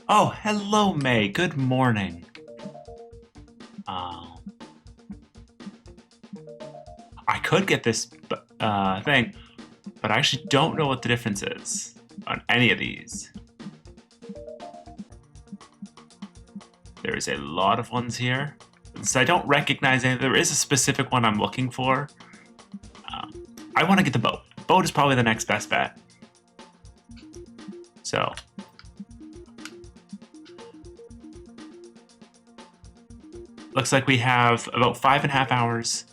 Oh, hello, May. Good morning. Uh, I could get this thing, but I actually don't know what the difference is on any of these. There's a lot of ones here. Since I don't recognize any, there is a specific one I'm looking for. Um, I want to get the boat. Boat is probably the next best bet. So, looks like we have about 5.5 hours.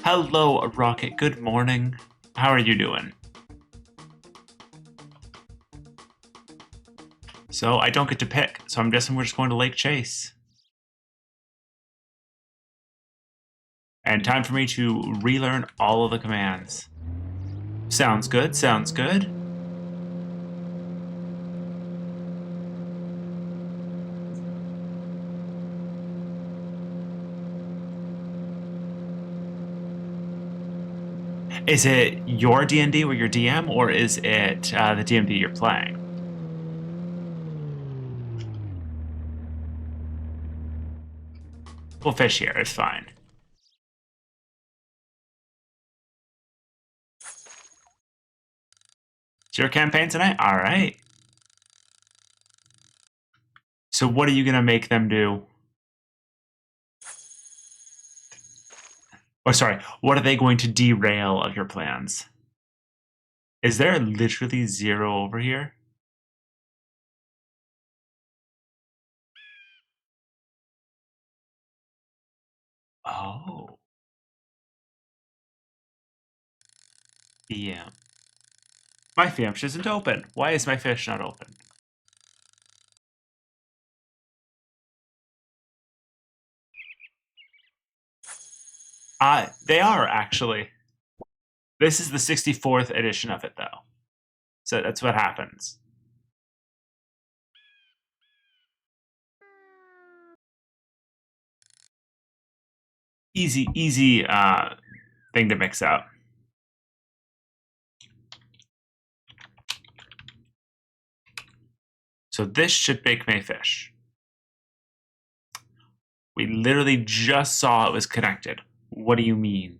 Hello, Rocket. Good morning. How are you doing? So I don't get to pick, so I'm guessing we're just going to Lake Chase. And time for me to relearn all of the commands. Sounds good, sounds good. Is it your D&D where you're DM, or is it the D&D you're playing? We'll fish here, it's fine. It's your campaign tonight? Alright. So what are you going to make them do? Oh, sorry. What are they going to derail of your plans? Is there literally 0 over here? Oh. Yeah. My fish isn't open. Why is my fish not open? They are, actually. This is the 64th edition of it, though. So that's what happens. Easy thing to mix up. So this should make me fish. We literally just saw it was connected. What do you mean?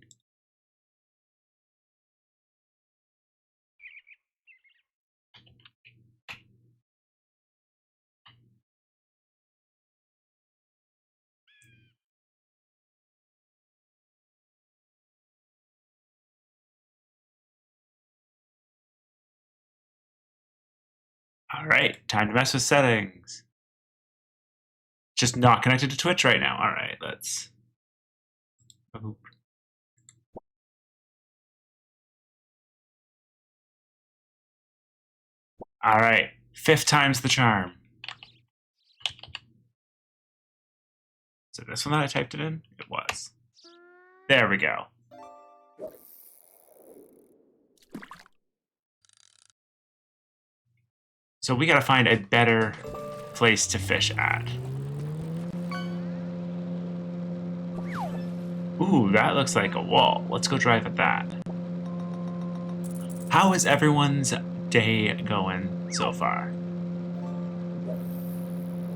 All right, time to mess with settings. Just not connected to Twitch right now. All right, let's. Oh. All right, 5th time's the charm. Is it this one that I typed it in? It was. There we go. So we gotta find a better place to fish at. Ooh, that looks like a wall. Let's go drive at that. How is everyone's day going so far?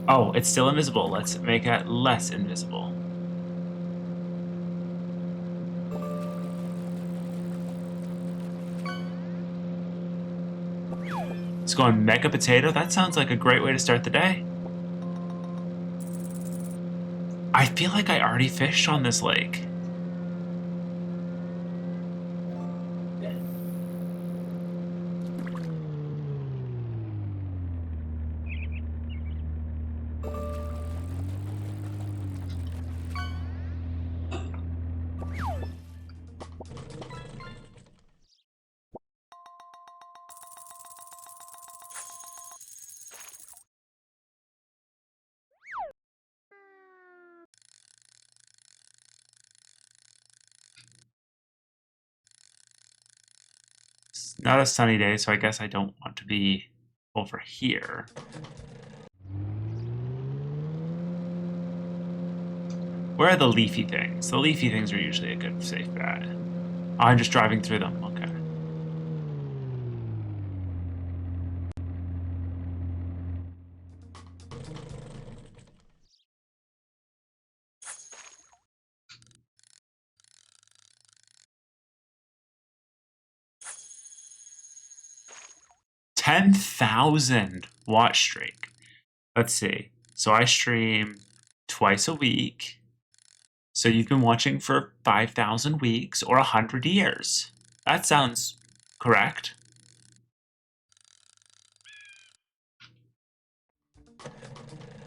Oh, it's still invisible. Let's make it less invisible. Let's go on Mega Potato. That sounds like a great way to start the day. I feel like I already fished on this lake. It's not a sunny day, so I guess I don't want to be over here. Where are the leafy things? The leafy things are usually a good safe bet. Oh, I'm just driving through them. Okay. 10,000 watch streak. Let's see. So I stream twice a week. So you've been watching for 5,000 weeks or 100 years. That sounds correct.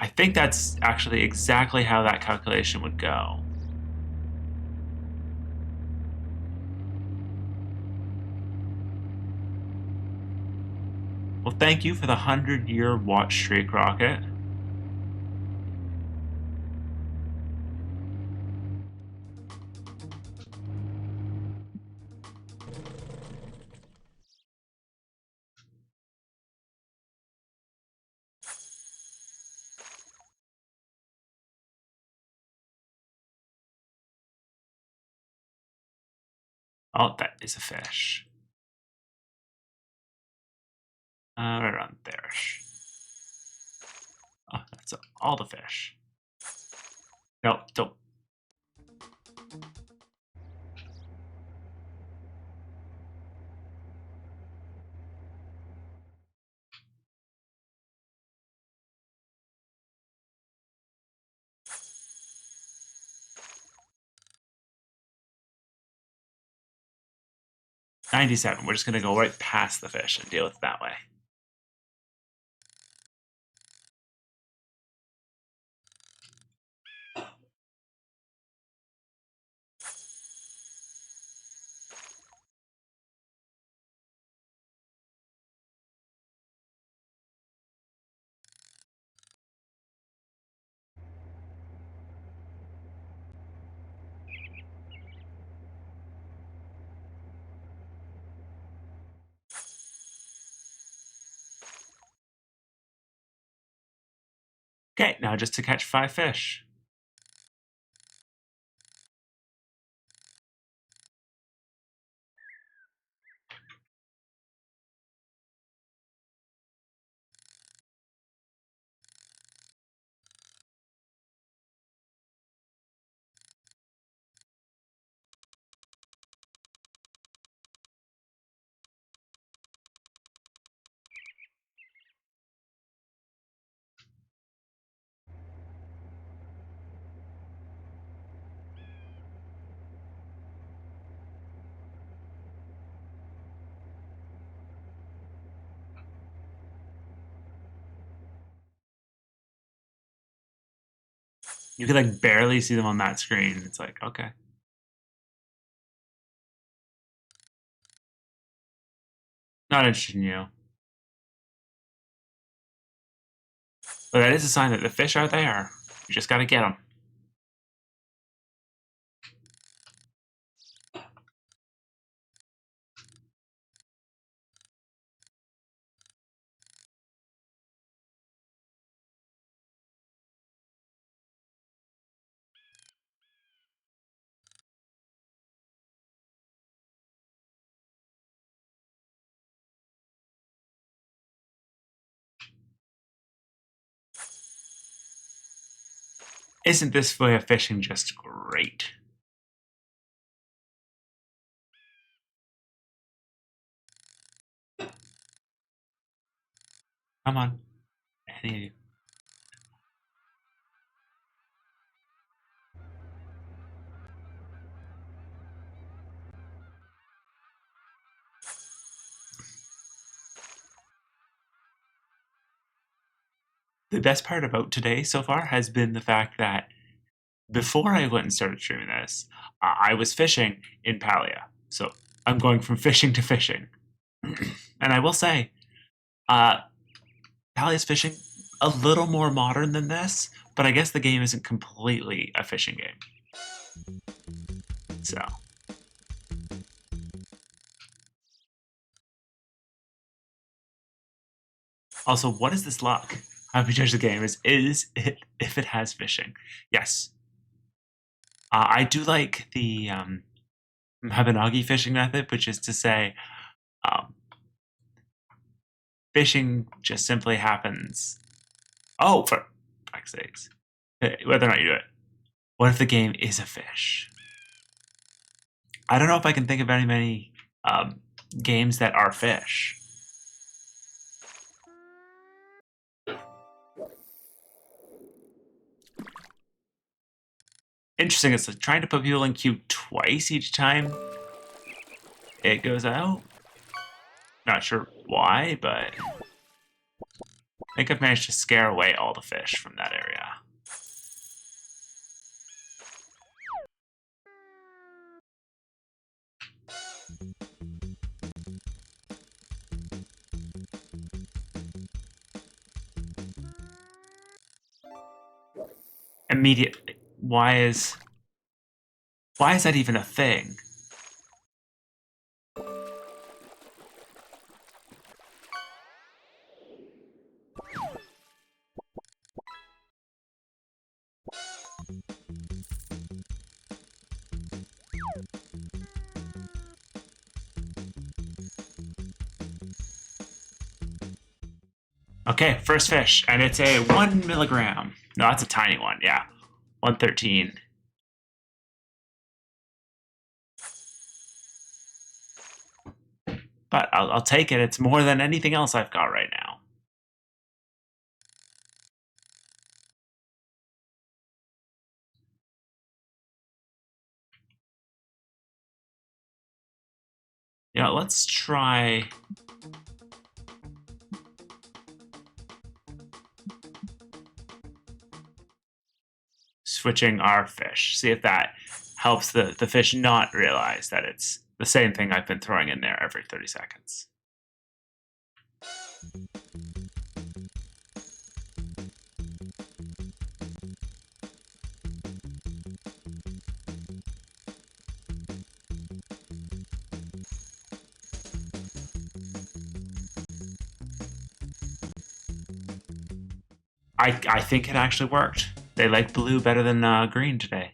I think that's actually exactly how that calculation would go. Well, thank you for the 100-year watch streak, Rocket. Oh, that is a fish. Right around there. Oh, that's all the fish. No, don't. $97. We're just going to go right past the fish and deal with it that way. Okay, now just to catch 5 fish. You can like barely see them on that screen. It's like, okay. Not interested in you. But that is a sign that the fish are there. You just gotta get them. Isn't this way of fishing just great? Come on. Any The best part about today so far has been the fact that before I went and started streaming this, I was fishing in Palia. So I'm going from fishing to fishing. And I will say, Palia's fishing a little more modern than this, but I guess the game isn't completely a fishing game. So. Also, what is this luck? How we judge the game is it if it has fishing? Yes. I do like the Mabinogi fishing method, which is to say, um, fishing just simply happens. Oh, for fuck's sakes. Whether or not you do it. What if the game is a fish? I don't know if I can think of many games that are fish. interesting. It's like trying to put people in queue twice each time it goes out. Not sure why, but I think I've managed to scare away all the fish from that area. Immediately. Why is that even a thing? Okay, first fish, and it's a 1 milligram. No, that's a tiny one, yeah. 113. But I'll take it. It's more than anything else I've got right now. Yeah, let's try... switching our fish. See if that helps the fish not realize that it's the same thing I've been throwing in there every 30 seconds. I think it actually worked. They like blue better than green today.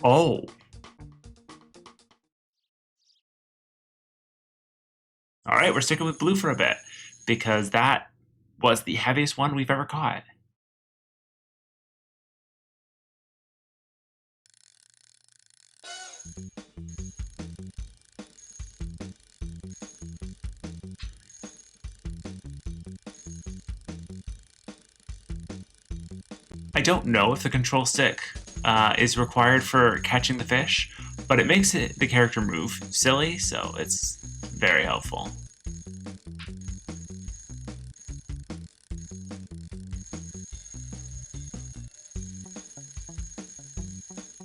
Oh. All right, we're sticking with blue for a bit because that was the heaviest one we've ever caught. I don't know if the control stick is required for catching the fish, but it makes the character move silly, so it's very helpful.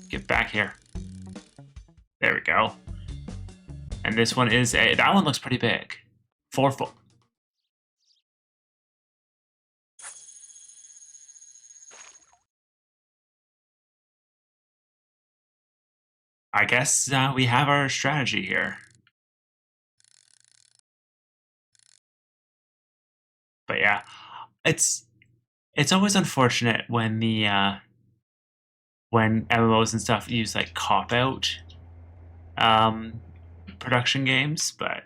Get back here. There we go. And this one is that one looks pretty big. 4 foot. I guess we have our strategy here. But yeah, it's always unfortunate when the when MMOs and stuff use like cop out production games, but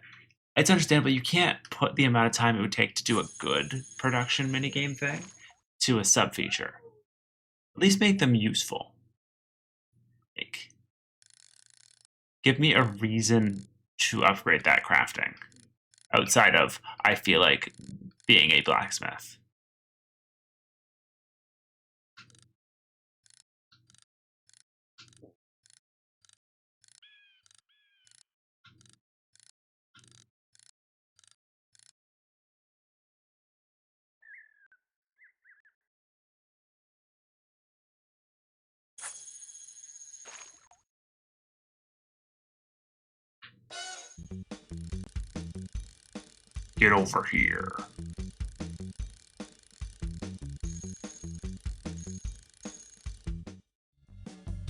it's understandable. You can't put the amount of time it would take to do a good production minigame thing to a sub feature. At least make them useful. Like, give me a reason to upgrade that crafting outside of I feel like being a blacksmith. Get over here.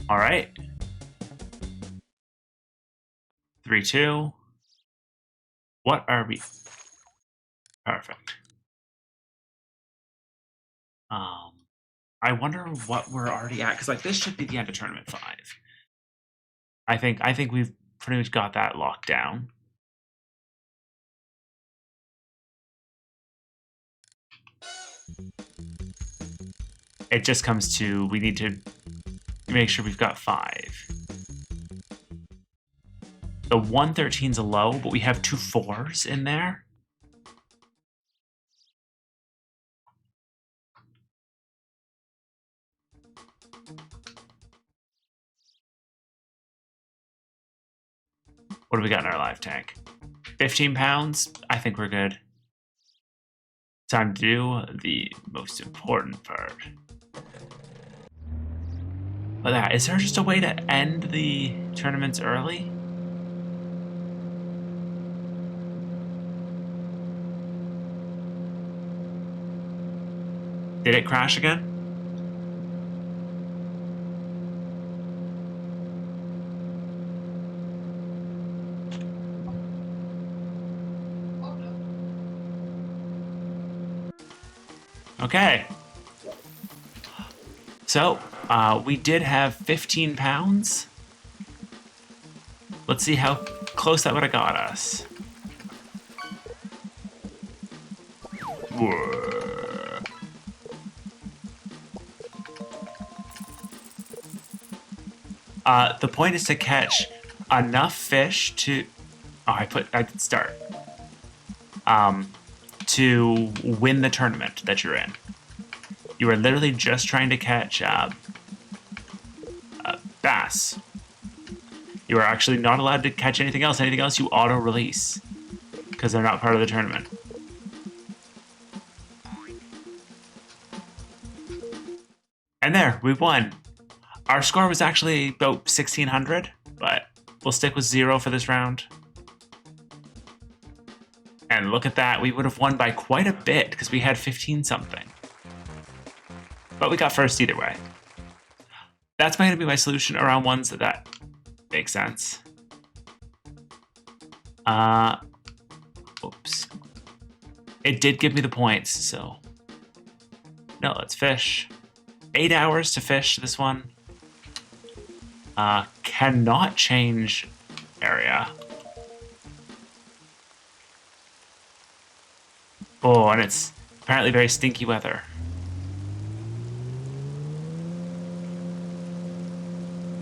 All right. 3, 2. What are we? Perfect. I wonder what we're already at because like this should be the end of tournament 5. I think we've pretty much got that locked down. It just comes to we need to make sure we've got 5. The 113's a low, but we have 2 4s in there. What do we got in our live tank? 15 pounds? I think we're good. Time to do the most important part. But is there just a way to end the tournaments early? Did it crash again? Okay. So, we did have 15 pounds. Let's see how close that would have got us. The point is to catch enough fish to... Oh, I did start. To win the tournament that you're in. You are literally just trying to catch bass. You are actually not allowed to catch anything else. Anything else you auto-release because they're not part of the tournament. And there, we won. Our score was actually about 1,600, but we'll stick with 0 for this round. And look at that, we would have won by quite a bit because we had 15-something. But we got first either way. That's going to be my solution around ones that make sense. Oops. It did give me the points, so... No, let's fish. 8 hours to fish this one. Cannot change area. Oh, and it's apparently very stinky weather.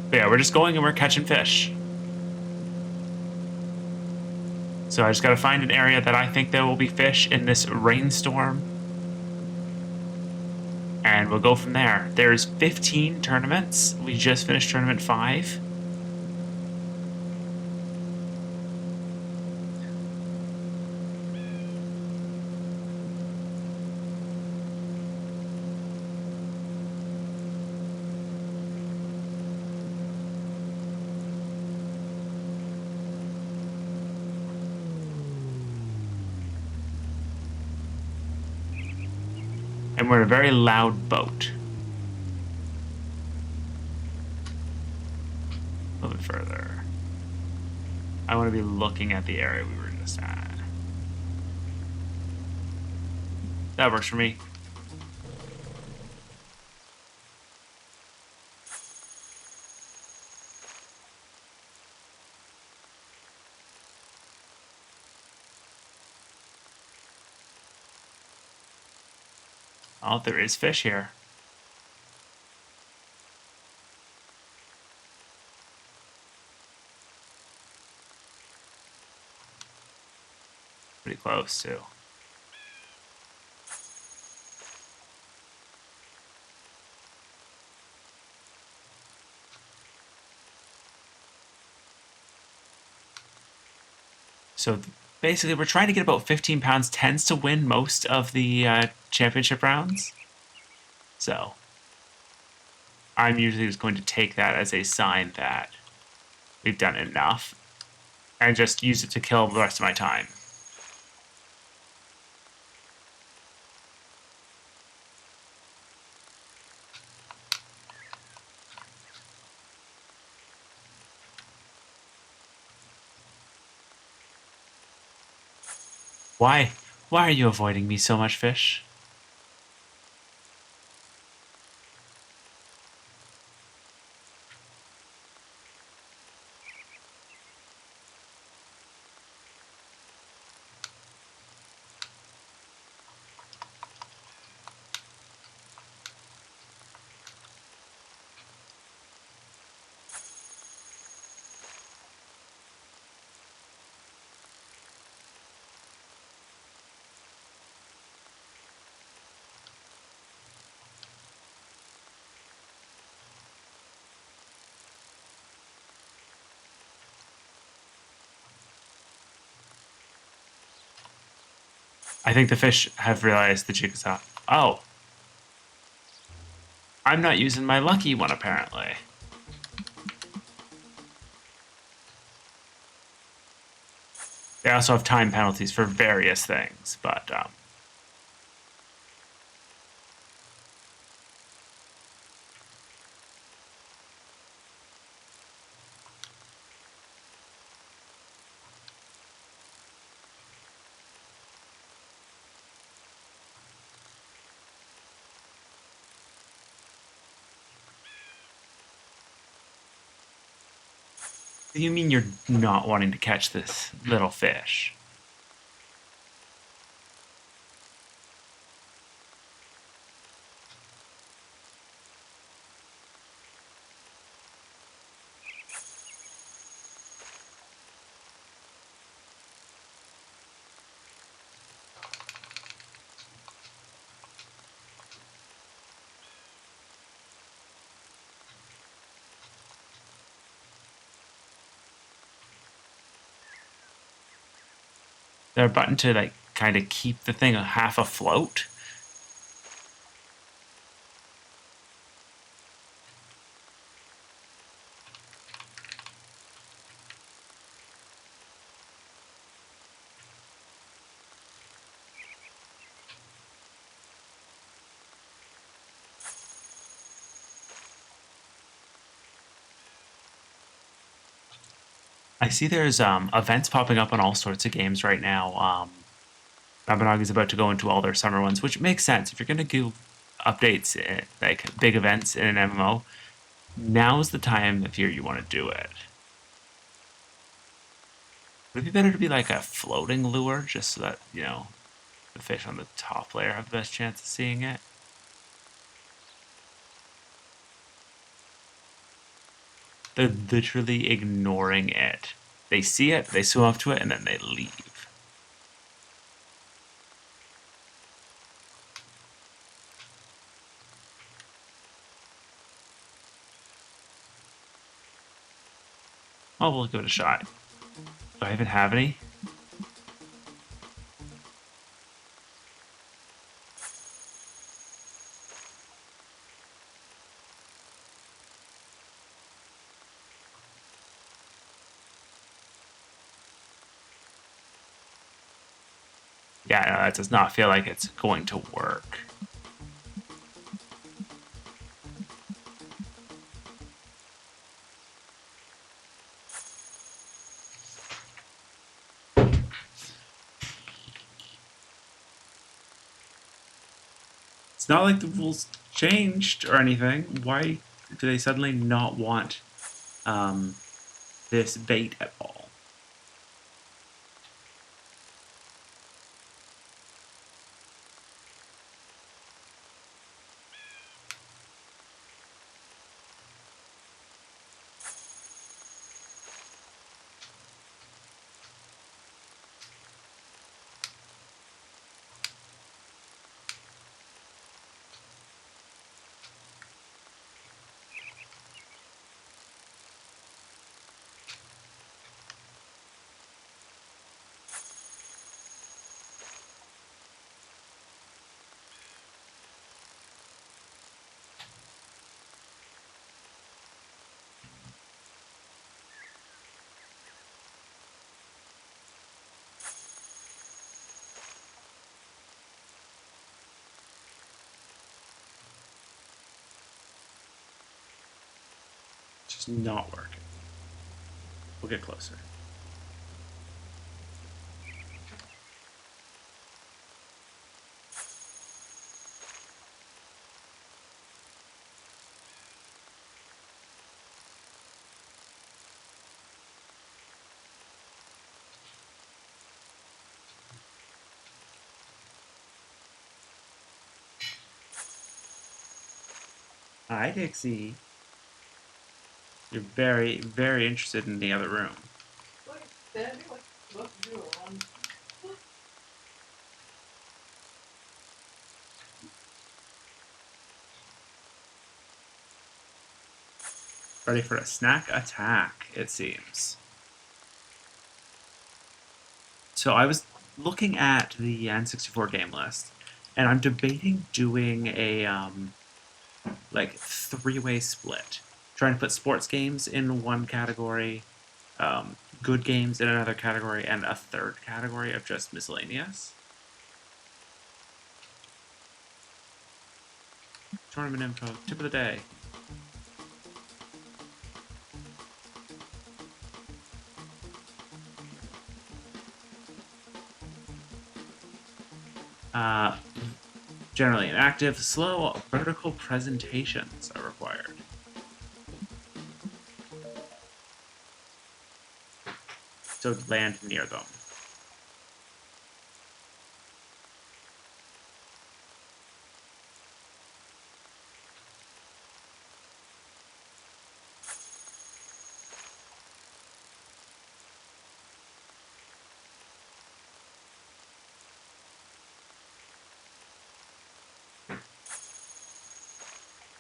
But yeah, we're just going and we're catching fish. So I just gotta find an area that I think there will be fish in this rainstorm. And we'll go from there. There's 15 tournaments. We just finished tournament 5. And we're in a very loud boat. A little bit further. I want to be looking at the area we were just at. That works for me. Oh, there is fish here. Pretty close, too. So basically, we're trying to get about 15 pounds. Tends to win most of the championship rounds. So I'm usually just going to take that as a sign that we've done enough and just use it to kill the rest of my time. Why? Why are you avoiding me so much, fish? I think the fish have realized the jigsaw. Oh, I'm not using my lucky one apparently. They also have time penalties for various things, but you mean you're not wanting to catch this little fish? There a button to like kind of keep the thing half afloat? I see there's events popping up on all sorts of games right now. Babanagi's about to go into all their summer ones, which makes sense. If you're going to do updates, like big events in an MMO, now's the time of year you want to do it. Would it be better to be like a floating lure, just so that, the fish on the top layer have the best chance of seeing it? They're literally ignoring it. They see it, they swim up to it, and then they leave. Oh, we'll give it a shot. Do I even have any? Yeah, no, that does not feel like it's going to work. It's not like the rules changed or anything. Why do they suddenly not want um, this bait at all? It's just not working. We'll get closer. Hi, Dixie. You're very, very interested in the other room. Ready for a snack attack, it seems. So I was looking at the N64 game list, and I'm debating doing a like three-way split, trying to put sports games in one category, good games in another category, and a third category of just miscellaneous. Tournament info, tip of the day. Uh, Generally inactive, slow vertical presentations are required. So land near them.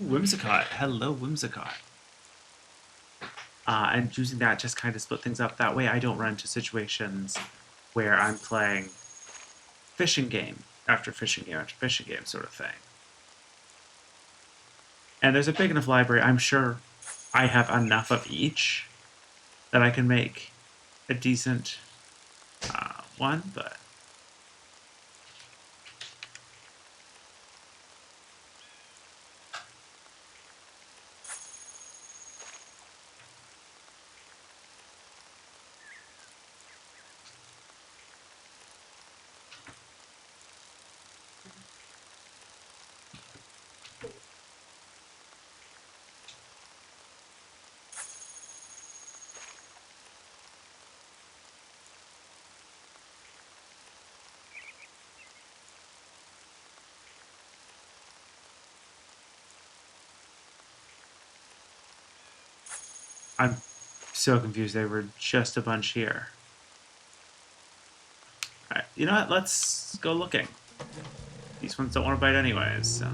Whimsicott. Hello, Whimsicott. And using that just kind of split things up. That way I don't run into situations where I'm playing fishing game after fishing game after fishing game sort of thing. And there's a big enough library, I'm sure I have enough of each that I can make a decent one, but I'm so confused. They were just a bunch here. Alright, you know what? Let's go looking. These ones don't want to bite anyways, so.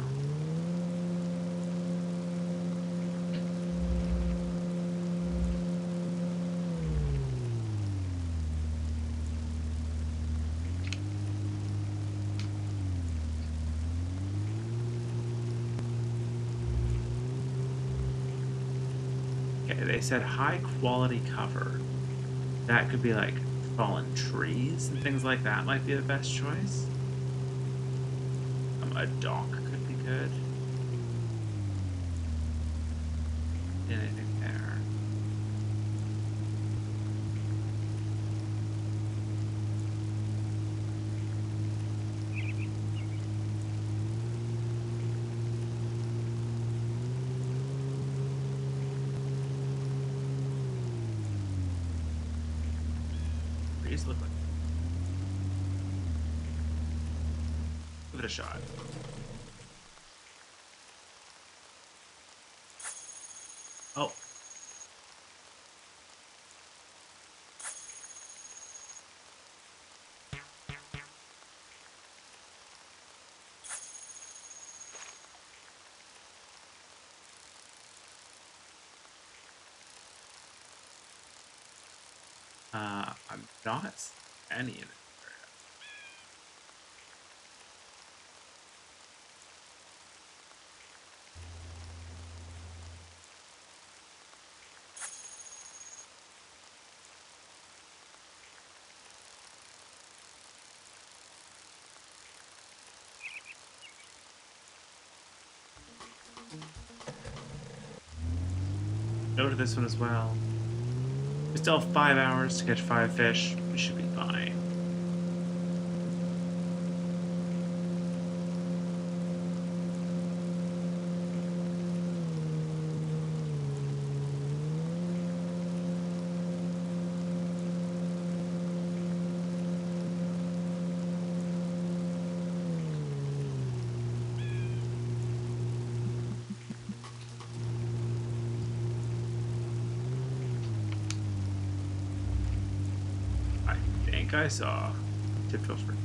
Okay, they said high quality cover. That could be like fallen trees and things like that might be the best choice. A dock could be good. Anything there. Trees look like. Give it a shot. Oh. I'm not any in it. Go to this one as well. We still have 5 hours to catch 5 fish. We should be fine. I think I saw. Tip feel free.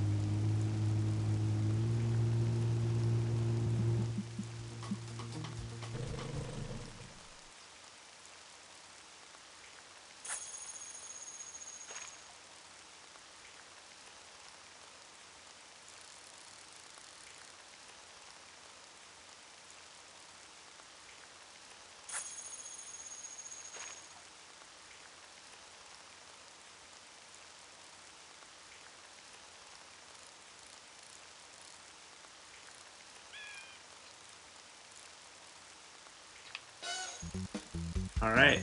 All right.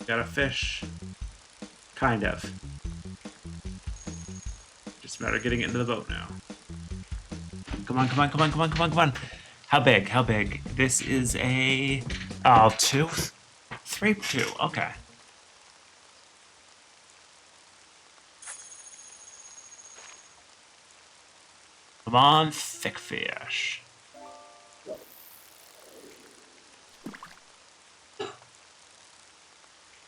Got a fish. Kind of. Just a matter of getting it into the boat now. Come on, come on, come on, come on, come on, come on. How big? How big? This is a... Oh, 2? 3, 2. Okay. Come on, thick fish.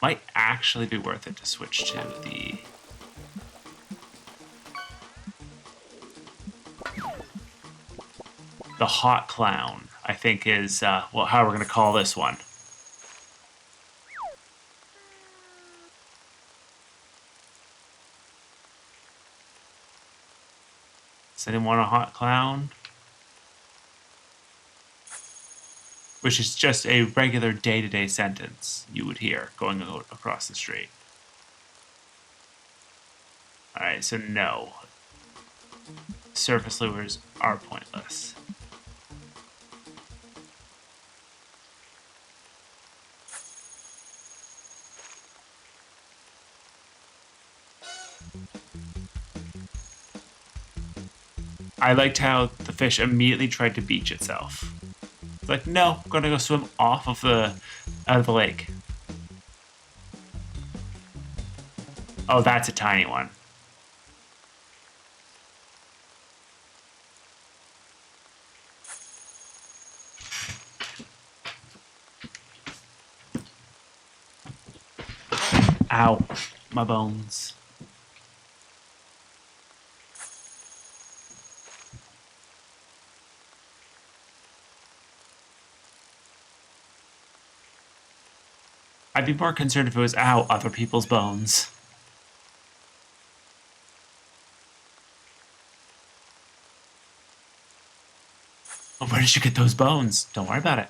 Might actually be worth it to switch to the hot clown, I think is, well, how we're going to call this one. Does anyone want a hot clown? Which is just a regular day-to-day sentence you would hear going across the street. Alright, so no. Surface lures are pointless. I liked how the fish immediately tried to beach itself. It's like, no, I'm gonna go swim out of the lake. Oh, that's a tiny one. Ow, my bones. I'd be more concerned if it was, ow, other people's bones. Oh, where did you get those bones? Don't worry about it.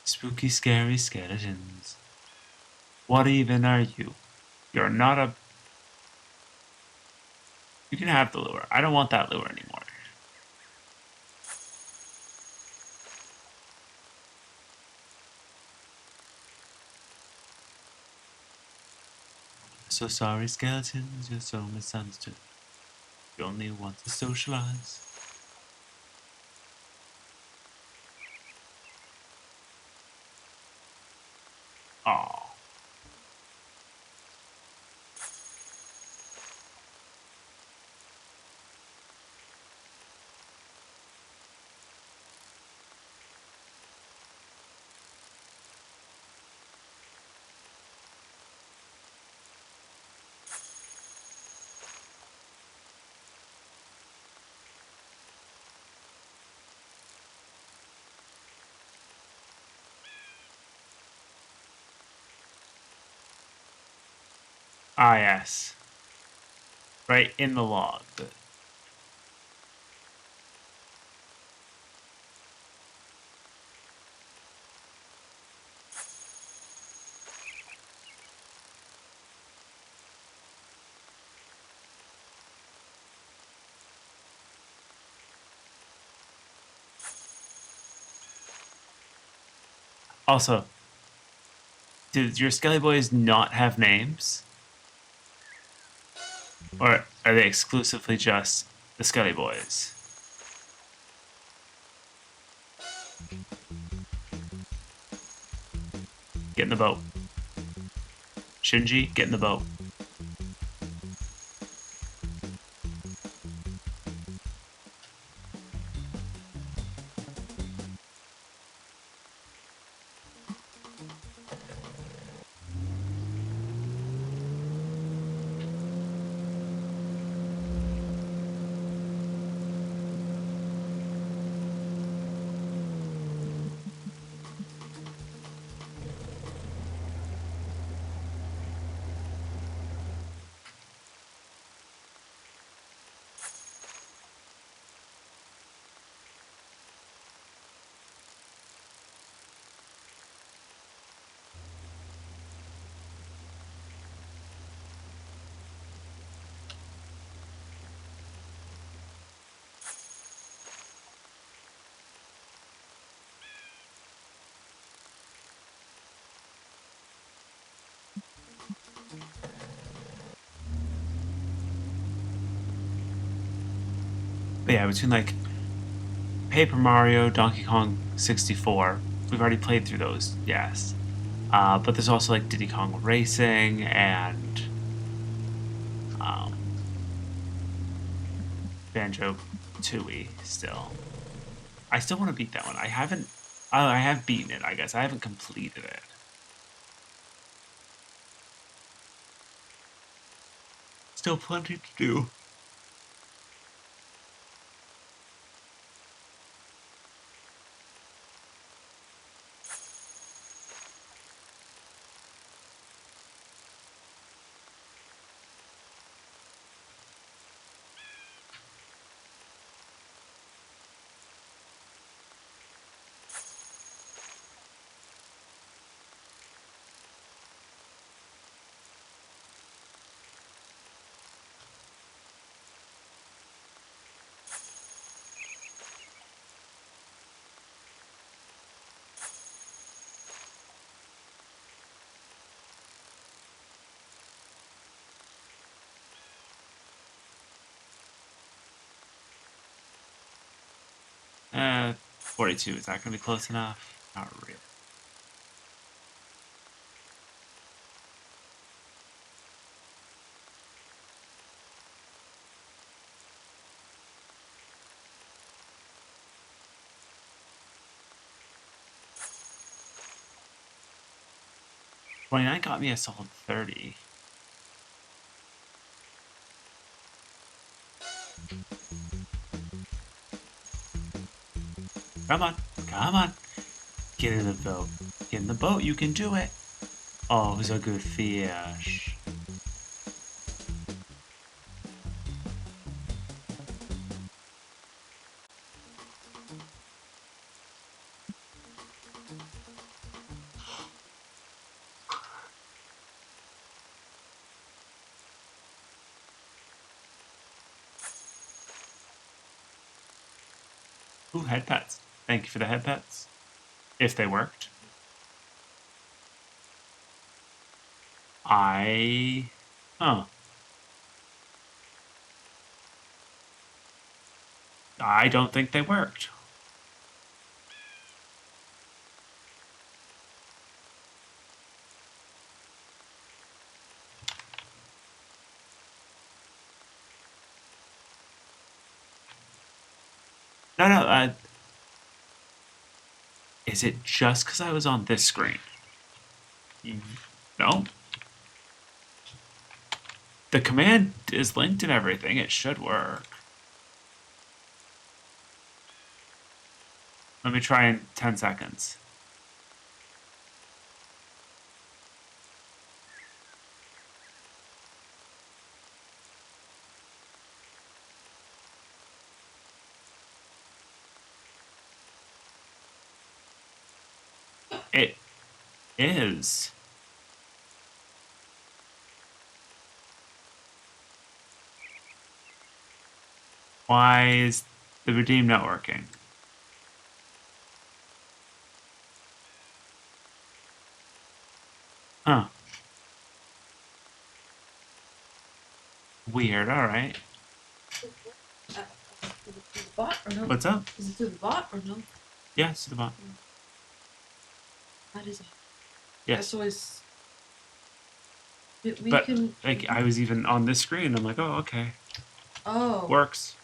Spooky, scary skeletons. What even are you? You're not a... You can have the lure. I don't want that lure anymore. So sorry, skeletons, you're so misunderstood. You only want to socialize. Aww. Ah, yes. Right in the log. Also, do your Skelly Boys not have names? Or are they exclusively just the Skelly Boys? Get in the boat. Shinji, get in the boat. But yeah, between like Paper Mario, Donkey Kong 64, we've already played through those, yes. But there's also like Diddy Kong Racing and um, Banjo Tooie still. I still want to beat that one. I haven't. Oh, I have beaten it, I guess. I haven't completed it. Still plenty to do. Uh, 42. Is that going to be close enough? Not really. $29 got me a solid 30. Come on. Come on. Get in the boat. Get in the boat. You can do it. Oh, it was a good fish. Ooh, head pets. Thank you for the head pets. If they worked. Huh. I don't think they worked. No, no, is it just because I was on this screen? No. The command is linked and everything. It should work. Let me try in 10 seconds. It is. Why is the redeem not working? Huh. Weird, alright. Is it through the bot or no? What's up? Is it through the bot or no? Yeah, it's to the bot. That is. Yes. That's always. But like I was even on this screen, I'm like, oh, okay. Oh. Works.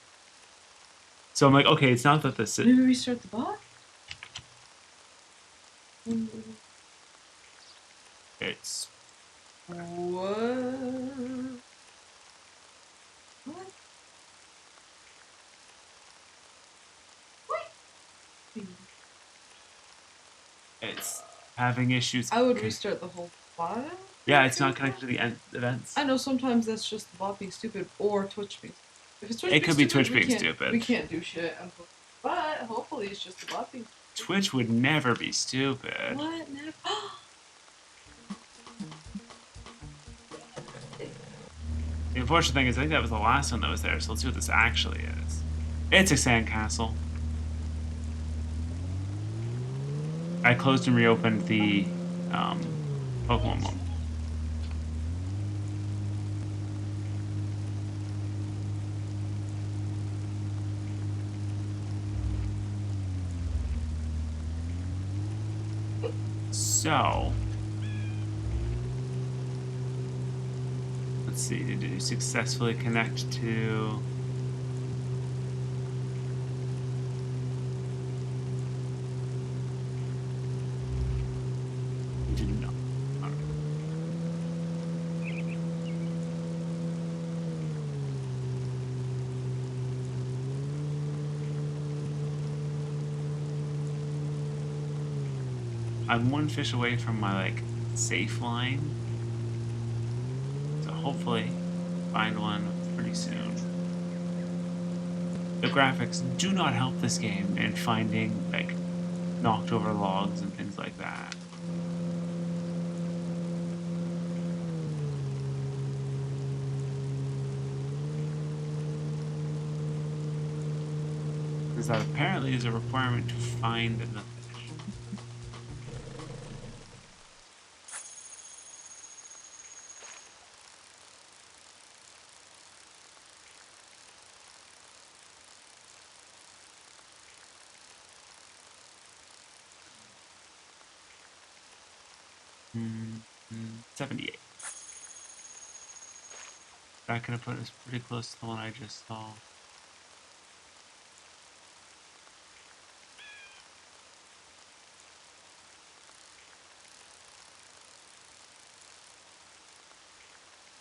So I'm like, okay, it's not that this is. Maybe restart the bot? It's. What? What? It's having issues. I would restart the whole file. Yeah, it's not connected to the events. I know sometimes that's just the bot being stupid or Twitch being stupid. If it's Twitch it being could be stupid, Twitch being stupid. We can't do shit. But hopefully it's just the bot being stupid. Twitch would never be stupid. What? Never? The unfortunate thing is, I think that was the last one that was there, so let's see what this actually is. It's a sandcastle. I closed and reopened the Pokemon one. So, let's see, did you successfully connect to... You did not. All right. I'm one fish away from my, like, safe line. So hopefully find one pretty soon. The graphics do not help this game in finding, like, knocked over logs and things like that. Because that apparently is a requirement to find the fish. Mm, 78. That could have put us pretty close to the one I just saw.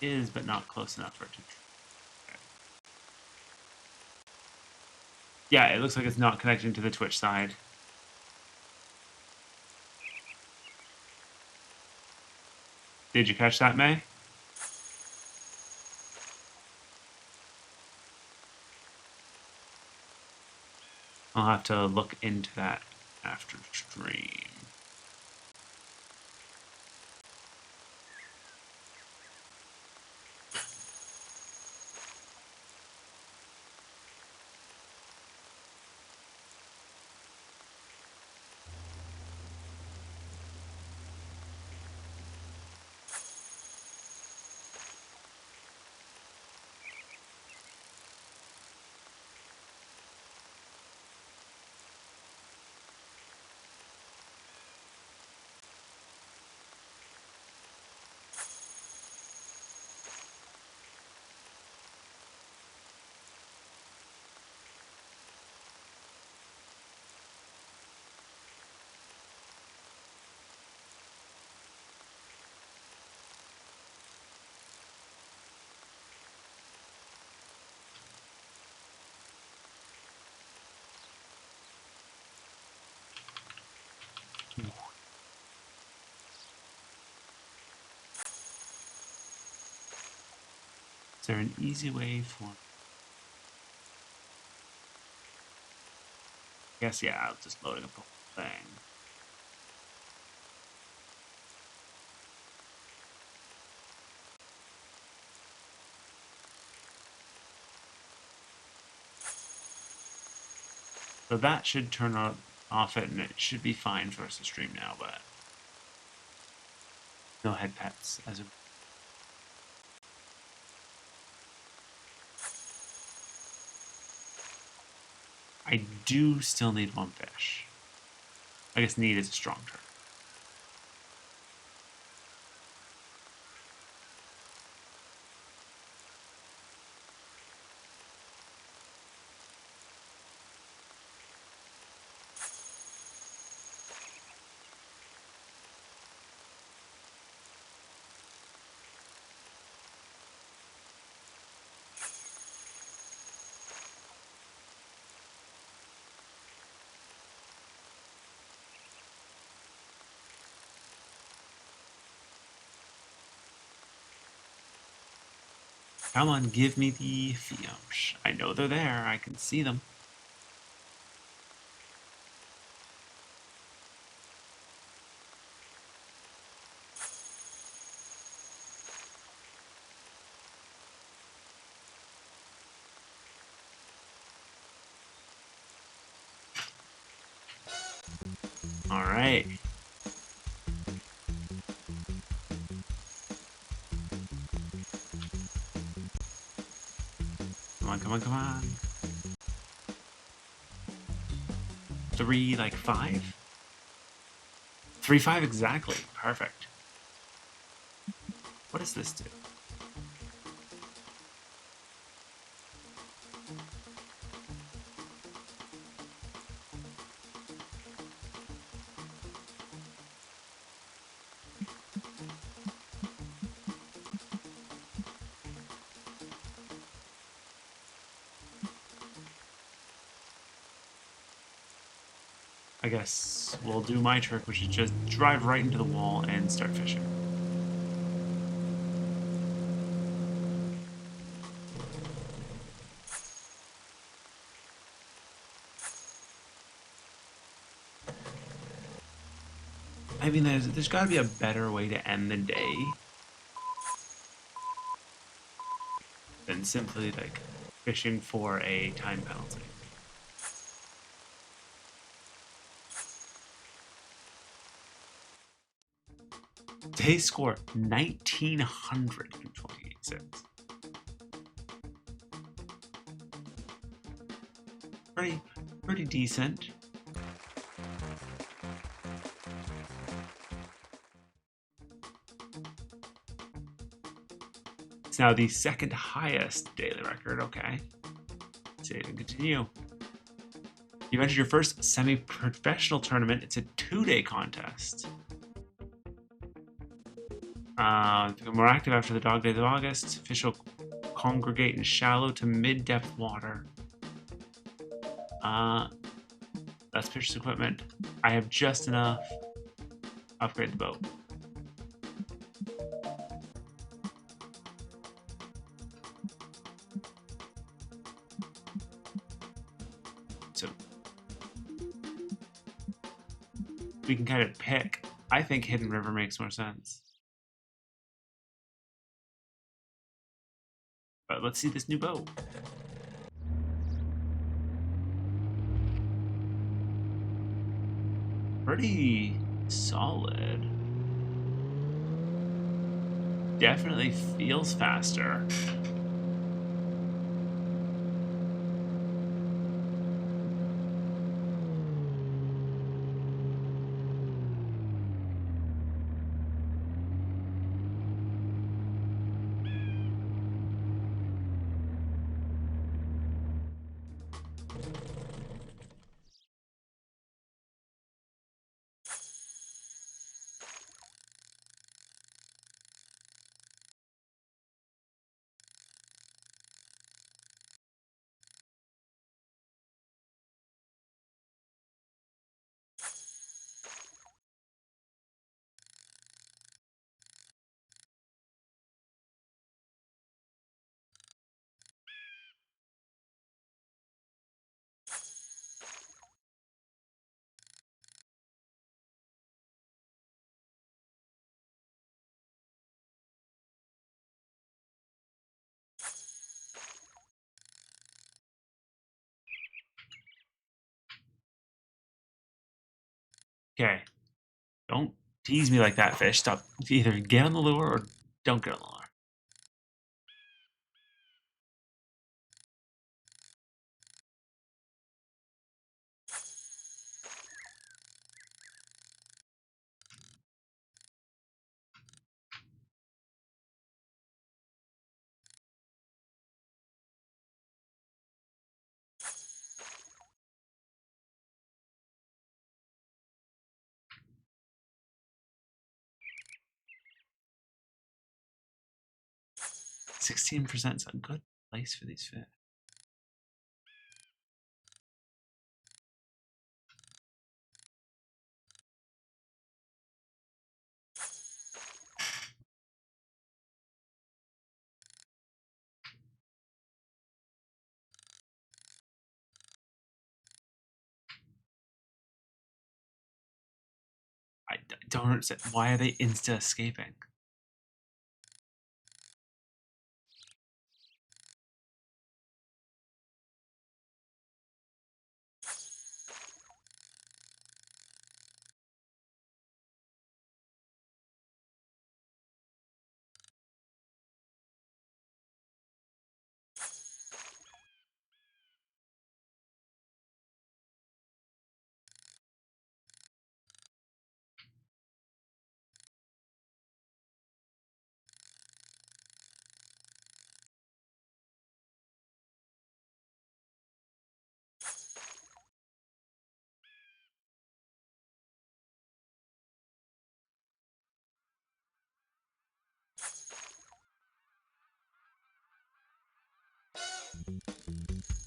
Is, but not close enough for it to... Okay. Yeah, it looks like it's not connecting to the Twitch side. Did you catch that, May? I'll have to look into that after stream. Is there an easy way for... I guess, yeah, I'll just loading up the whole thing. So that should turn off it, and it should be fine for us to stream now, but... No head pets as of... I do still need one fish. I guess need is a strong term. Come on, give me the fish. I know they're there. I can see them. All right. Come on, come on, come on. 3, like 5? 3-5 exactly. Perfect. What does this do? I guess we'll do my trick, which is just drive right into the wall and start fishing. I mean, there's got to be a better way to end the day than simply like fishing for a time penalty. They score 1,926. Pretty decent. It's now the second highest daily record. Okay. Save and continue. You've entered your first semi-professional tournament. It's a 2-day contest. Become more active after the dog days of August. Fish will congregate in shallow to mid-depth water. That's fisher's equipment. I have just enough. Upgrade the boat. So we can kind of pick. I think Hidden River makes more sense. But let's see this new boat. Pretty solid. Definitely feels faster. Okay. Don't tease me like that, fish. Stop. Either get on the lure or don't get on the lure. %16 is a good place for these fish. I don't understand. Why are they insta escaping?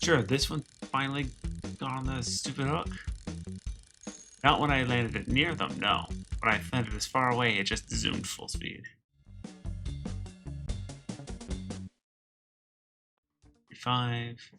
Sure, this one finally got on the stupid hook. Not when I landed it near them, no. When I landed as far away, it just zoomed full speed. 5.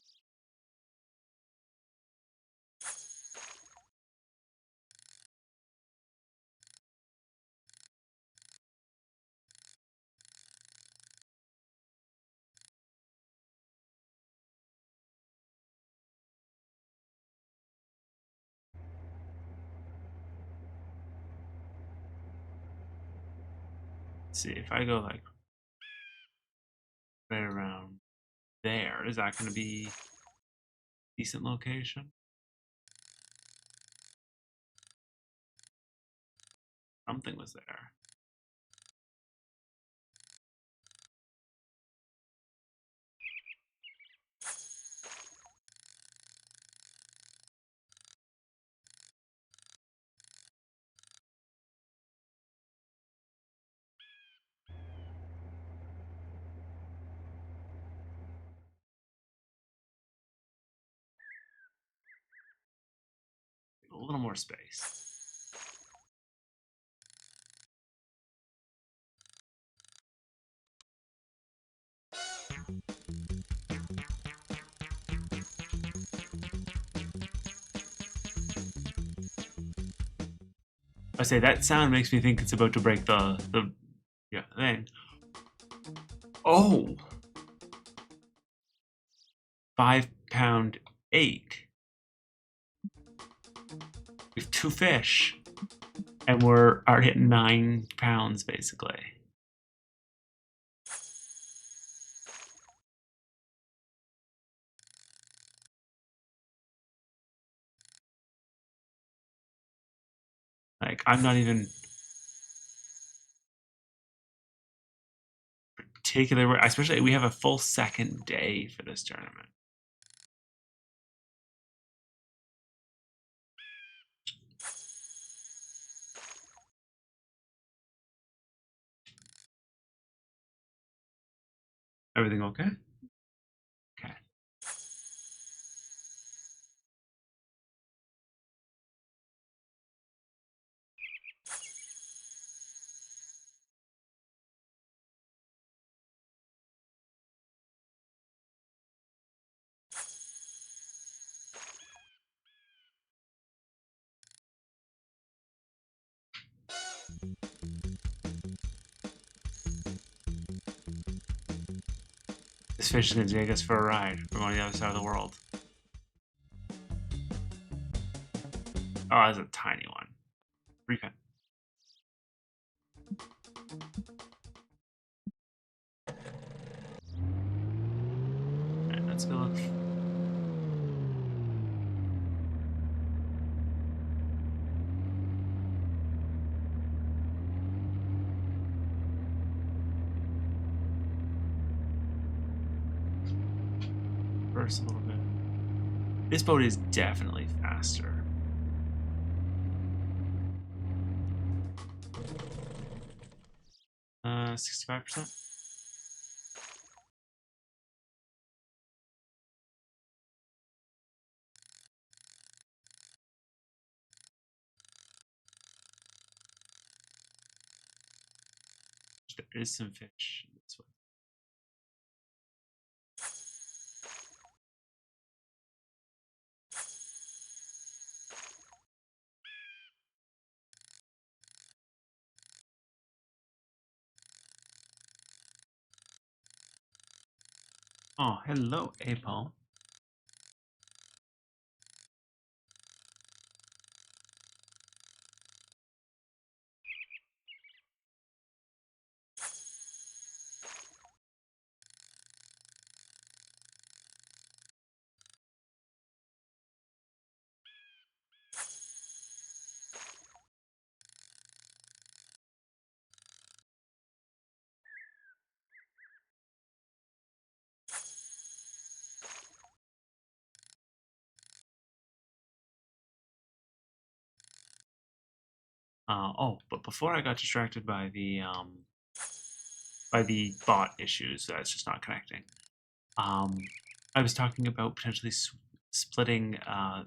Let's see, if I go like right around there, is that going to be decent location? Something was there. A little more space. I say that sound makes me think it's about to break the yeah thing. Oh, 5 pound 8. We have 2 fish, and we're already at 9 pounds basically. Like I'm not even particular, especially we have a full second day for this tournament. Everything okay? Okay. This fish is gonna take us for a ride. We're going to the other side of the world. Oh, that's a tiny one. Repin. Alright, let's go look. First a little bit. This boat is definitely faster. 65%. There is some fish this way. Oh, hello, Apol. Oh, but before I got distracted by the bot issues that's just not connecting. Um, I was talking about potentially splitting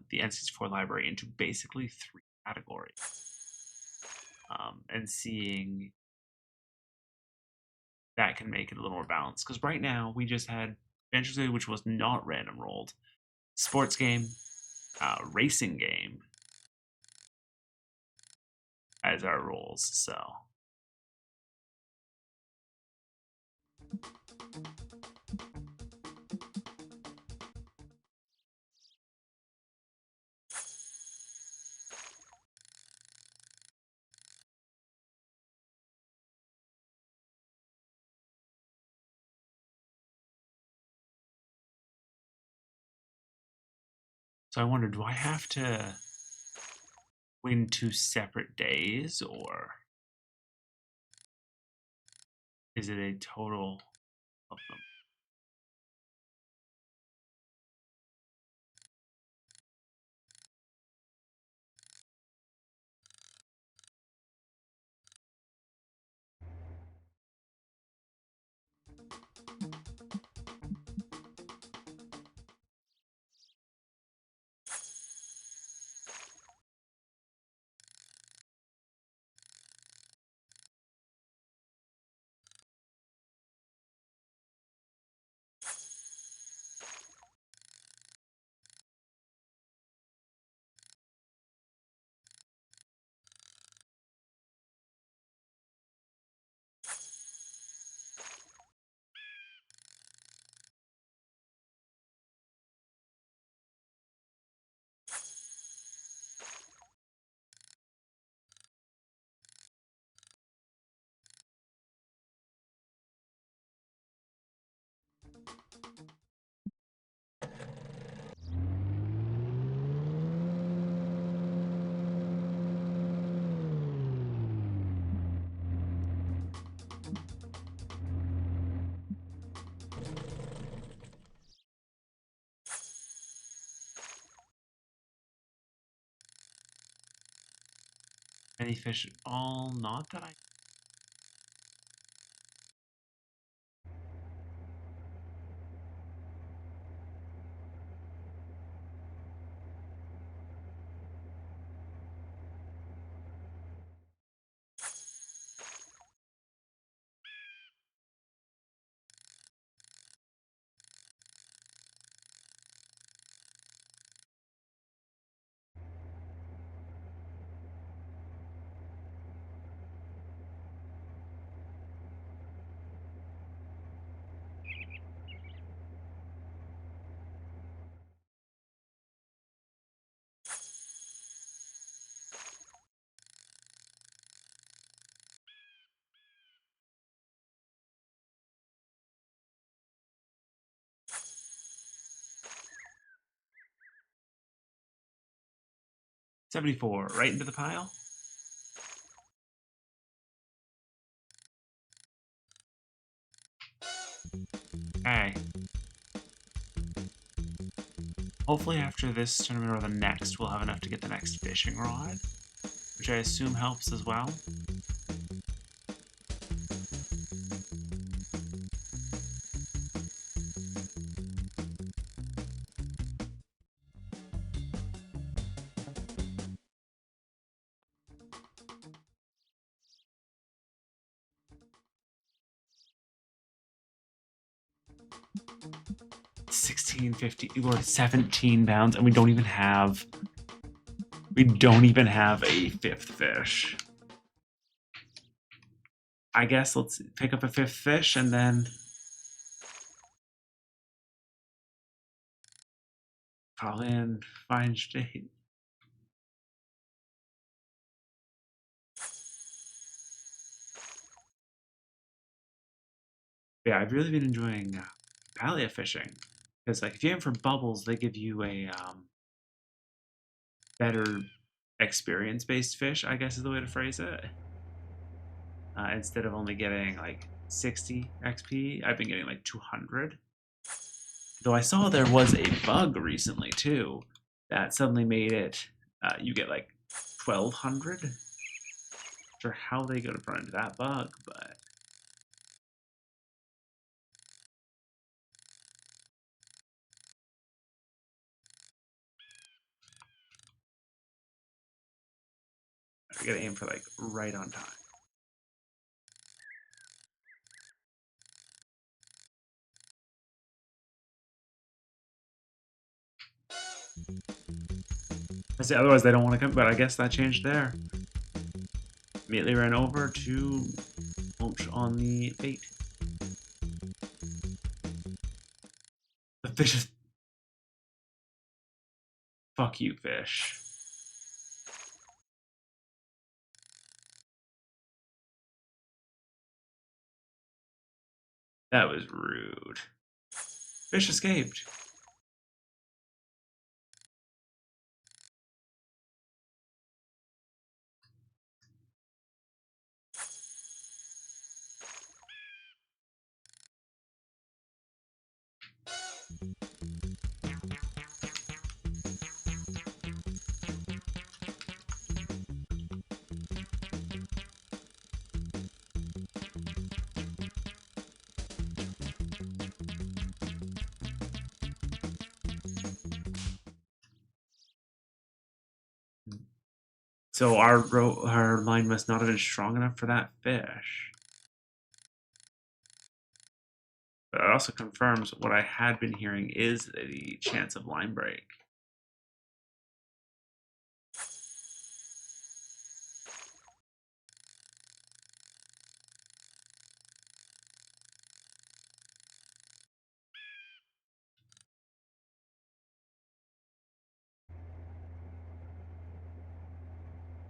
the N64 library into basically 3 categories, and seeing that can make it a little more balanced. Because right now we just had Adventure which was not random rolled, sports game, racing game as our rolls. So I wonder, do I have to win 2 separate days, or is it a total of them? Any fish at all? Not that I. $74, right into the pile. Okay. Hopefully after this tournament or the next, we'll have enough to get the next fishing rod, which I assume helps as well. $16.50. We're at 17 pounds, and we don't even have a fifth fish. I guess let's pick up a fifth fish and then call in fine state. Yeah, I've really been enjoying paleo fishing because, like, if you aim for bubbles, they give you a better experience-based fish, I guess is the way to phrase it. Instead of only getting like 60 XP, I've been getting like 200. Though I saw there was a bug recently too that suddenly made it you get like 1200. Not sure how they got to run into that bug, but. We gotta aim for like right on time. I say otherwise they don't want to come, but I guess that changed there. Immediately ran over to launch on the bait. The fish is... Fuck you, fish. That was rude. Fish escaped. So our line must not have been strong enough for that fish. But it also confirms what I had been hearing is the chance of line break.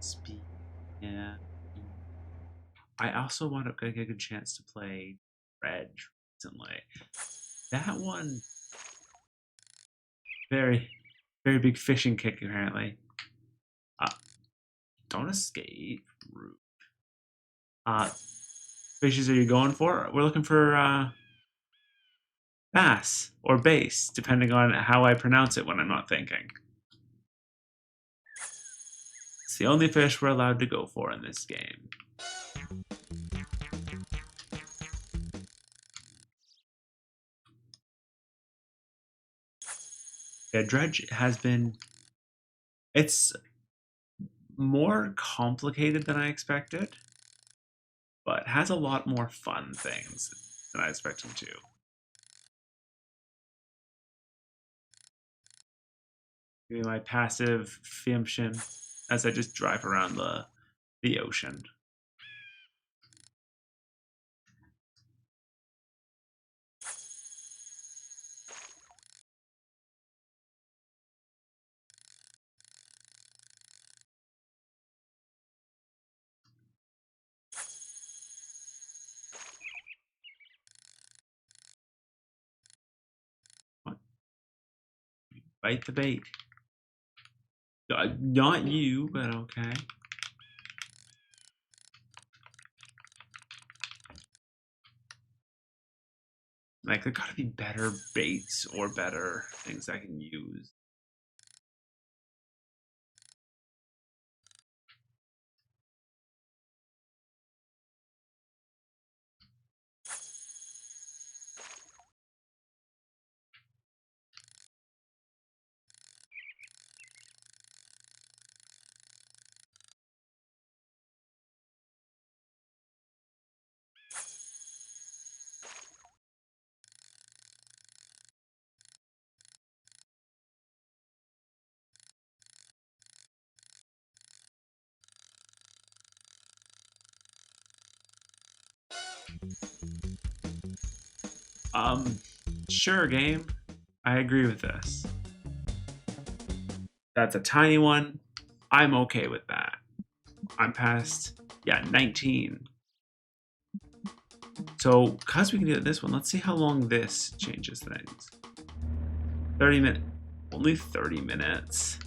Speed. Yeah. I also wound up getting a good chance to play Dredge recently. That one, very, very big fishing kick apparently. Don't escape. Rude. Fishes are you going for? We're looking for bass or bass, depending on how I pronounce it when I'm not thinking. It's the only fish we're allowed to go for in this game. Yeah, Dredge has been... It's more complicated than I expected, but has a lot more fun things than I expected to. Give me my passive fimption as I just drive around the ocean. What? Bite the bait. Not you, but okay. Like, there gotta be better baits or better things I can use. Sure, game. I agree with this. That's a tiny one. I'm okay with that. I'm past, yeah, 19. So, because we can do this one, let's see how long this changes things. 30 minutes. Only 30 minutes.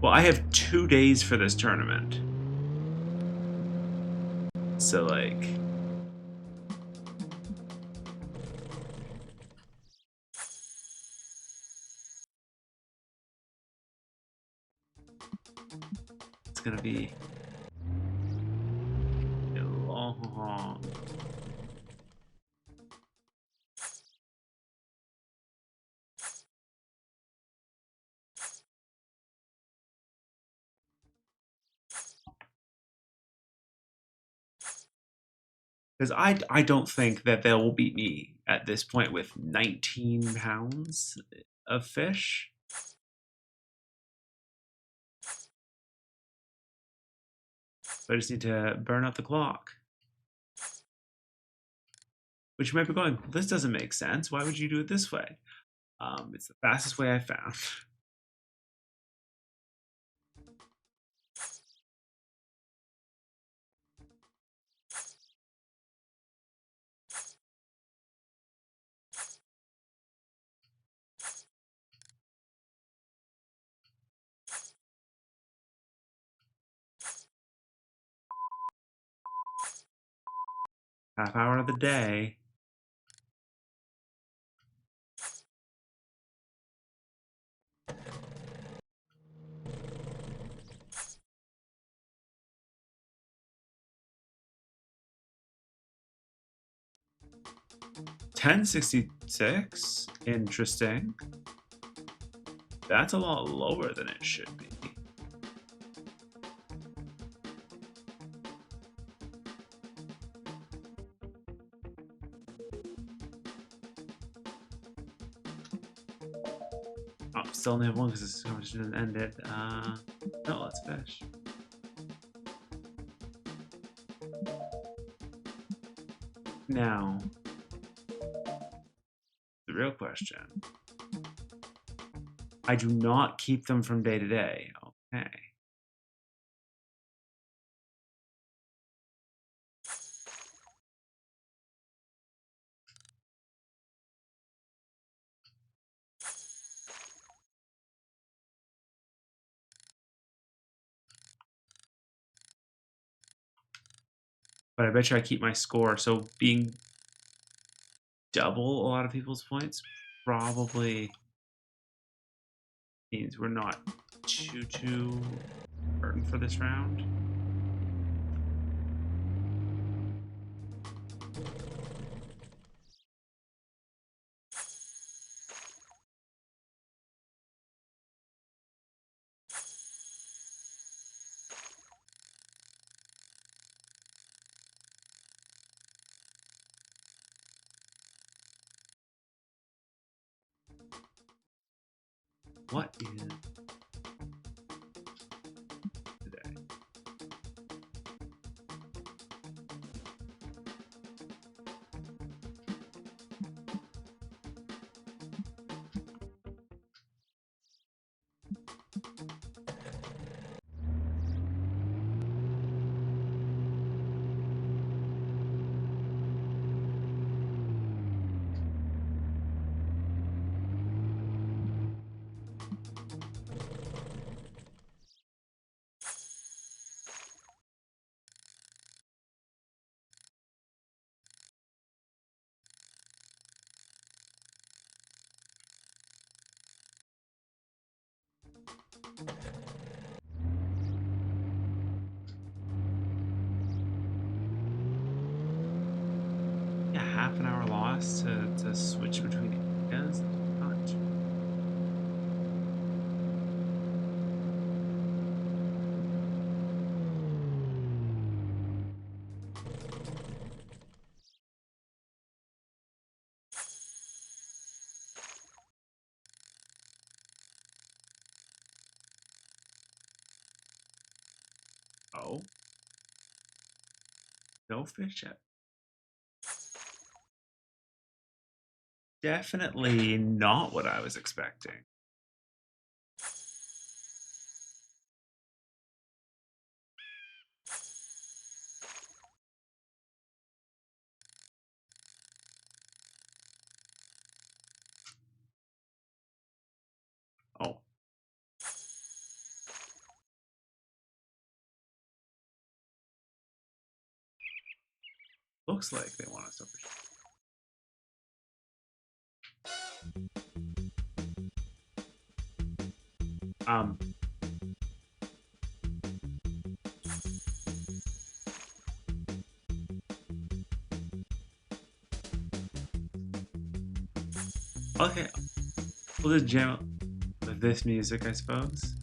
Well, I have 2 days for this tournament. So, like... It's gonna be... long. Because I don't think that they will beat me at this point with 19 pounds of fish. So I just need to burn up the clock. Which you might be going, this doesn't make sense. Why would you do it this way? It's the fastest way I found. Half hour of the day. $10.66. Interesting. That's a lot lower than it should be. Oh, still only have one because this competition hasn't ended. No, let's fish. Now, the real question. I do not keep them from day to day. Okay. But I bet you I keep my score. So being double a lot of people's points probably means we're not too burdened for this round. What is today? Yeah, half an hour loss to switch between areas. Not oh, no fish yet. Definitely not what I was expecting. Oh, looks like they want us to fish. Um, okay, we'll just jam with this music, I suppose.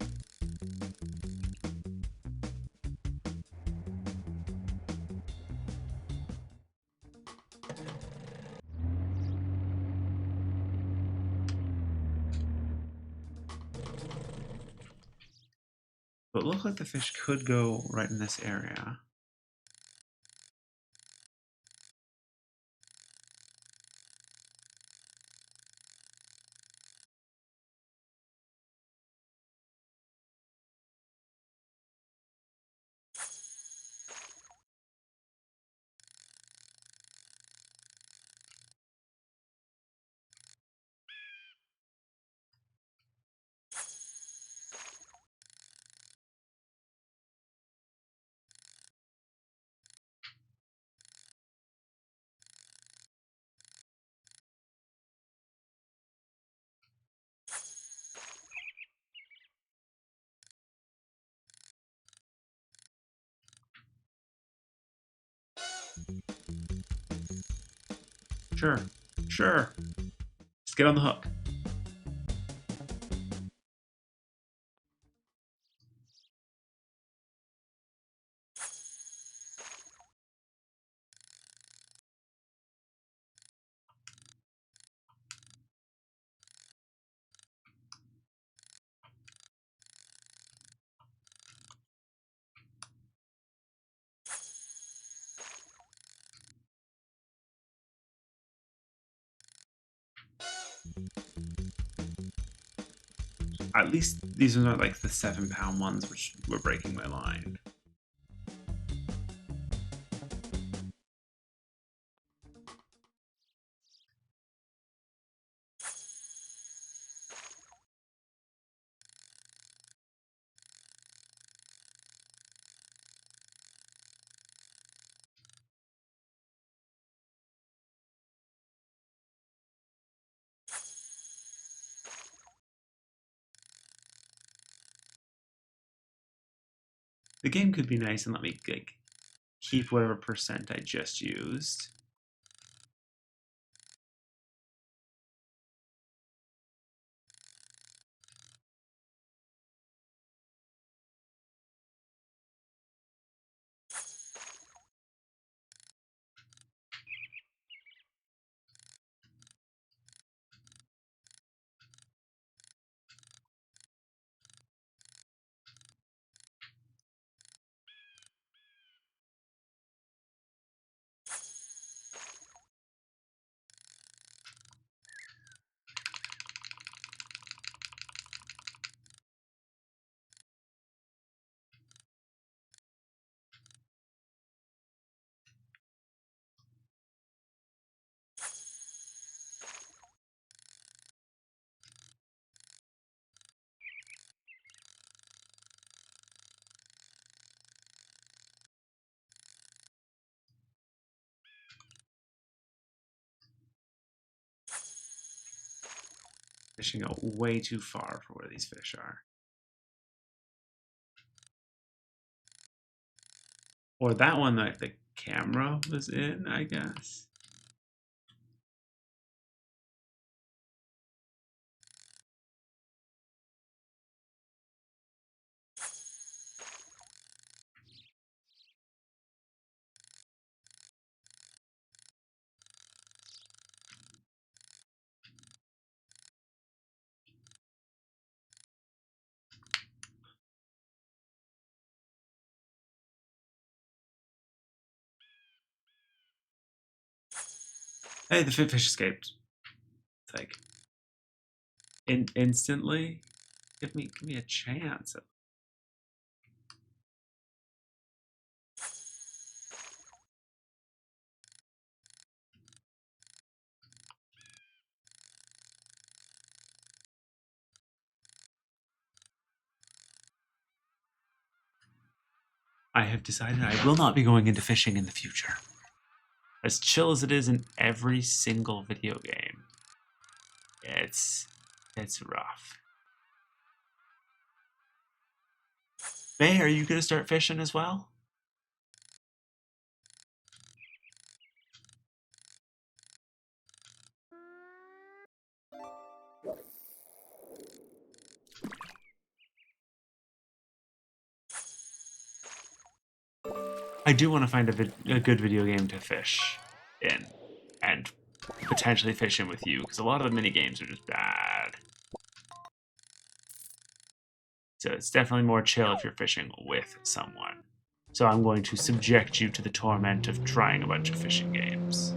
But it looks like the fish could go right in this area. Sure, sure. Just get on the hook. At least these are not like the 7-pound ones, which were breaking my line. The game could be nice and let me like keep whatever percent I just used. Fishing out way too far for where these fish are. Or that one that the camera was in, I guess. Hey, the fish escaped. It's like instantly. Give me a chance. I have decided I will not be going into fishing in the future. As chill as it is in every single video game, it's rough. May, are you gonna start fishing as well? I do want to find a good video game to fish in, and potentially fish in with you, because a lot of the mini games are just bad. So it's definitely more chill if you're fishing with someone. So I'm going to subject you to the torment of trying a bunch of fishing games.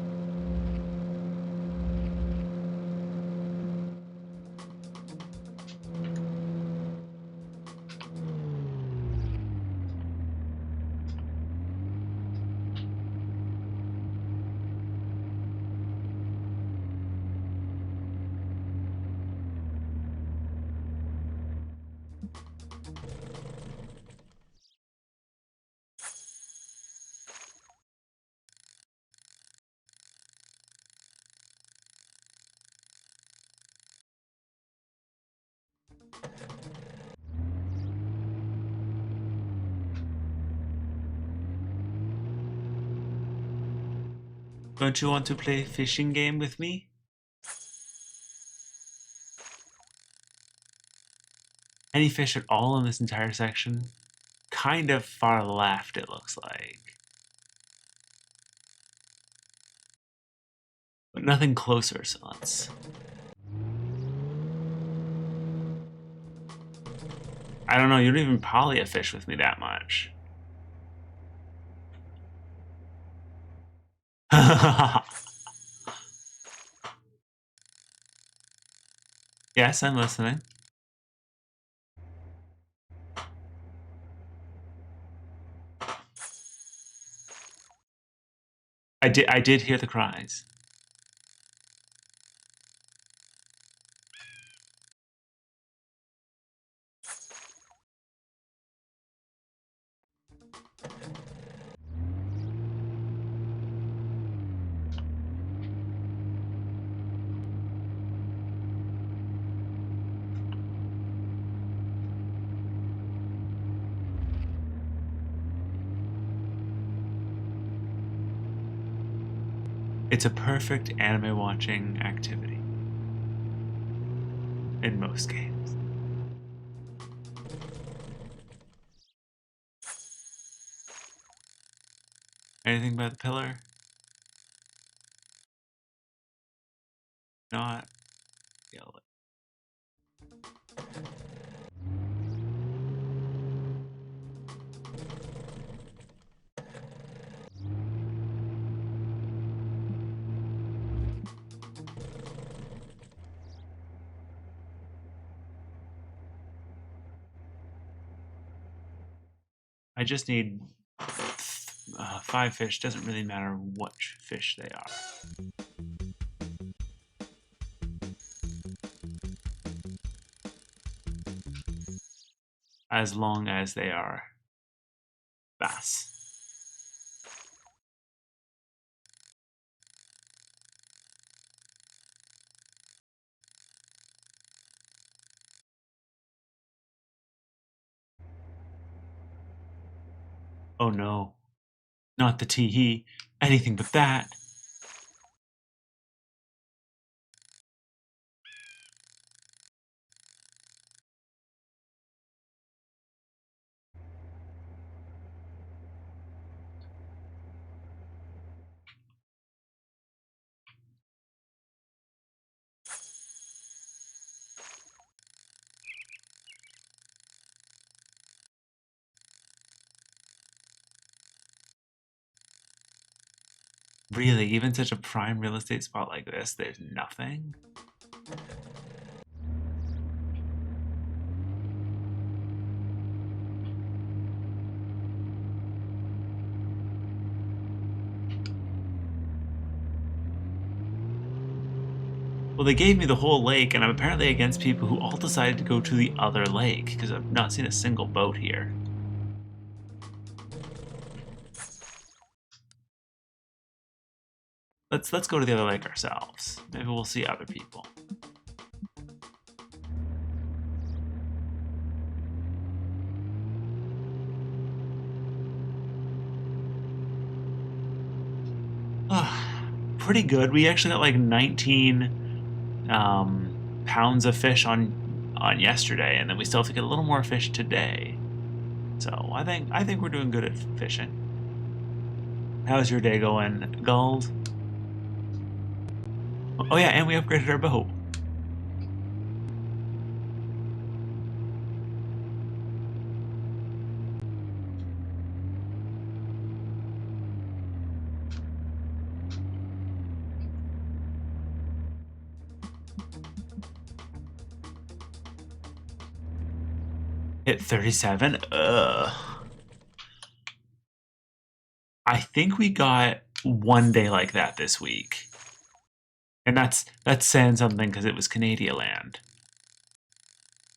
Don't you want to play a fishing game with me? Any fish at all in this entire section? Kind of far left, it looks like. But nothing closer, so let's... I don't know, you don't even poly a fish with me that much. Yes, I'm listening. I did hear the cries. It's a perfect anime watching activity. In most games. Anything by the pillar? Not. Yellow. I just need 5 fish. Doesn't really matter which fish they are. As long as they are bass. Oh no. Not the tee-hee. Anything but that. Really, even such a prime real estate spot like this, there's nothing? Well, they gave me the whole lake, and I'm apparently against people who all decided to go to the other lake, because I've not seen a single boat here. Let's go to the other lake ourselves. Maybe we'll see other people. Pretty good. We actually got like 19 pounds of fish on yesterday, and then we still have to get a little more fish today. So I think we're doing good at fishing. How's your day going, Gold? Oh yeah, and we upgraded our boat. Hit 37? Ugh. I think we got one day like that this week. And that's saying something because it was Canadian land.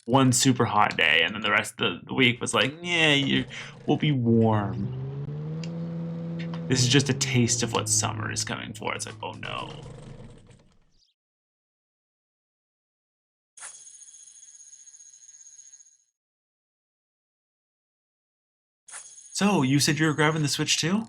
One super hot day, and then the rest of the week was like, yeah, we'll be warm. This is just a taste of what summer is coming for. It's like, oh no. So, you said you were grabbing the Switch too?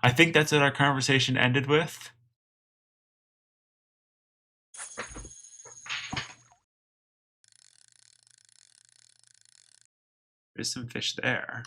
I think that's what our conversation ended with. There's some fish there.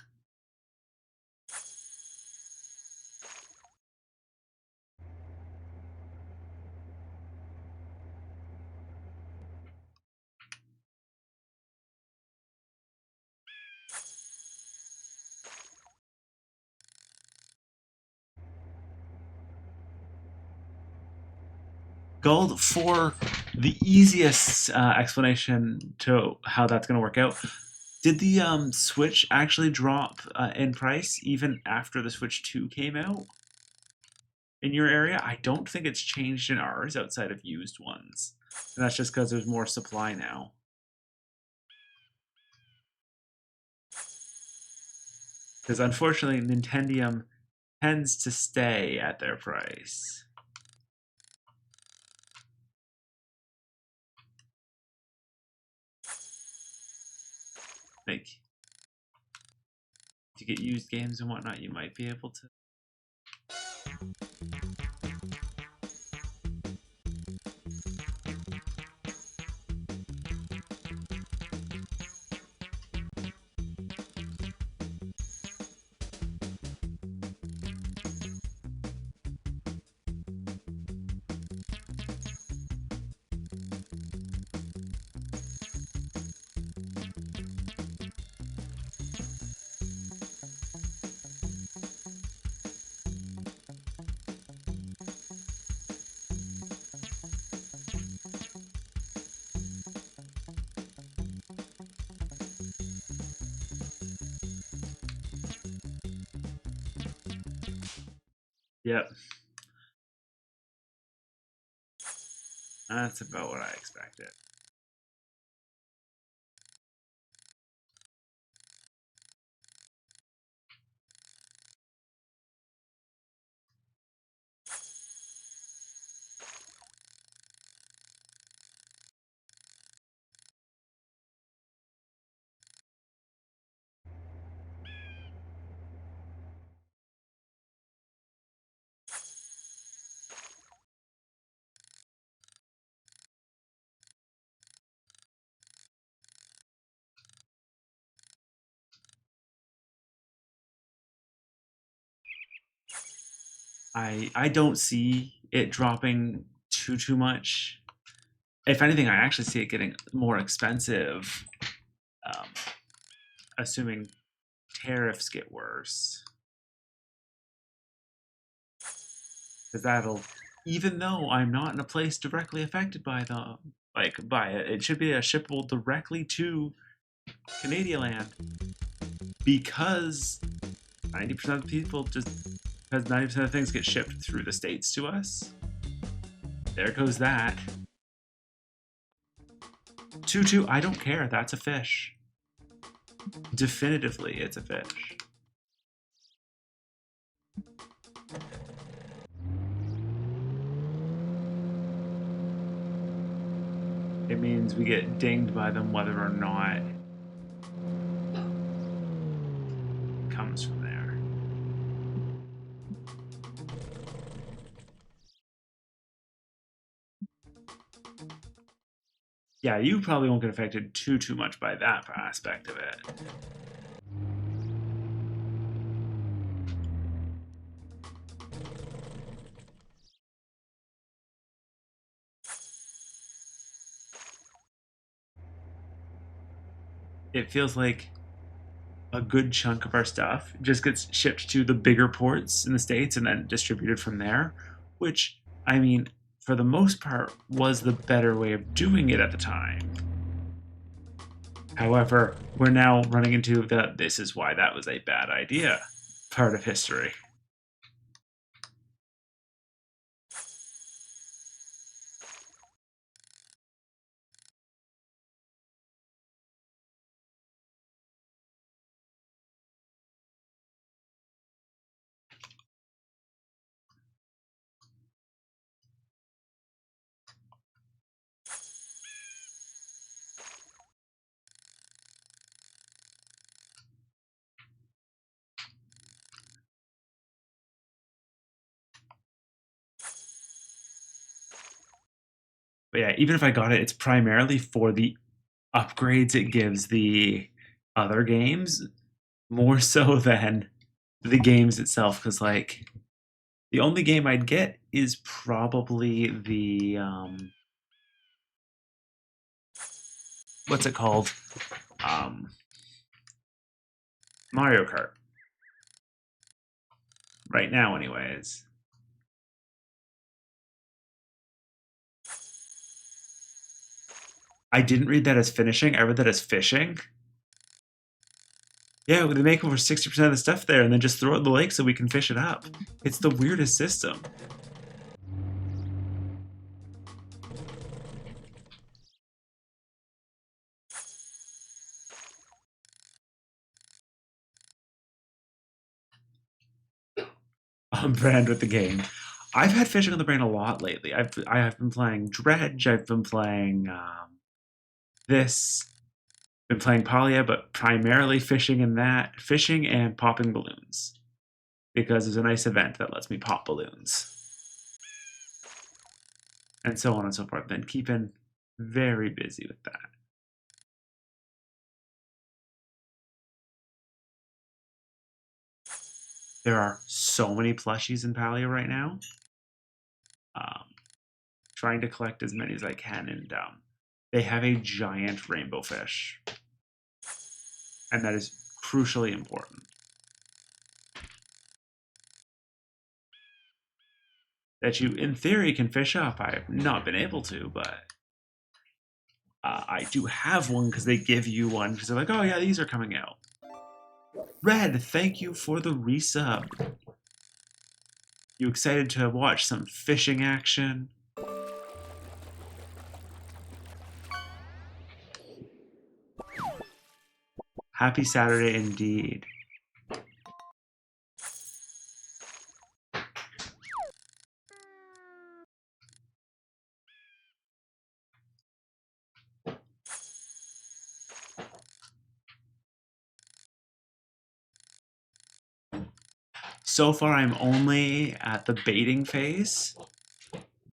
Gold, for the easiest explanation to how that's going to work out, did the Switch actually drop in price even after the Switch 2 came out in your area? I don't think it's changed in ours outside of used ones. And that's just because there's more supply now. Because unfortunately, Nintendium tends to stay at their price. Like, to get used games and whatnot, you might be able to. Yep. That's about what I expected. I don't see it dropping too much. If anything, I actually see it getting more expensive, um, assuming tariffs get worse. Because that'll, even though I'm not in a place directly affected by by it, it should be a shippable directly to Canadian land. Because 90% of people just, because 90% of things get shipped through the States to us. There goes that. Tutu, I don't care. That's a fish. Definitively, it's a fish. It means we get dinged by them whether or not it comes from there. Yeah, you probably won't get affected too much by that aspect of it. It feels like a good chunk of our stuff just gets shipped to the bigger ports in the States and then distributed from there, which, I mean, for the most part, was the better way of doing it at the time. However, we're now running into the this is why that was a bad idea part of history. But yeah, even if I got it, it's primarily for the upgrades it gives the other games more so than the games itself. Because like the only game I'd get is probably the what's it called? Um, Mario Kart. Right now, anyways. I didn't read that as finishing. I read that as fishing. Yeah, they make over 60% of the stuff there and then just throw it in the lake so we can fish it up. It's the weirdest system. On brand with the game. I've had fishing on the brain a lot lately. I have been playing Dredge. I've been playing this. Been playing Polya, but primarily fishing in that. Fishing and popping balloons because there's a nice event that lets me pop balloons and so on and so forth. Been keeping very busy with that. There are so many plushies in Palia right now. Um, trying to collect as many as I can, and they have a giant rainbow fish, and that is crucially important. That you, in theory, can fish up. I have not been able to, but I do have one because they give you one because they're like, oh yeah, these are coming out. Red, thank you for the resub. You excited to watch some fishing action? Happy Saturday indeed. So far, I'm only at the baiting phase,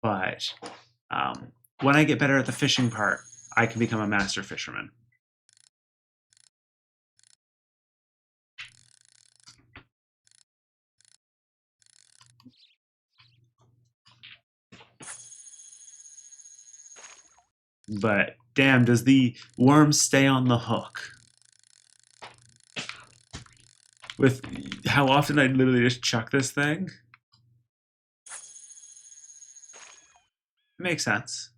but when I get better at the fishing part, I can become a master fisherman. But damn, does the worm stay on the hook? With how often I literally just chuck this thing? It makes sense.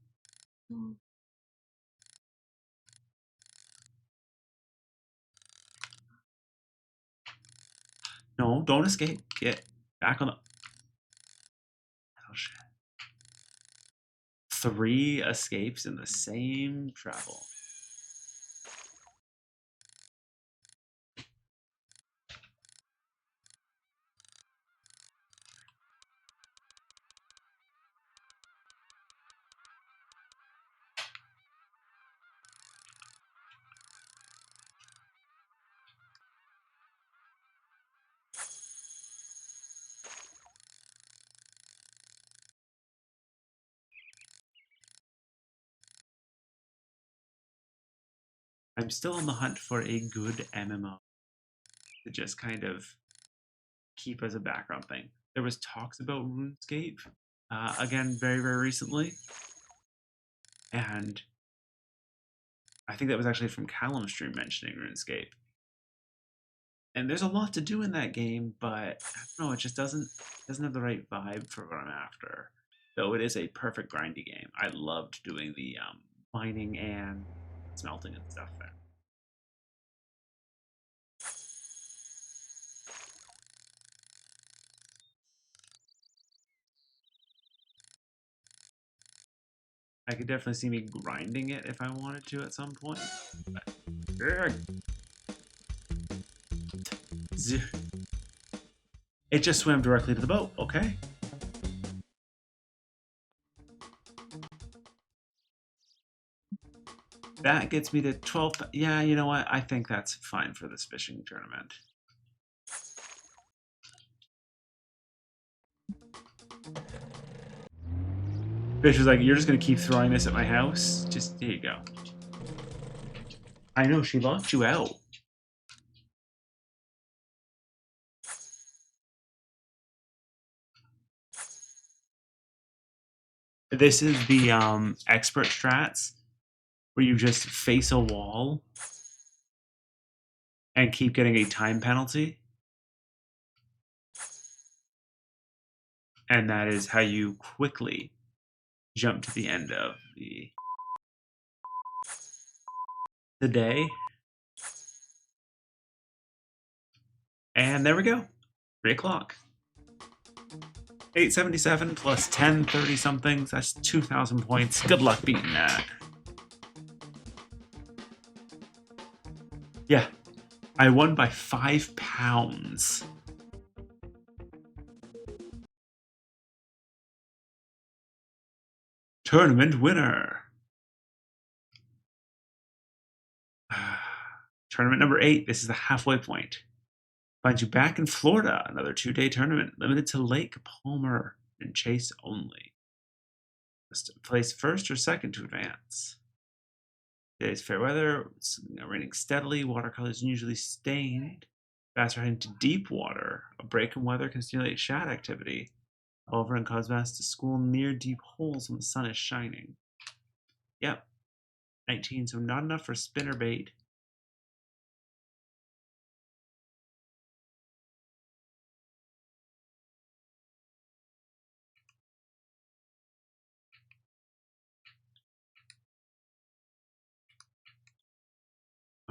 No, don't escape. Get back on the. Oh shit. 3 escapes in the same travel. I'm still on the hunt for a good MMO to just kind of keep as a background thing. There was talks about RuneScape again very very recently, and I think that was actually from Callum's stream mentioning RuneScape. And there's a lot to do in that game, but I don't know, it just doesn't have the right vibe for what I'm after. Though it is a perfect grindy game. I loved doing the mining and smelting and stuff there. I could definitely see me grinding it if I wanted to at some point. But, it just swam directly to the boat. Okay. That gets me to 12. Yeah, you know what? I think that's fine for this fishing tournament. Fish was like, "You're just gonna keep throwing this at my house? Just here you go." I know she locked you out. This is the expert strats where you just face a wall and keep getting a time penalty. And that is how you quickly jump to the end of the day. And there we go. 3 o'clock. 877 plus 1030 somethings. That's 2,000 points. Good luck beating that. Yeah, I won by 5 pounds. Tournament winner. Tournament number 8. This is the halfway point. Find you back in Florida. Another 2-day tournament limited to Lake Palmer and Chase only. Place first or second to advance. Today's fair weather. It's raining steadily. Watercolors usually stained. Bass are heading to deep water. A break in weather can stimulate shad activity. However, and cause bass to school near deep holes when the sun is shining. Yep. 19, so not enough for spinner bait.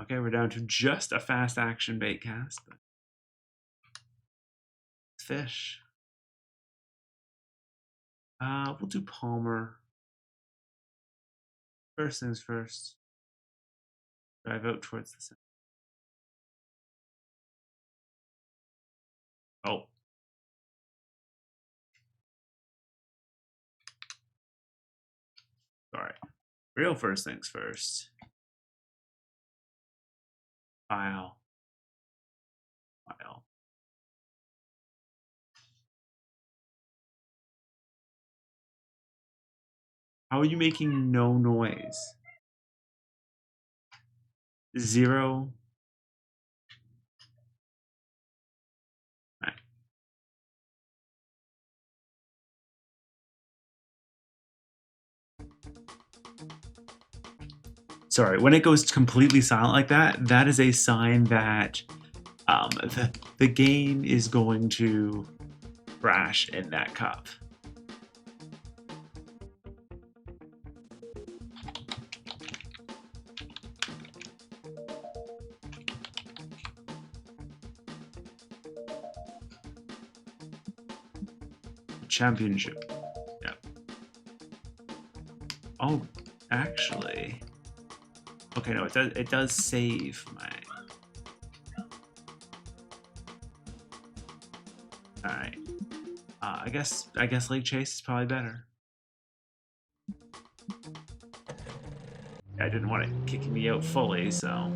Okay, we're down to just a fast action bait cast. But fish. We'll do Palmer. First things first. Drive out towards the center. Oh. Sorry. Real first things first. File. File. How are you making no noise? 0. Right. Sorry, when it goes completely silent like that, that is a sign that the game is going to crash in that cup. Championship. Yep. Oh, actually. Okay, no, it does save my. All right. I guess Lake Chase is probably better. I didn't want it kicking me out fully, so.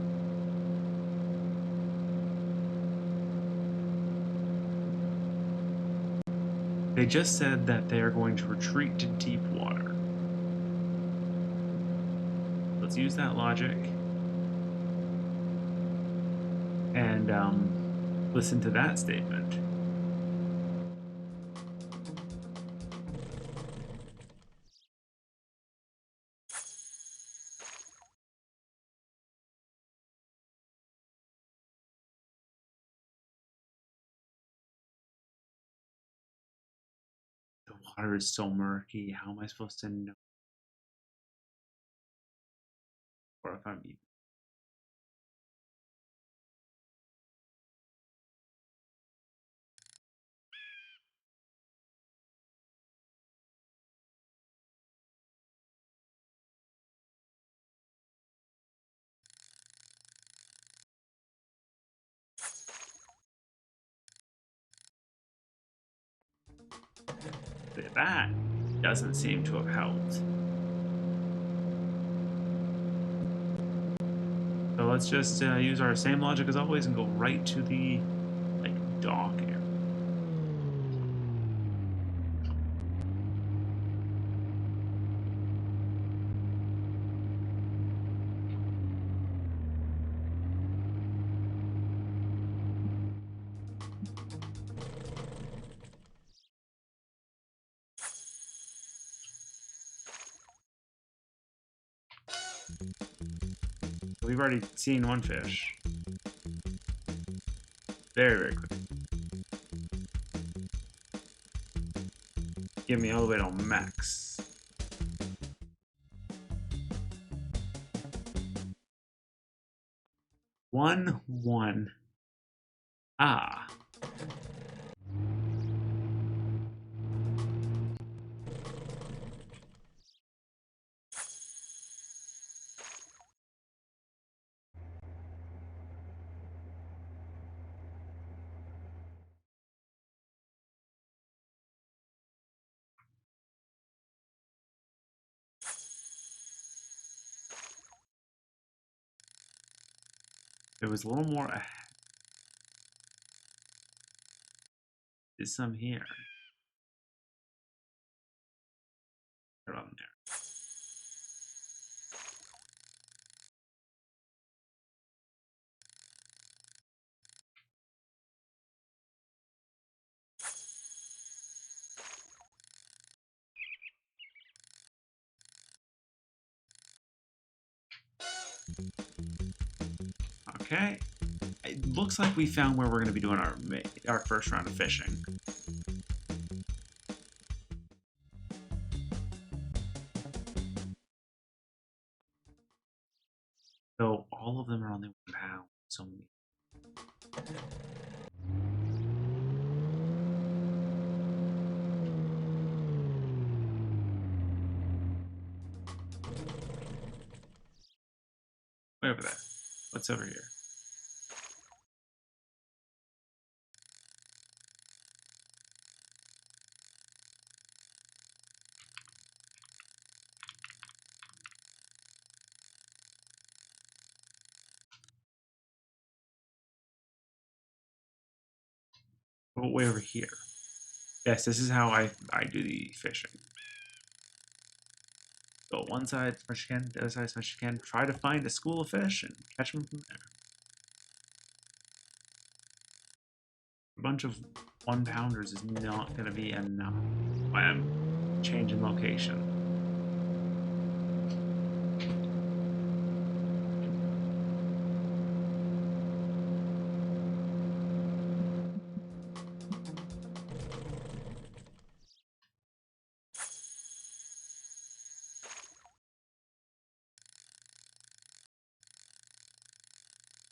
They just said that they are going to retreat to deep water. Let's use that logic and listen to that statement. water is so murky. How am I supposed to know? Or if I'm even. That doesn't seem to have helped. So let's just use our same logic as always and go right to the dock area. We've already seen one fish. Very, very quick. Give me all the way to max. One. Ah. There was a little more. There's some here. Around there. Okay. It looks like we found where we're going to be doing our first round of fishing. So all of them are only 1 pound. So way over there. What's over here? Oh, way over here. Yes, this is how I do the fishing. Go one side as much as you can, the other side as much as you can. Try to find a school of fish and catch them from there. A bunch of 1-pounders is not going to be enough when I'm changing location.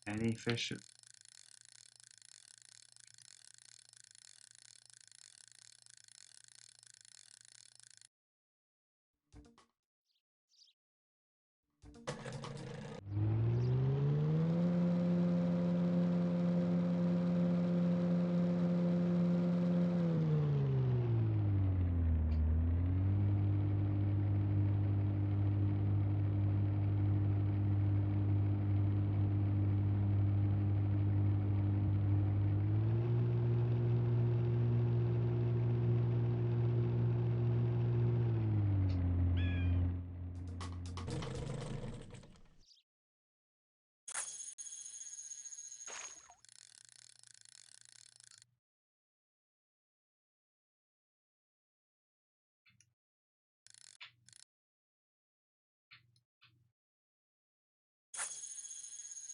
Any fish.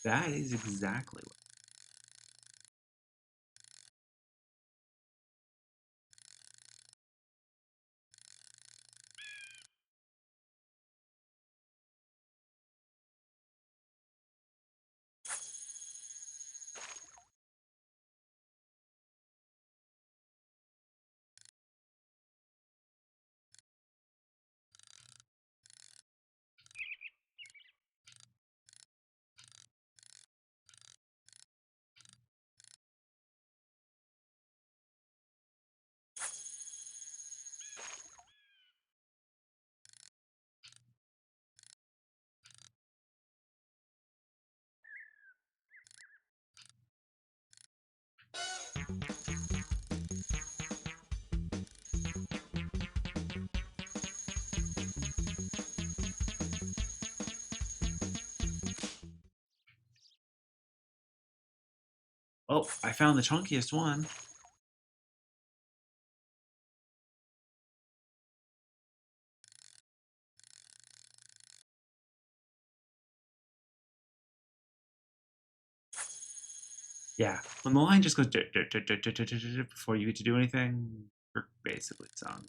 That is exactly what. Oh, I found the chunkiest one. Yeah, when the line just goes before you get to do anything, you're basically sunk.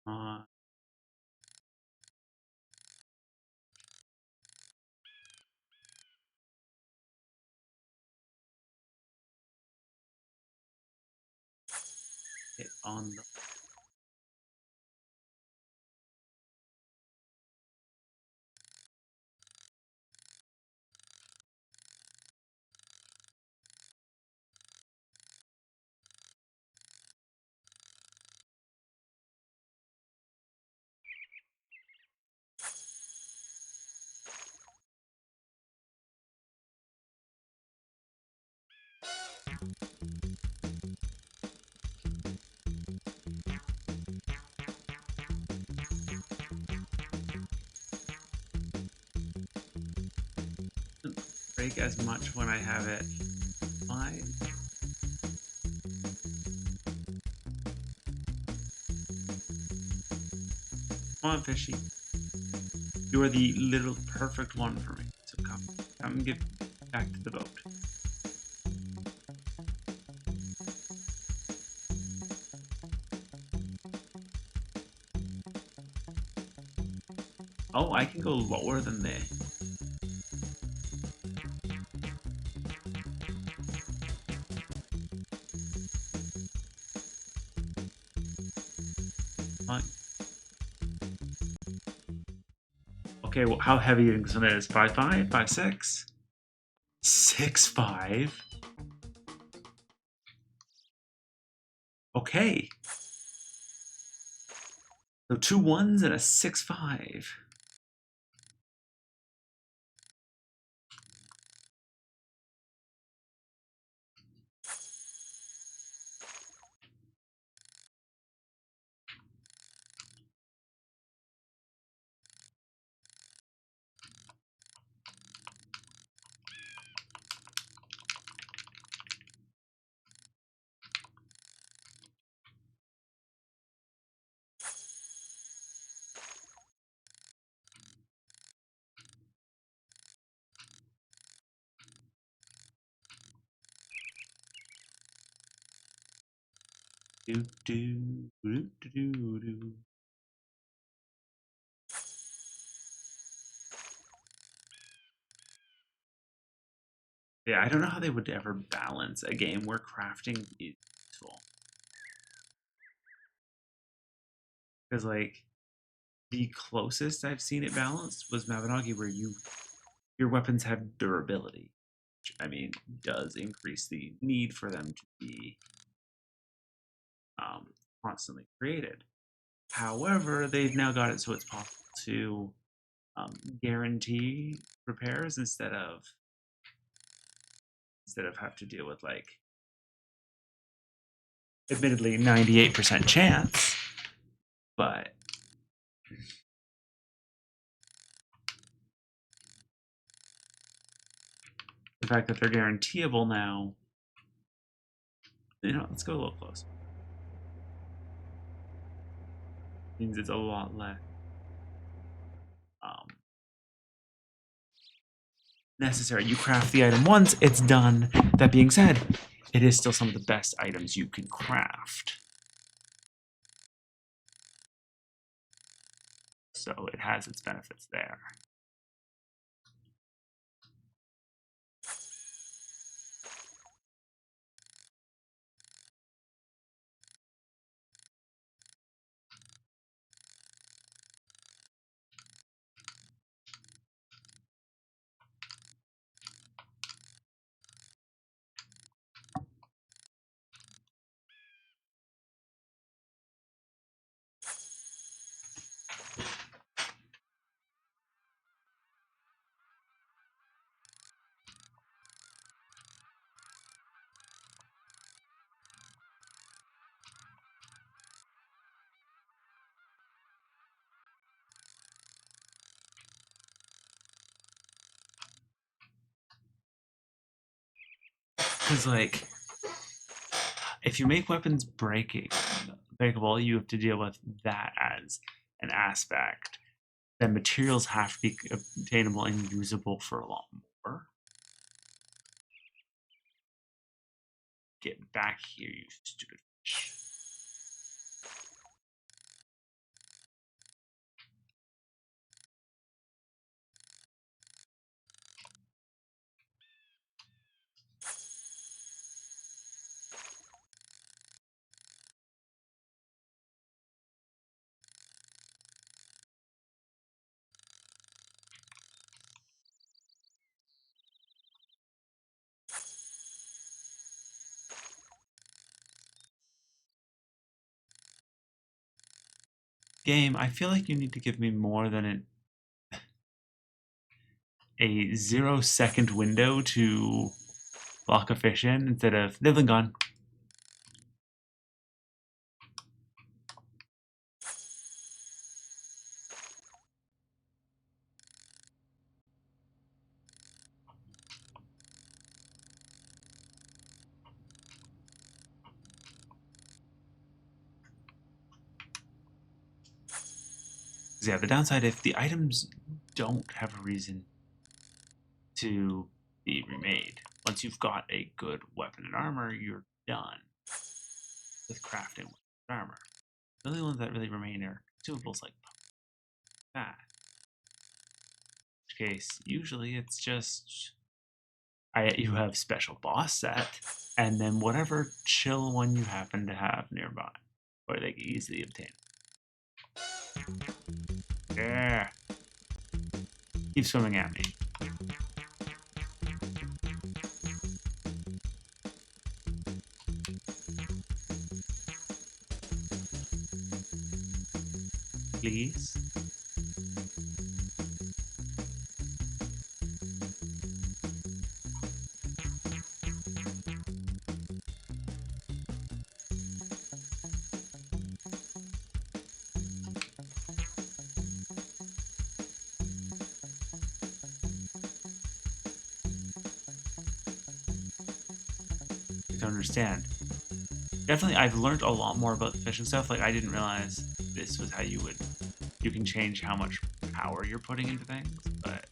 Uh, hit on the. Break as much when I have it. Fine. Come on, fishy. You are the little perfect one for me. So come and get back to the boat. Oh, I can go lower than this. Fine. Okay, well, how heavy do you think this one is? 5'5", 5'6", 6'5". Okay. So 2 1s and a 6'5". Do do do do do do. Yeah, I don't know how they would ever balance a game where crafting is useful. Because like the closest I've seen it balanced was Mabinogi, where your weapons have durability, which I mean does increase the need for them to be um, constantly created. However, they've now got it so it's possible to guarantee repairs instead of have to deal with like admittedly 98% chance, but the fact that they're guaranteeable now, let's go a little closer. Means it's a lot less um, necessary. You craft the item once, it's done. That being said, it is still some of the best items you can craft. So it has its benefits there. Because, like, if you make weapons breakable, you have to deal with that as an aspect. Then materials have to be obtainable and usable for a lot more. Get back here, you stupid fish. Game, I feel like you need to give me more than a 0-second window to lock a fish in instead of they've been gone. Yeah, the downside, if the items don't have a reason to be remade, once you've got a good weapon and armor, you're done with crafting armor. The only ones that really remain are consumables like that. In which case, usually it's just you have special boss set, and then whatever chill one you happen to have nearby, or they can easily obtain. Yeah. Keep swimming at me. Please. To understand. Definitely, I've learned a lot more about the fishing stuff. Like, I didn't realize this was how you can change how much power you're putting into things, but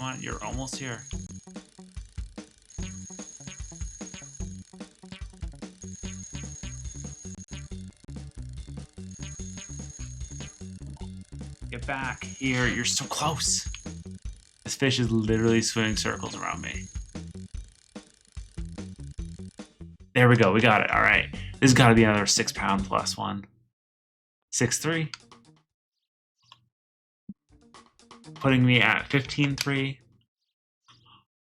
come on, you're almost here. Get back here, you're so close. This fish is literally swimming circles around me. There we go, we got it. All right. This has got to be another 6-pound plus one. 6-3. Putting me at 15-3.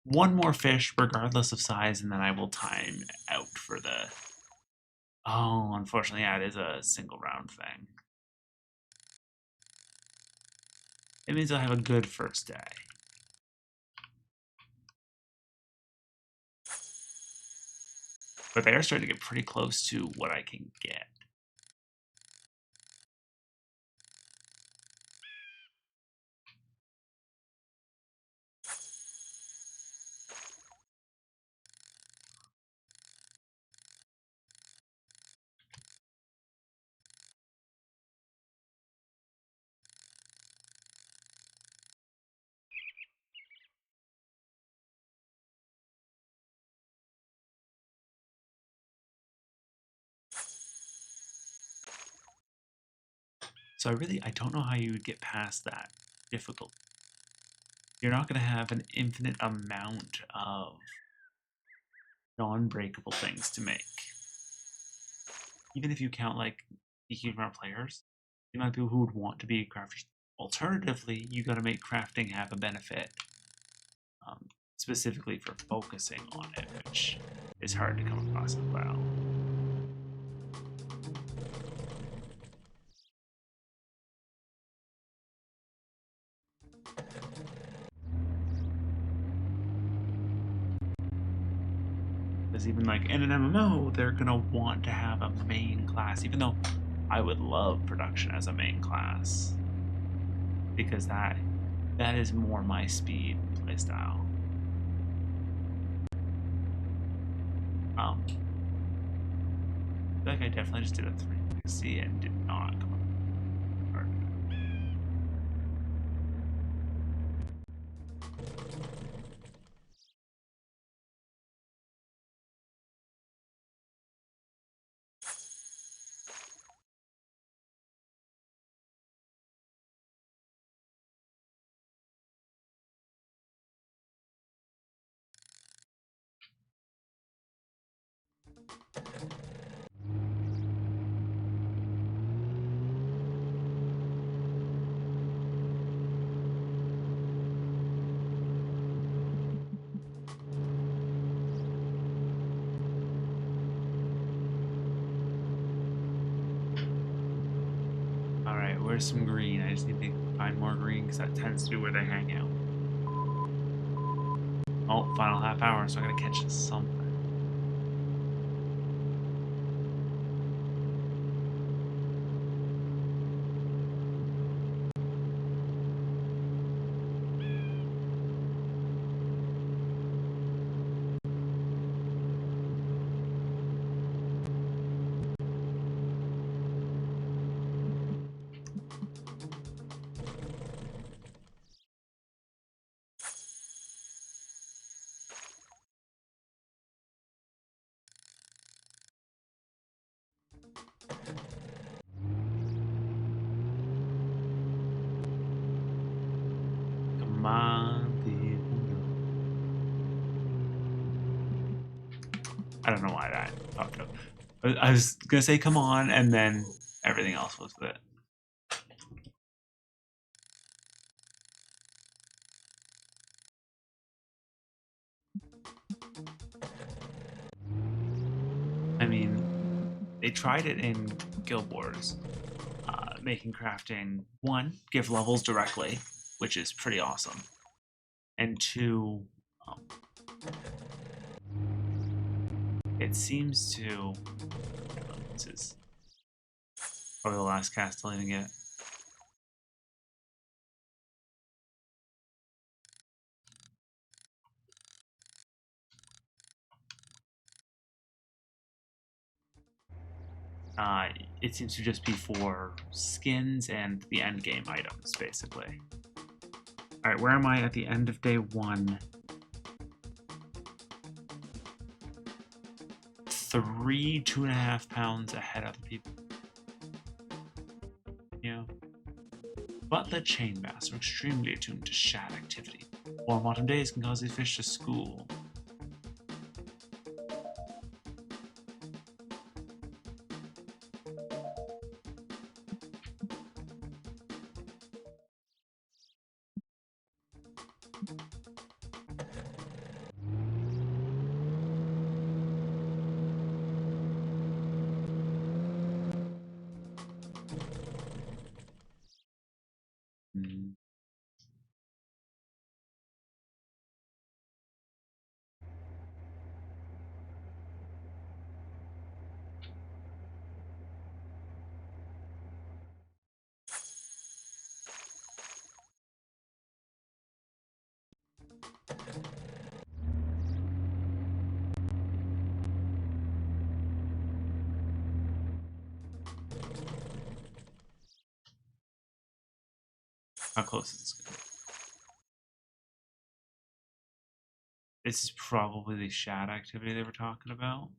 One more fish, regardless of size, and then I will time out for the... Oh, unfortunately, yeah, it is a single round thing. It means I'll have a good first day. But they are starting to get pretty close to what I can get. So I don't know how you would get past that difficult. You're not going to have an infinite amount of non-breakable things to make. Even if you count like the huge amount of players, the amount of people who would want to be crafters. Alternatively, you got to make crafting have a benefit, specifically for focusing on it, which is hard to come across as well. Because even like in an MMO, they're gonna want to have a main class, even though I would love production as a main class. Because that is more my speed playstyle. I feel like I definitely just did a 360 and did not come up hard. Alright, where's some green? I just need to find more green because that tends to be where they hang out. Oh, final half hour, so I gotta catch something. Come on, people. I don't know why that popped up. I was gonna say come on, and then everything else was it. I mean, they tried it in Guild Wars, making crafting, one, give levels directly, which is pretty awesome, and two, um, it seems to. This is probably the last cast deleting it. Uh, it seems to just be for skins and the end game items, basically. All right, where am I at the end of day 1? 2.5 pounds ahead of people. Yeah. But the chain bass are extremely attuned to shad activity. Warm autumn days can cause these fish to school. Hmm. How close is this going to be? This is probably the shad activity they were talking about.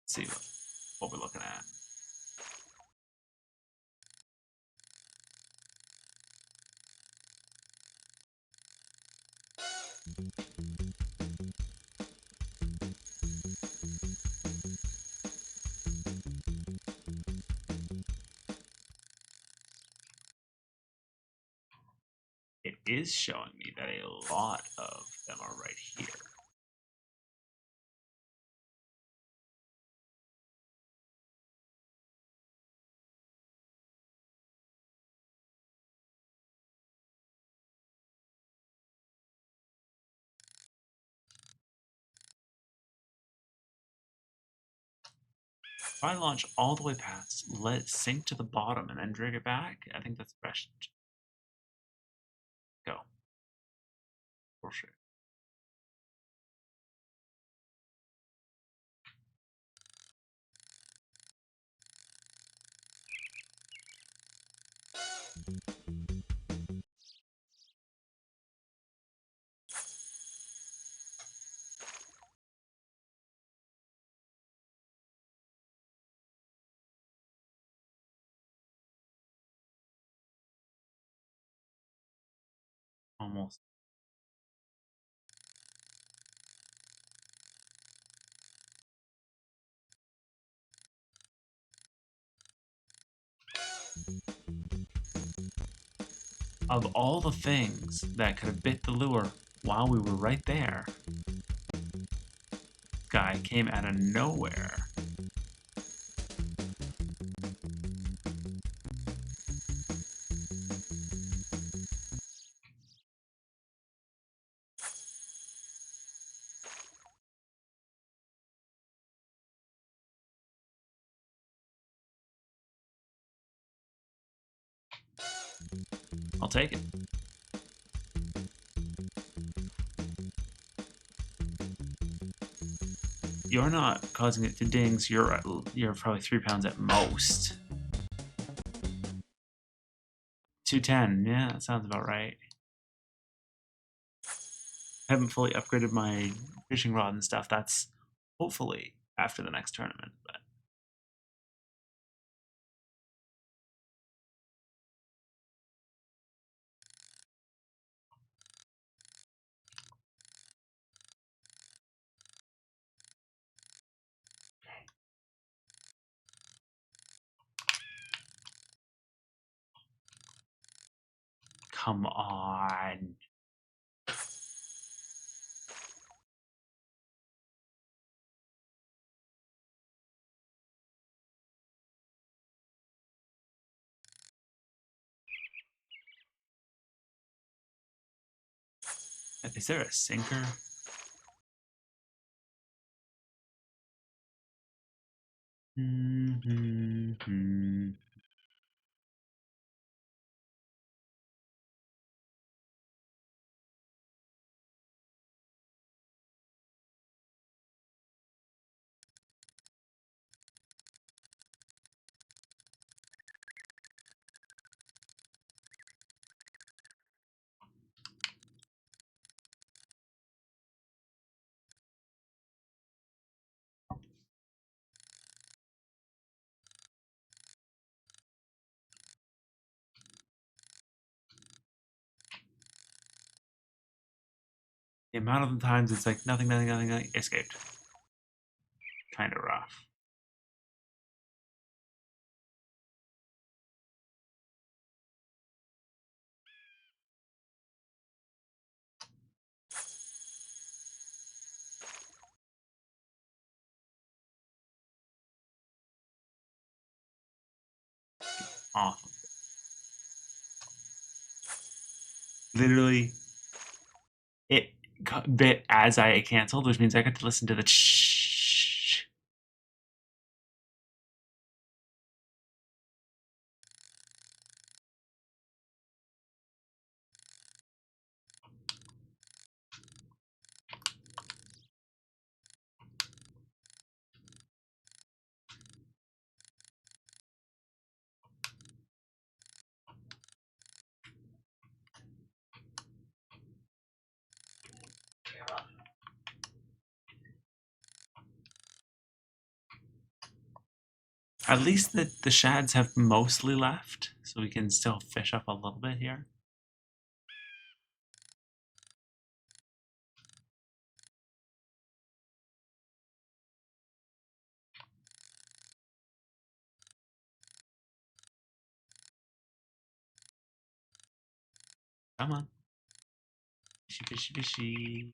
Let's see what we're looking at. is showing me that a lot of them are right here. If I launch all the way past, let it sink to the bottom, and then drag it back, I think that's the best. Go. For sure. Almost. Of all the things that could have bit the lure while we were right there, this guy came out of nowhere. I'll take it. You're not causing it to ding, so you're probably 3 pounds at most. 210, yeah, that sounds about right. I haven't fully upgraded my fishing rod and stuff. That's hopefully after the next tournament, but come on. Is there a sinker? Mm-hmm. The amount of times it's like nothing, escaped. Kind of rough. Awful. Literally, it bit as I canceled, which means I got to listen to the shh. At least the shads have mostly left, so we can still fish up a little bit here. Come on. Fishy, fishy, fishy.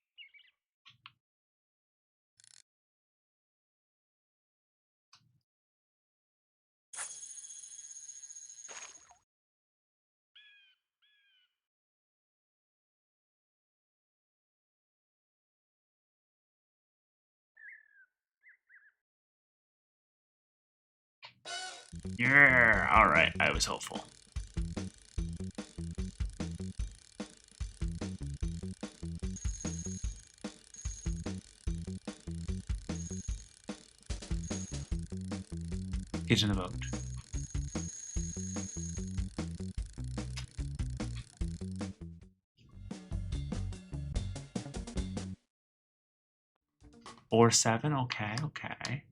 Yeah, alright, I was hopeful. Get in the boat. Or 7, okay, okay.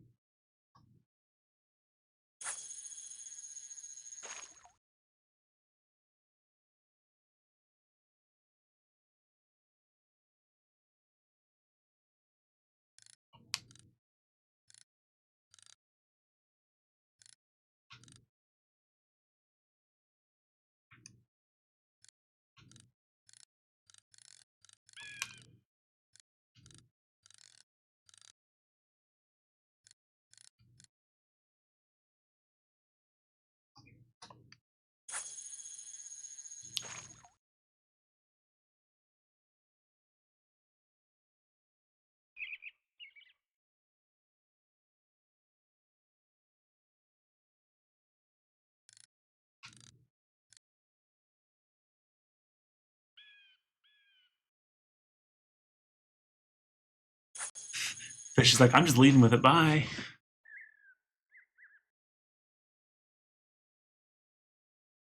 Fish is like, I'm just leading with it, bye.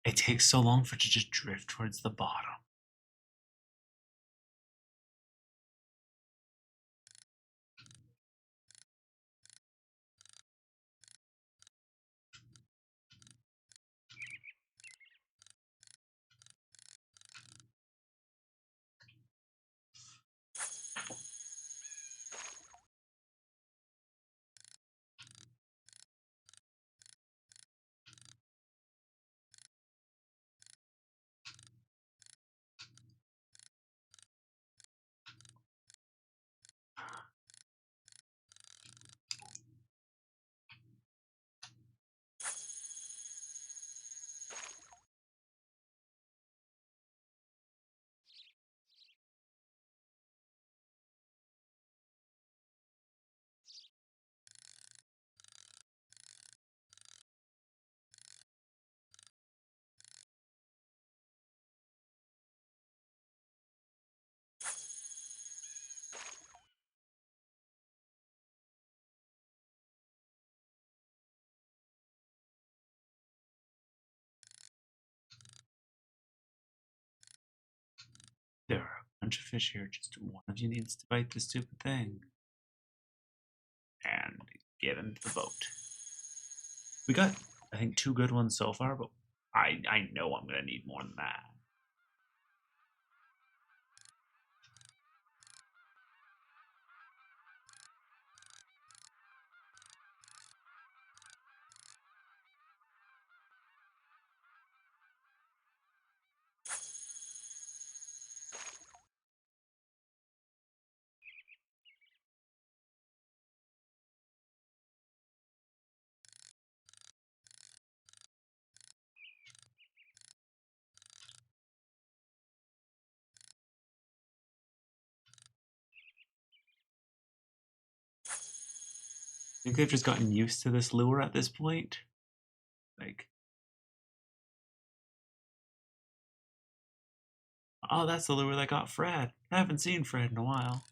It takes so long for it to just drift towards the bottom. There are a bunch of fish here. Just one of you needs to bite the stupid thing. And get into the boat. We got, I think, 2 good ones so far, but I know I'm gonna need more than that. I think they've just gotten used to this lure at this point. Like, oh, that's the lure that got Fred. I haven't seen Fred in a while.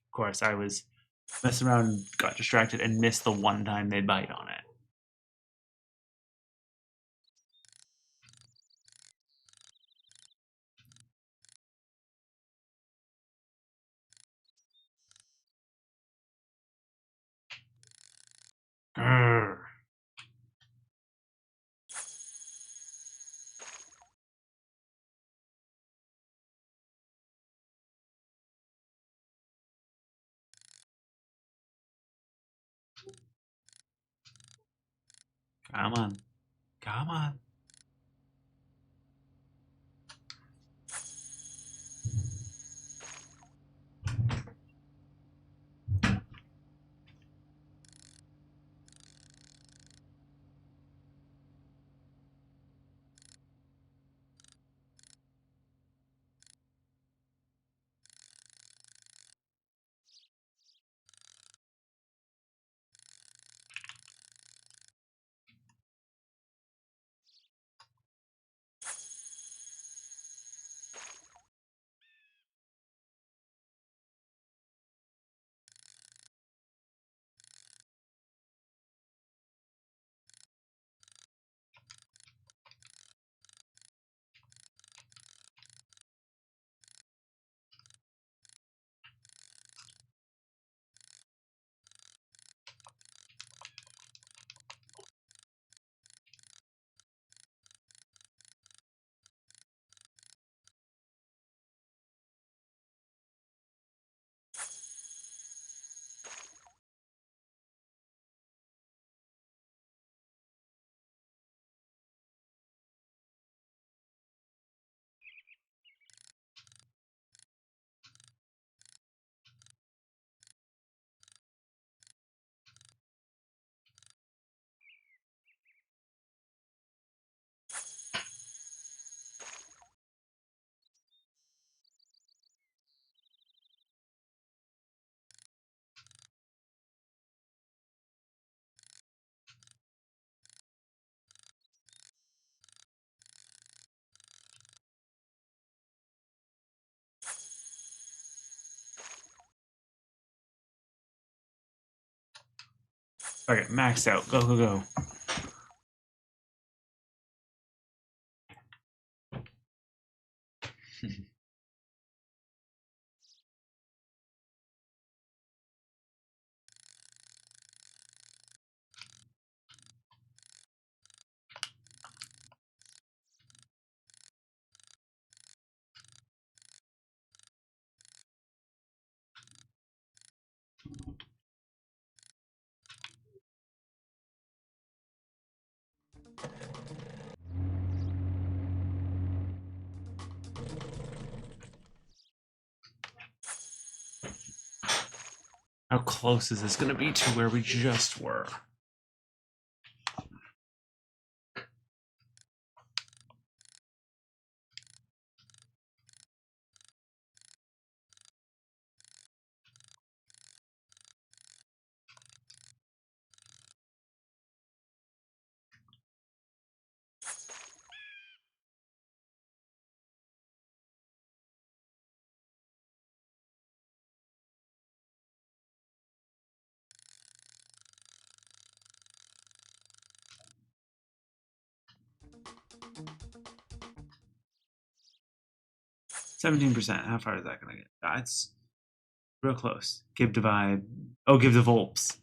Of course, I was messing around, got distracted, and missed the one time they bite on it. Grr. Come on. Come on. Okay, maxed out. Go, go, go. How close is this going to be to where we just were? %. How far is that going to get? That's real close. Give divide. Oh, give the Volps.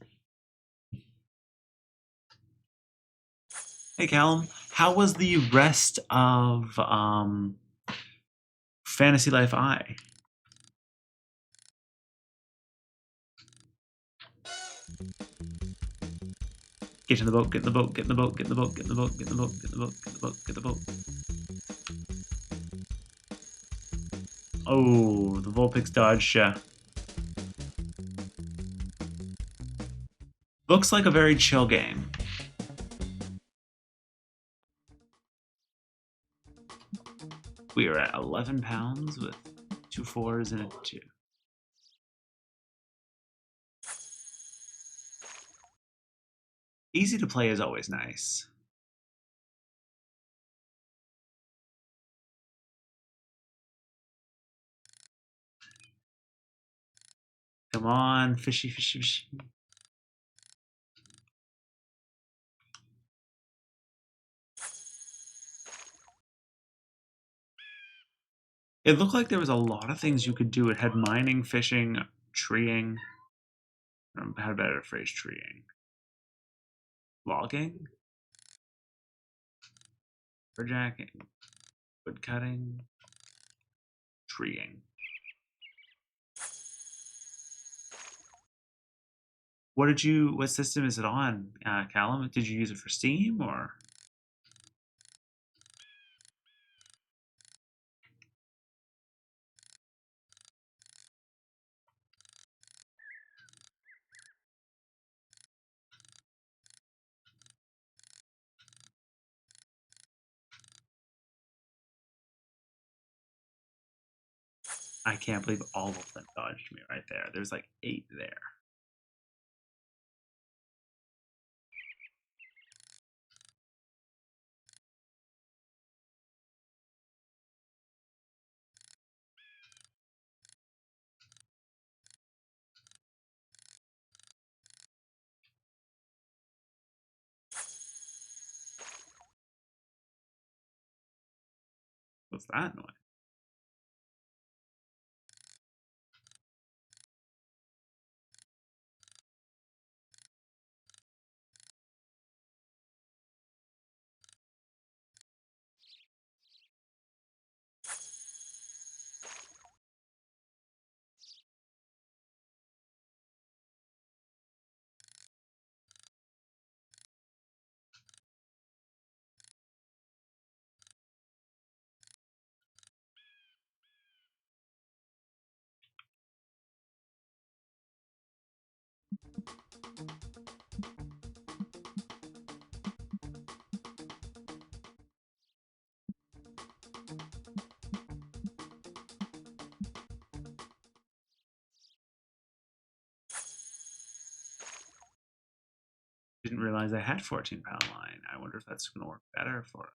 Hey, Callum. How was the rest of Fantasy Life I? Get in the boat, get in the boat, get in the boat, get in the boat, get in the boat, get in the boat, get in the boat, get in the boat, get in the boat. Oh, the Vulpix dodged ya. Looks like a very chill game. We are at 11 pounds with 2 4s and a 2. Easy to play is always nice. Come on, fishy, fishy, fishy. It looked like there was a lot of things you could do. It had mining, fishing, treeing. How better phrase treeing? Logging? Lumberjacking? Wood cutting? Treeing. What system is it on, Callum? Did you use it for Steam or? I can't believe all of them dodged me right there. There's like 8 there. What's that noise? Didn't realize I had 14-pound line. I wonder if that's going to work better for it.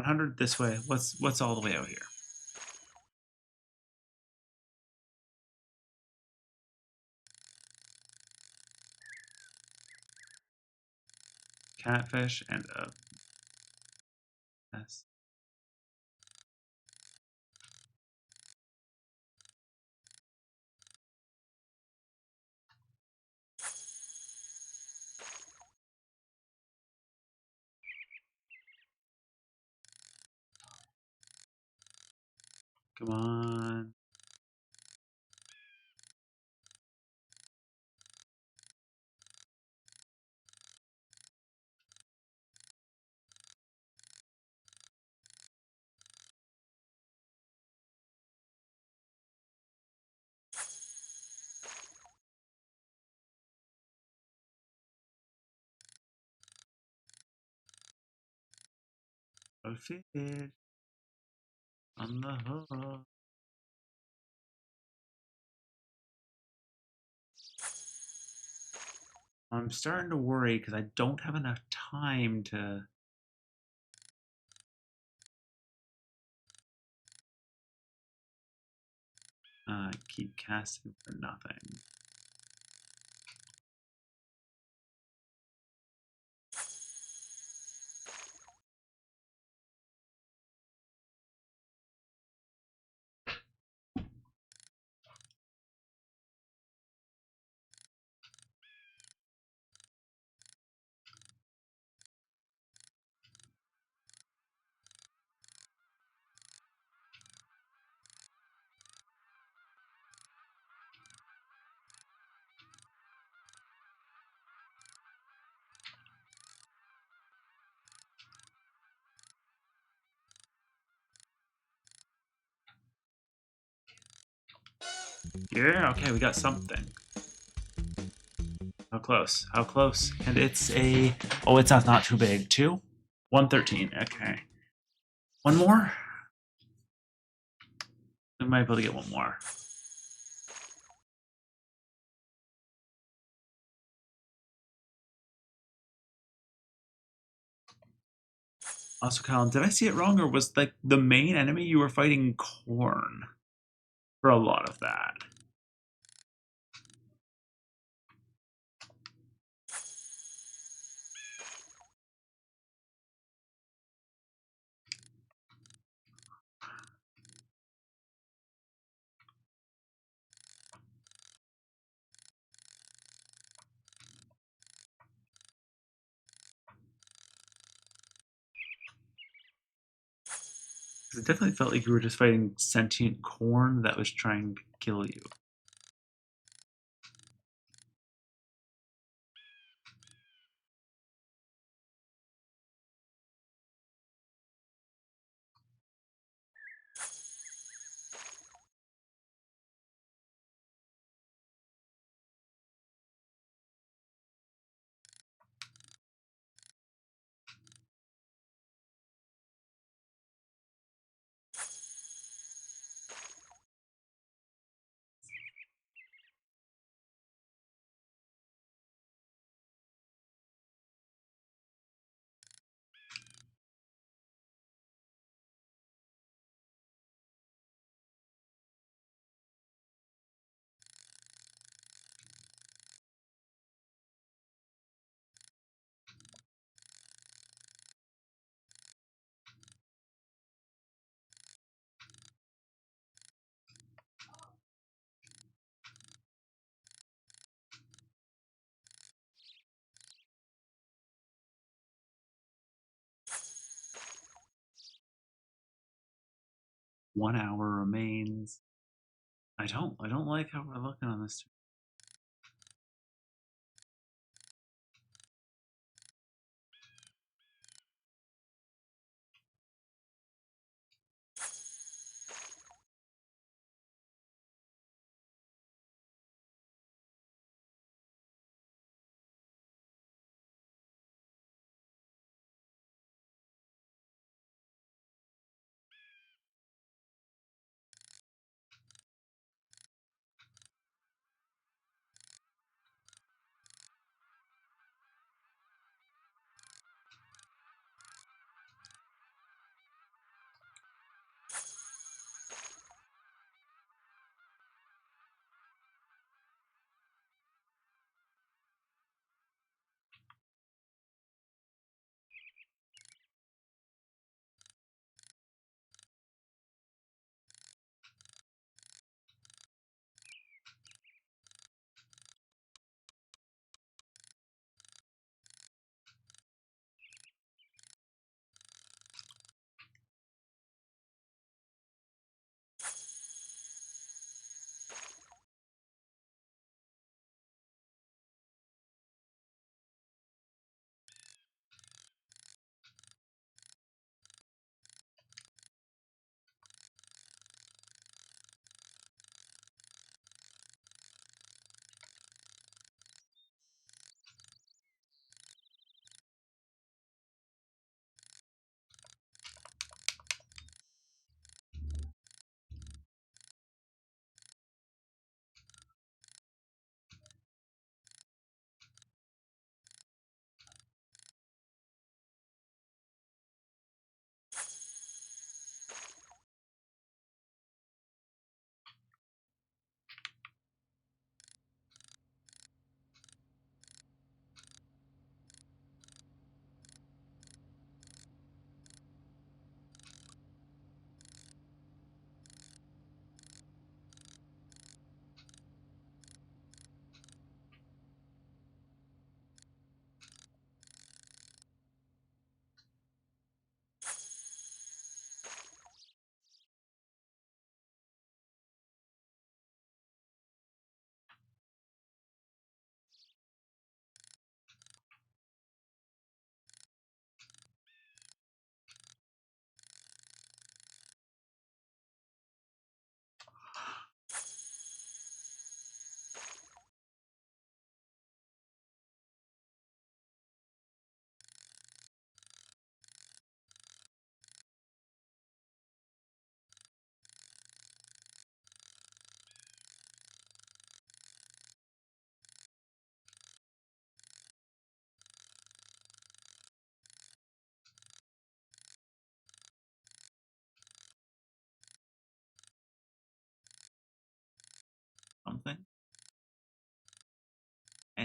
100 this way. What's all the way out here? Catfish and a yes. Come on. A fish on the hook. I'm starting to worry because I don't have enough time to keep casting for nothing. Yeah, okay, we got something. How close? How close? And it's a... Oh, it's not too big. 2? 113. Okay. One more? We might be able to get one more. Also, Colin, did I see it wrong, or was like the main enemy you were fighting corn for a lot of that? Because it definitely felt like you were just fighting sentient corn that was trying to kill you. One hour remains. I don't like how we're looking on this.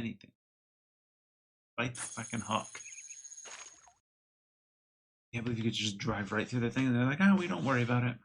anything. Bite the fucking hook. Can't believe you could just drive right through the thing and they're like, oh, we don't worry about it.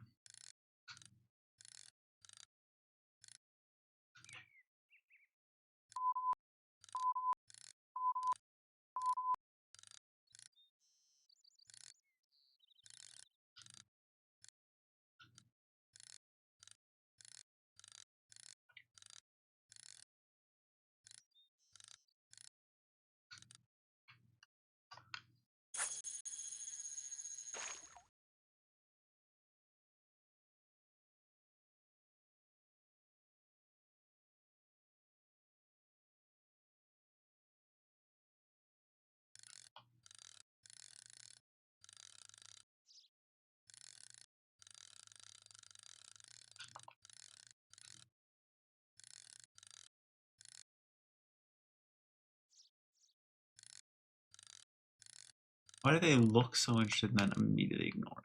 Why do they look so interested and then immediately ignore it?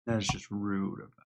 That is just rude of them.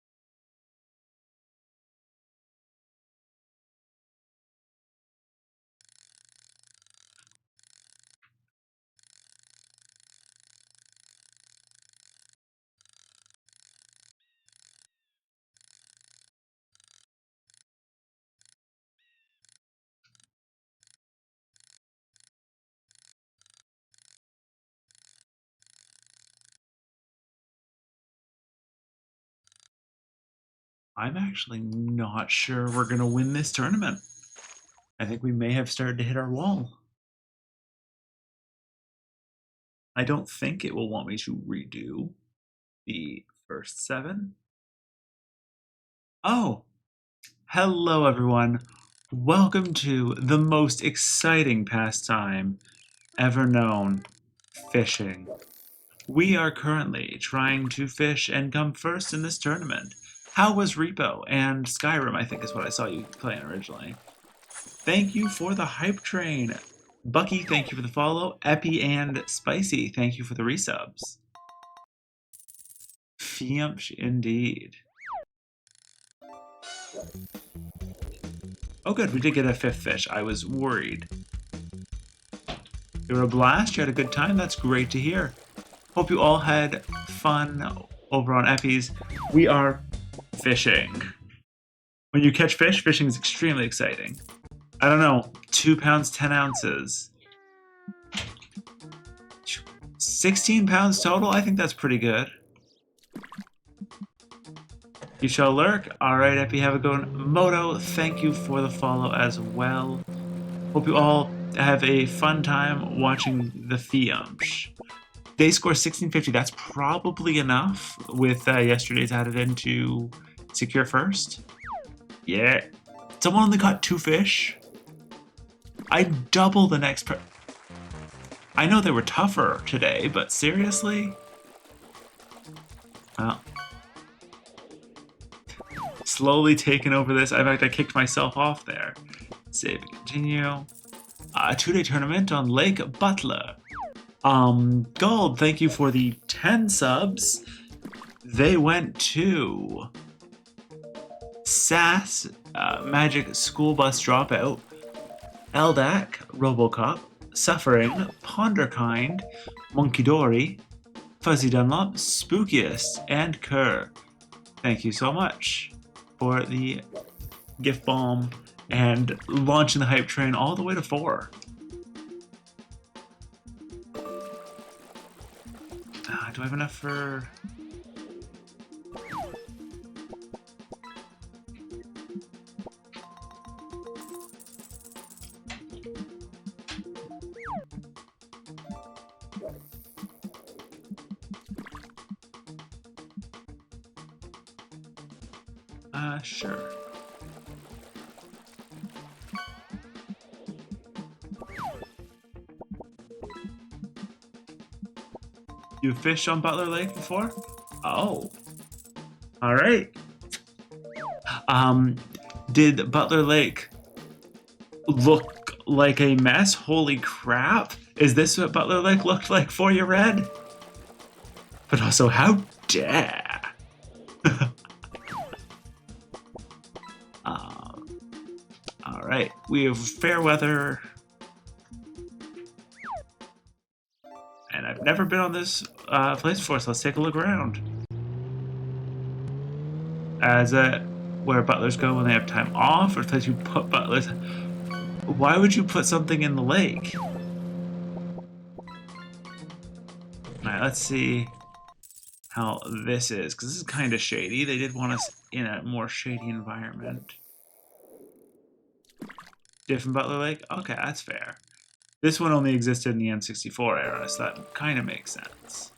I'm actually not sure we're going to win this tournament. I think we may have started to hit our wall. I don't think it will want me to redo the first 7. Oh, hello everyone. Welcome to the most exciting pastime ever known, fishing. We are currently trying to fish and come first in this tournament. How was Repo and Skyrim, I think is what I saw you playing originally. Thank you for the hype train. Bucky, thank you for the follow. Epi and Spicy, thank you for the resubs. Fiumch indeed. Oh good, we did get a 5th fish. I was worried. You were a blast, you had a good time, that's great to hear. Hope you all had fun over on Epi's. We are fishing. When you catch fish, fishing is extremely exciting. I don't know, 2 pounds, 10 ounces. 16 pounds total? I think that's pretty good. You shall lurk. Alright, Epi, have a good one. Moto, thank you for the follow as well. Hope you all have a fun time watching the Fiumch. They score 1650. That's probably enough with yesterday's added in to secure first. Yeah. Someone only caught 2 fish. I'd double the next I know they were tougher today, but seriously? Well. Slowly taking over this. In fact, I kicked myself off there. Save and continue. A 2-day tournament on Lake Butler. Gold, thank you for the 10 subs. They went to Sass, Magic School Bus Dropout, Eldak, Robocop, Suffering, Ponderkind, Monkey Dory, Fuzzy Dunlop, Spookiest, and Kerr. Thank you so much for the gift bomb and launching the hype train all the way to 4. Do I have enough for... Sure. You fished on Butler Lake before? Oh. Alright. Did Butler Lake look like a mess? Holy crap. Is this what Butler Lake looked like for you, Red? But also, how dare? Alright, we have fair weather. And I've never been on this place before, so let's take a look around. As where butlers go when they have time off, or the place you put butlers. Why would you put something in the lake? Alright, let's see how this is, because this is kind of shady. They did want us in a more shady environment. Different Butler Lake? Okay, that's fair. This one only existed in the N64 era, so that kind of makes sense.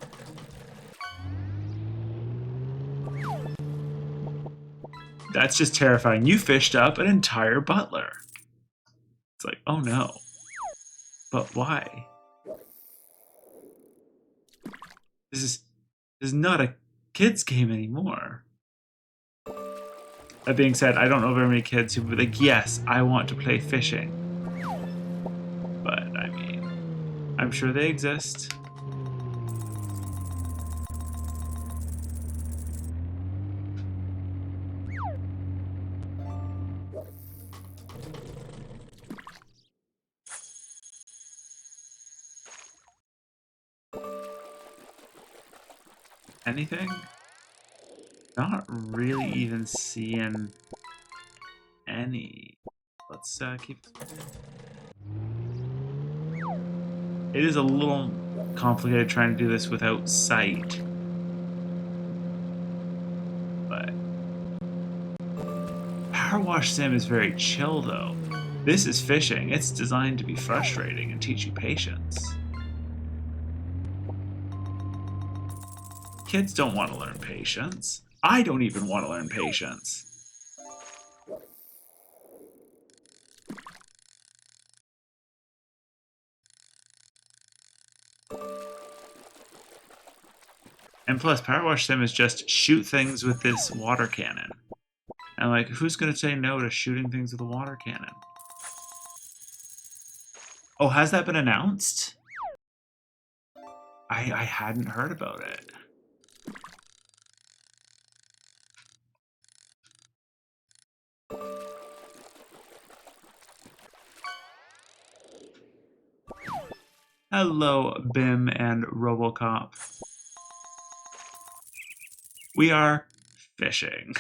That's just terrifying. You fished up an entire butler. It's like, oh no. But why? This is not a kid's game anymore. That being said, I don't know very many kids who would be like, yes, I want to play fishing. But, I mean, I'm sure they exist. Anything? Not really even seeing any. Let's keep. It is a little complicated trying to do this without sight. But Power Wash Sim is very chill though. This is fishing. It's designed to be frustrating and teach you patience. Kids don't want to learn patience. I don't even want to learn patience. And plus, Power Wash Sim is just shoot things with this water cannon. And like, who's going to say no to shooting things with a water cannon? Oh, has that been announced? I hadn't heard about it. Hello, Bim and Robocop. We are fishing.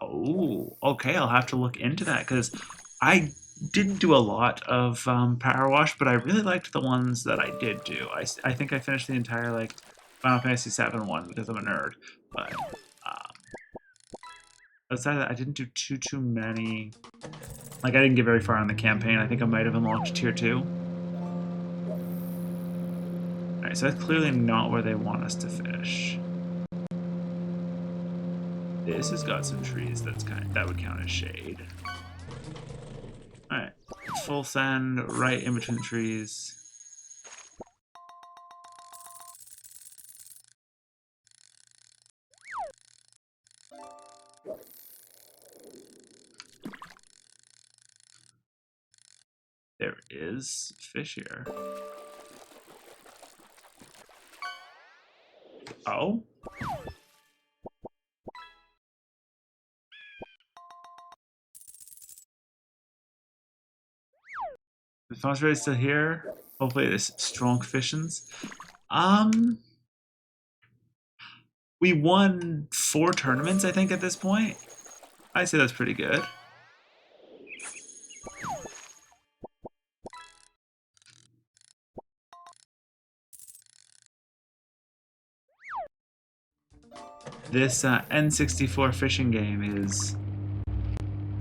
Oh, okay, I'll have to look into that because I didn't do a lot of Power Wash, but I really liked the ones that I did do. I think I finished the entire like Final Fantasy VII one because I'm a nerd, but outside of that, I didn't do too many. Like I didn't get very far on the campaign. I think I might have unlocked tier 2. Alright, so that's clearly not where they want us to fish. This has got some trees that would count as shade. Alright. Full send right in between the trees. There is fish here. Oh? The Foster is still here. Hopefully this strong fishins. We won 4 tournaments, I think, at this point. I'd say that's pretty good. This N64 fishing game is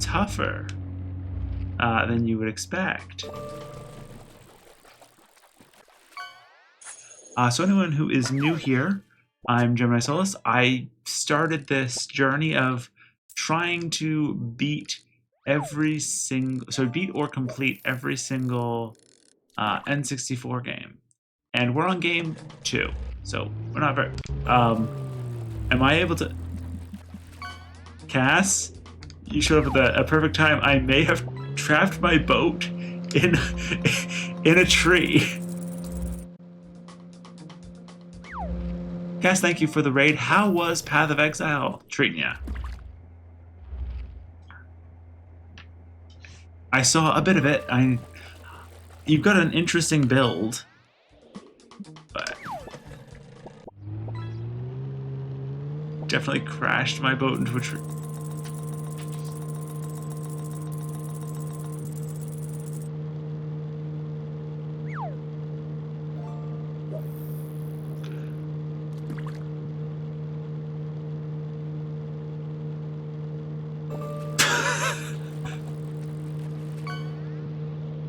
tougher than you would expect. So anyone who is new here, I'm Gemini Solus. I started this journey of trying to beat beat or complete every single N64 game. And we're on game 2, so we're not very... am I able to... Cass, you showed up at a perfect time. I may have trapped my boat in a tree. Cass, thank you for the raid. How was Path of Exile treating ya? I saw a bit of it. You've got an interesting build, but definitely crashed my boat into a tree.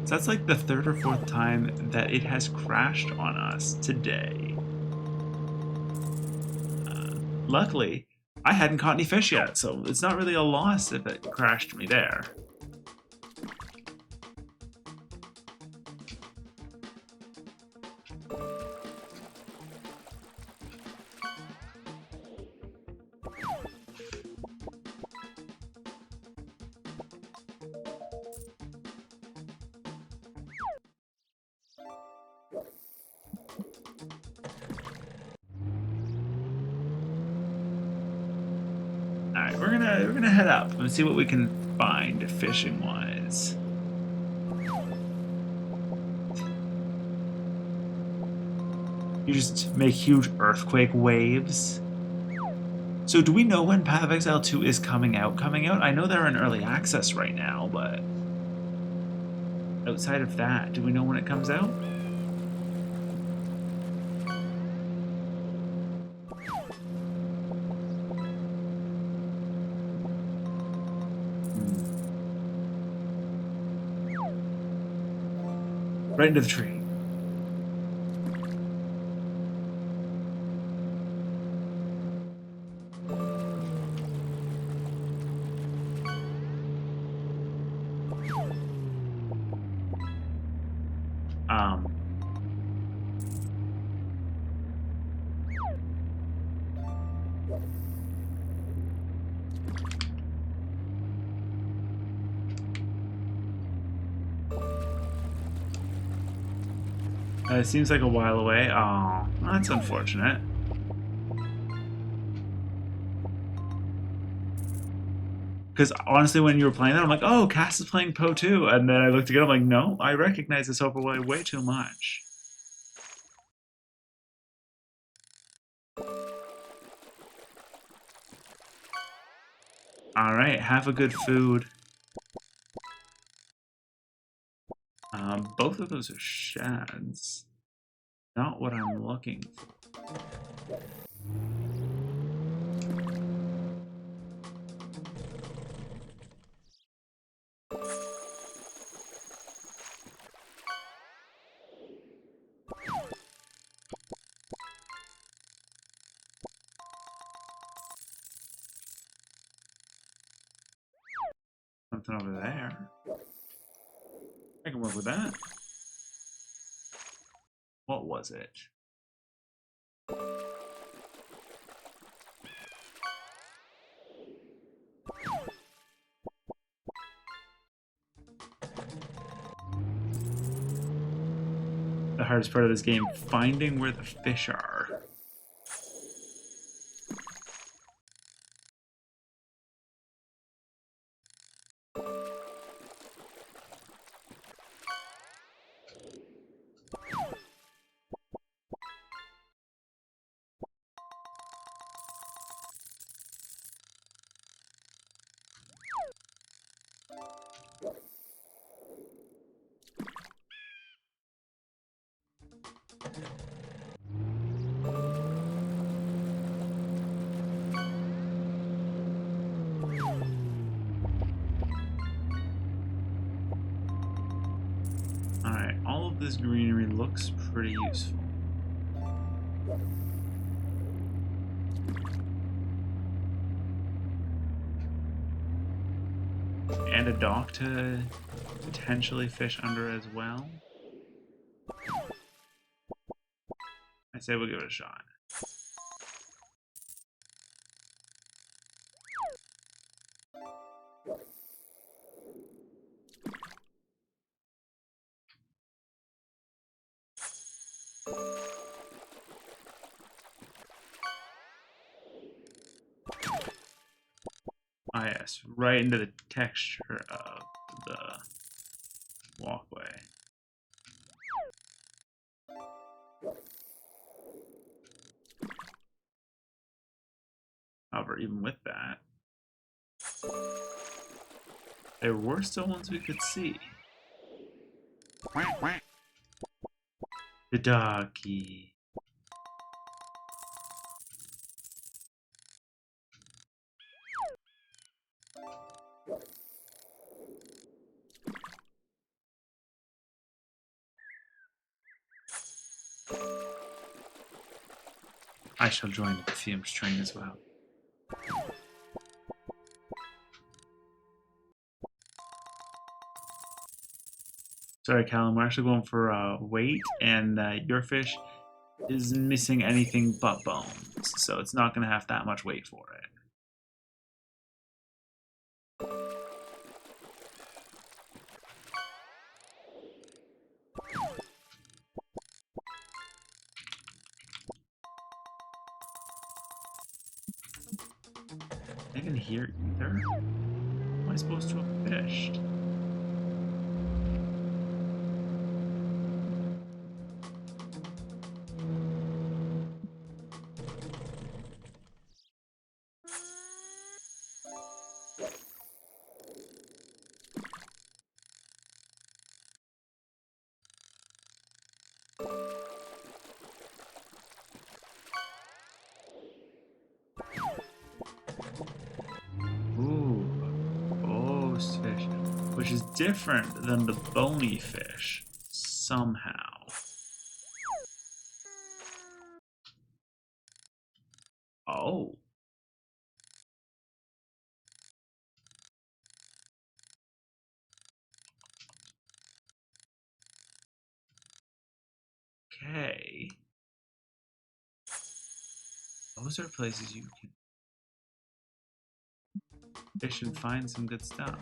So that's like the third or fourth time that it has crashed on us today. Luckily, I hadn't caught any fish yet, so it's not really a loss if it crashed me there. Alright, we're gonna head up and see what we can find fishing wise. You just make huge earthquake waves. So do we know when Path of Exile 2 is coming out? I know they're in early access right now, but outside of that, do we know when it comes out? Right into the tree. Um, it seems like a while away. Oh, that's unfortunate. Because honestly, when you were playing that, I'm like, oh, Cass is playing Poe too. And then I looked again, I'm like, no, I recognize this overlay way too much. Alright, have a good food. Both of those are shads. Not what I'm looking for. Something over there. I can work with that. What was it? The hardest part of this game, finding where the fish are. Alright, all of this greenery looks pretty useful. And a dock to potentially fish under as well. I say we'll give it a shot. Ah yes, right into the texture of the walkway. However, even with that, there were still ones we could see. The doggy. I shall join the Fumes train as well. Sorry, Callum, we're actually going for weight, and your fish is missing anything but bones, so it's not going to have that much weight for it. I can hear either. How am I supposed to have fished? Ooh, ghost fish, which is different than the bony fish somehow. Oh. Okay. Those are places you can fish and find some good stuff.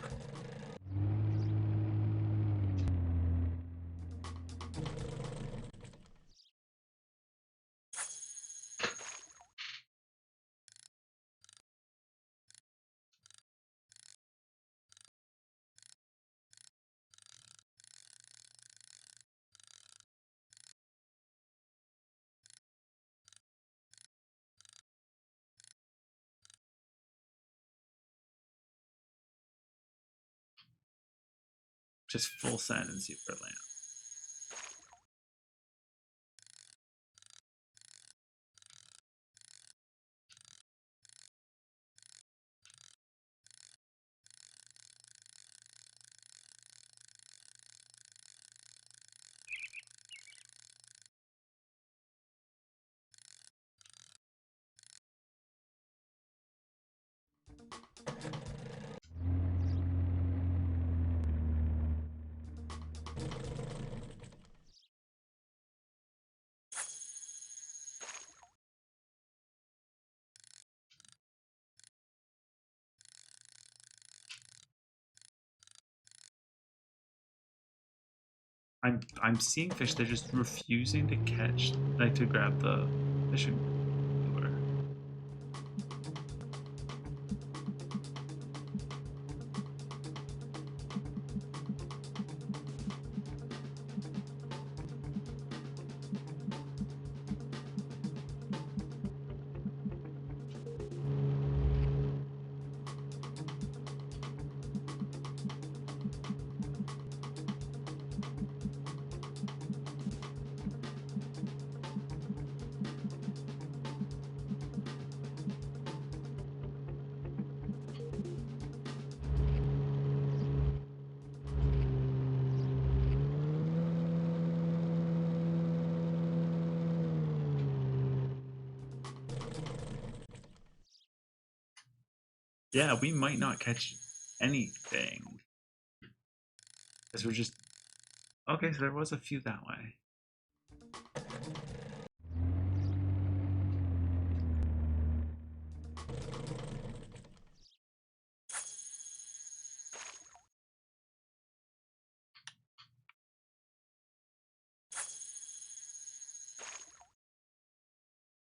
Just full send and see where it lands. I'm seeing fish. They're just refusing to catch, like to grab the fishing lure. Yeah, we might not catch anything. Because we're just... Okay, so there was a few that way.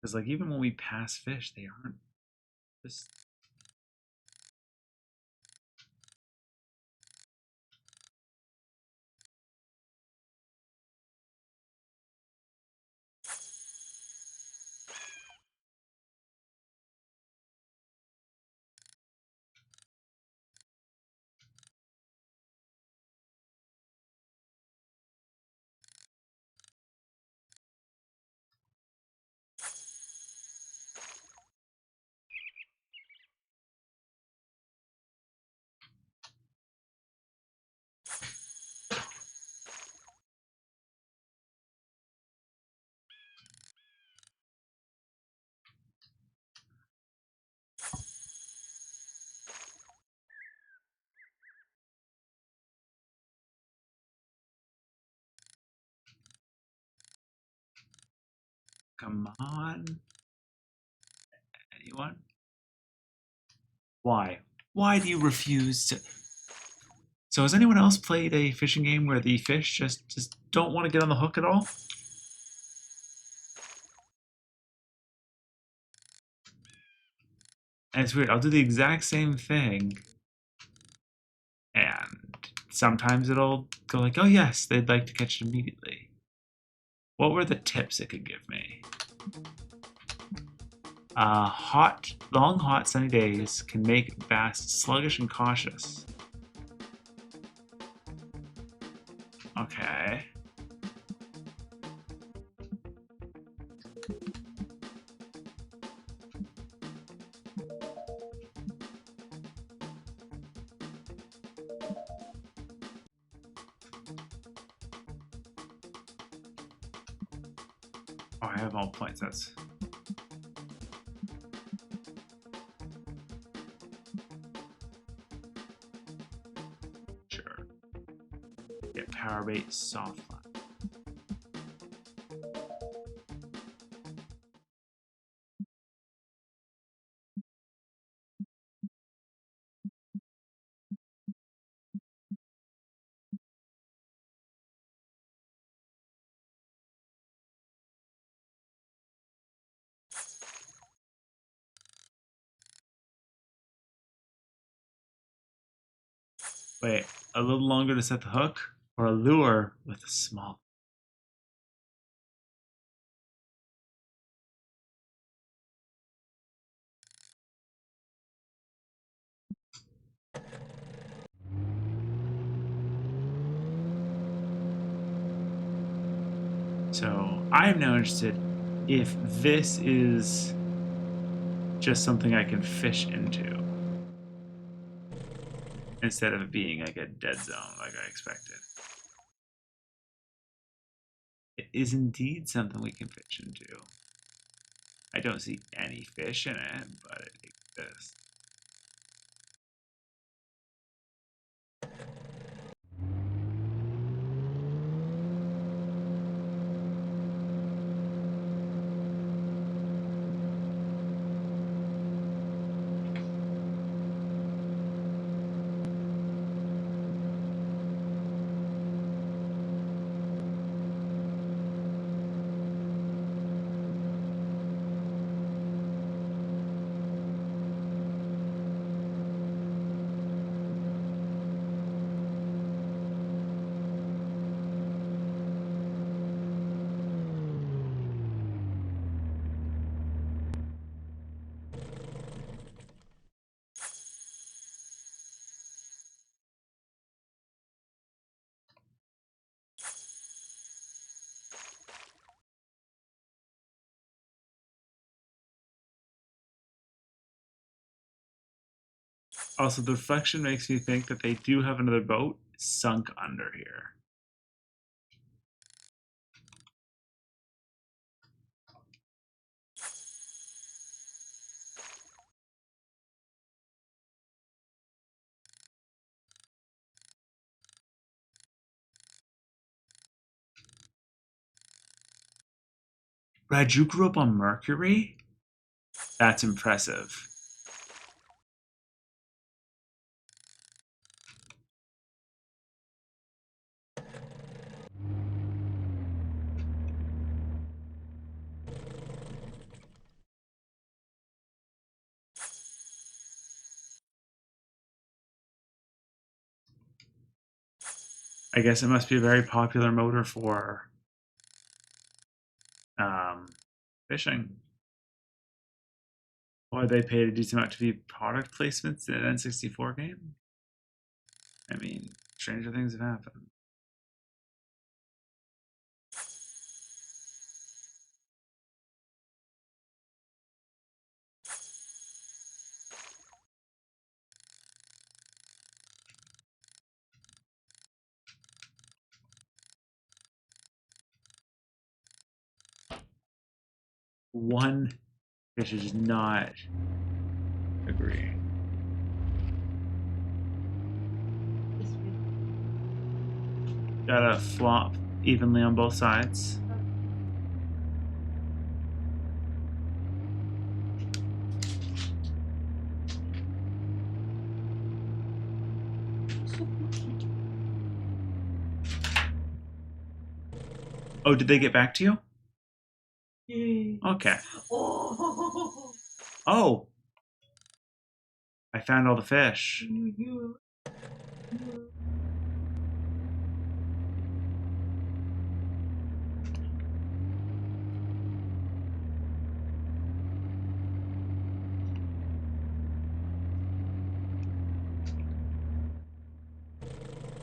Because, like, even when we pass fish, they aren't just... Come on. Anyone? Why? Why do you refuse to? So has anyone else played a fishing game where the fish just don't want to get on the hook at all? And it's weird. I'll do the exact same thing, and sometimes it'll go like, "Oh yes, they'd like to catch it immediately." What were the tips it could give me? Long, hot, sunny days can make bass sluggish and cautious. Okay. Oh, I have all points. That's sure. Get power bait, soft line. Wait, a little longer to set the hook, or a lure with a small. So I'm now interested if this is just something I can fish into instead of it being like a dead zone like I expected. It is indeed something we can fish into. I don't see any fish in it, but it exists. Also, the reflection makes me think that they do have another boat sunk under here. Brad, you grew up on Mercury? That's impressive. I guess it must be a very popular motor for um, fishing. Or they paid a decent amount to be product placements in an N64 game? I mean, stranger things have happened. One fish is not agreeing. Gotta flop evenly on both sides. Oh, did they get back to you? Yay. Okay. Oh. Oh, I found all the fish.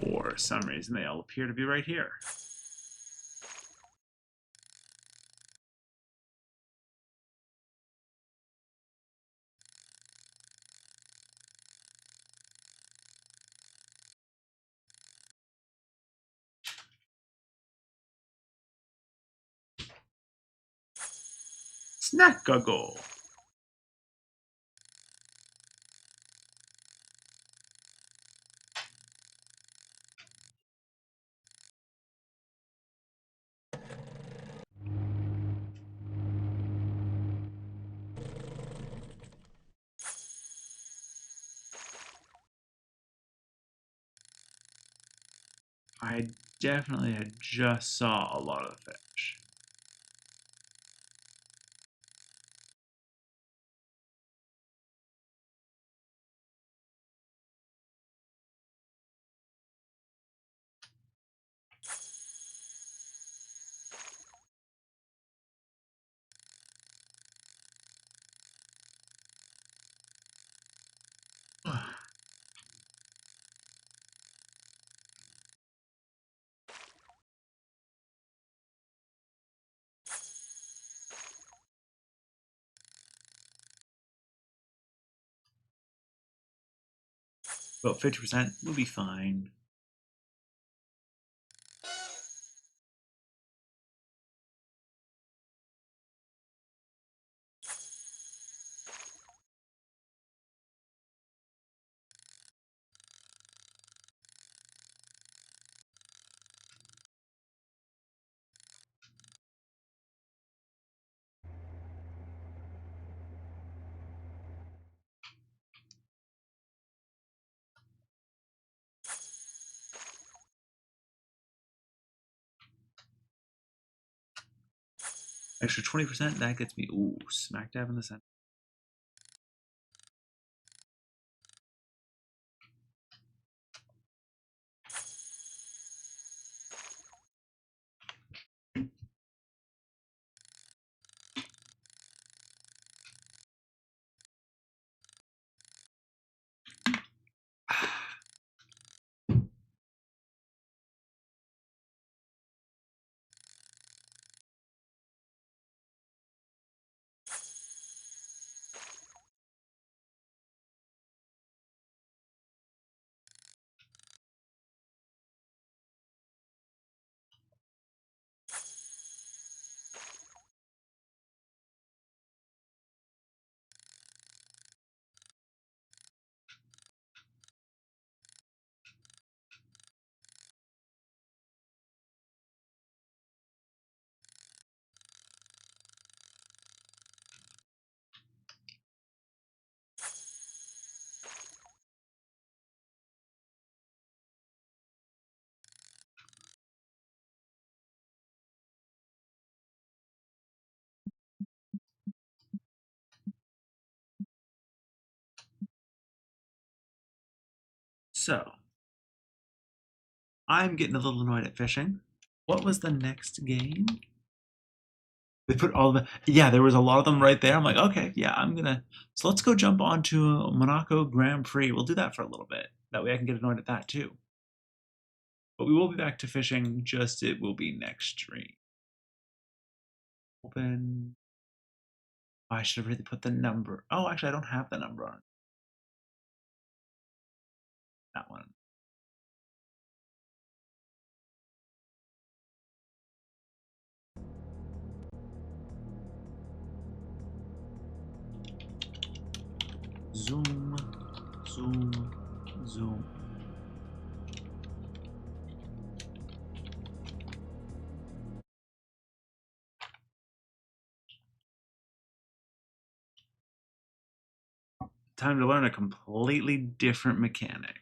For some reason, they all appear to be right here. Snackago. I definitely had just saw a lot of fish. About 50%, we'll be fine. Extra 20%, that gets me, ooh, smack dab in the center. So, I'm getting a little annoyed at fishing. What was the next game? They put all the, yeah, there was a lot of them right there. I'm like, okay, yeah, so let's go jump onto Monaco Grand Prix. We'll do that for a little bit. That way I can get annoyed at that too. But we will be back to fishing, just it will be next stream. Open. Oh, I should have really put the number. Oh, actually, I don't have the number on that one. Zoom, zoom, zoom. Time to learn a completely different mechanic.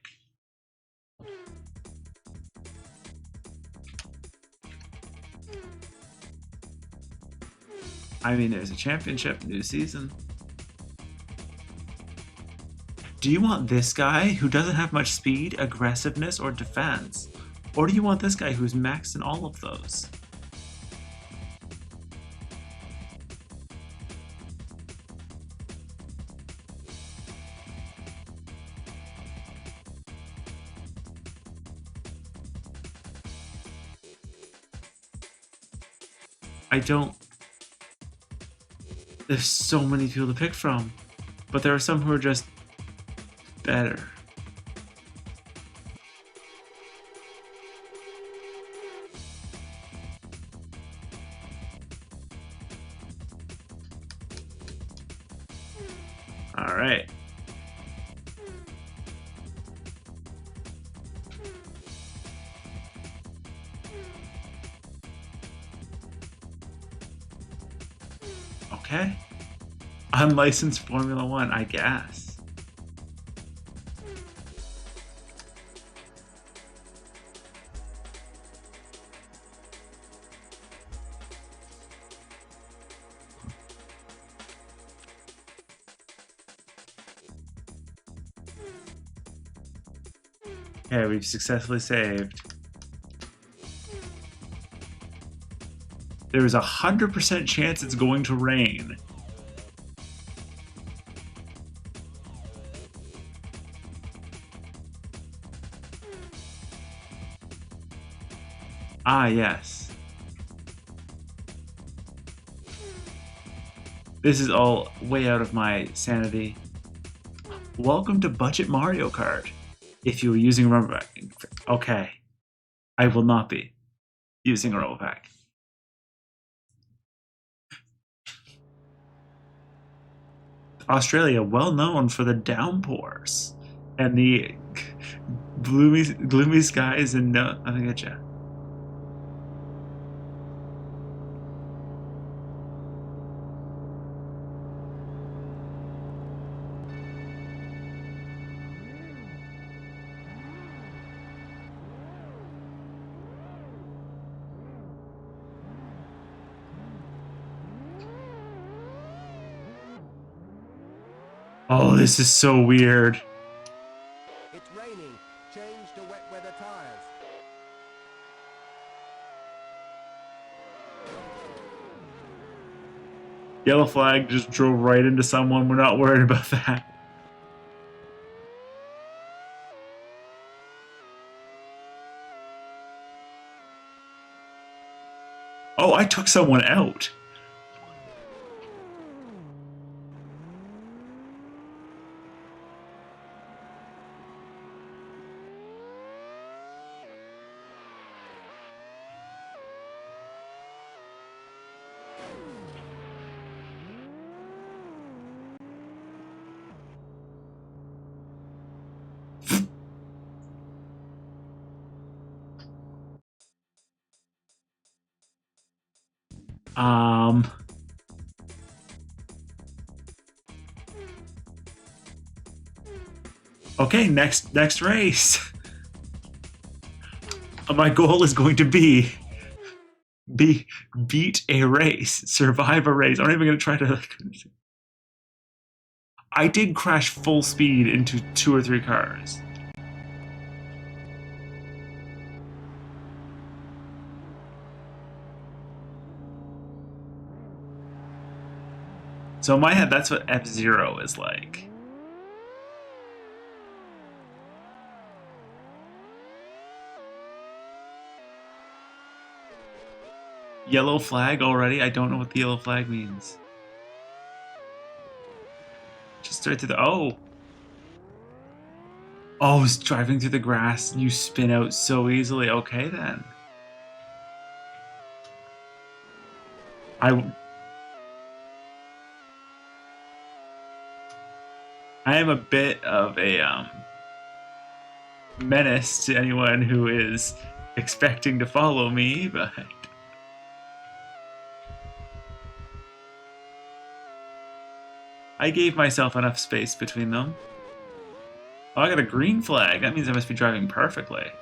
I mean, there's a championship, new season. Do you want this guy who doesn't have much speed, aggressiveness, or defense? Or do you want this guy who's maxed in all of those? I don't... There's so many people to pick from, but there are some who are just better. All right. Okay. Unlicensed Formula One, I guess. Okay, we've successfully saved. There is 100% chance it's going to rain. Ah, yes. This is all way out of my sanity. Welcome to Budget Mario Kart. If you were using a rumble pack. Okay. I will not be using a rumble pack. Australia, well known for the downpours and the gloomy skies and nothing at you. Oh, this is so weird. It's raining. Change to wet weather tires. Yellow flag just drove right into someone. We're not worried about that. Oh, I took someone out. Okay, next race. My goal is going to be beat a race, survive a race. I'm not even going to try to. I did crash full speed into 2 or 3 cars. So in my head, that's what F-Zero is like. Yellow flag already? I don't know what the yellow flag means. Just right through the... Oh! Oh, it's driving through the grass. You spin out so easily. Okay, then. I am a bit of a menace to anyone who is expecting to follow me, but... I gave myself enough space between them. Oh, I got a green flag. That means I must be driving perfectly.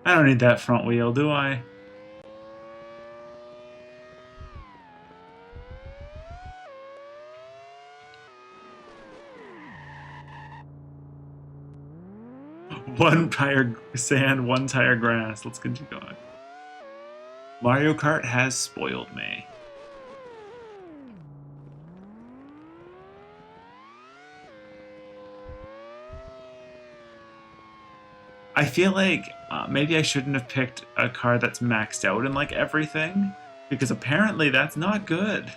I don't need that front wheel, do I? One tire sand, one tire grass. Let's continue going. Mario Kart has spoiled me. I feel like maybe I shouldn't have picked a car that's maxed out in like everything, because apparently that's not good.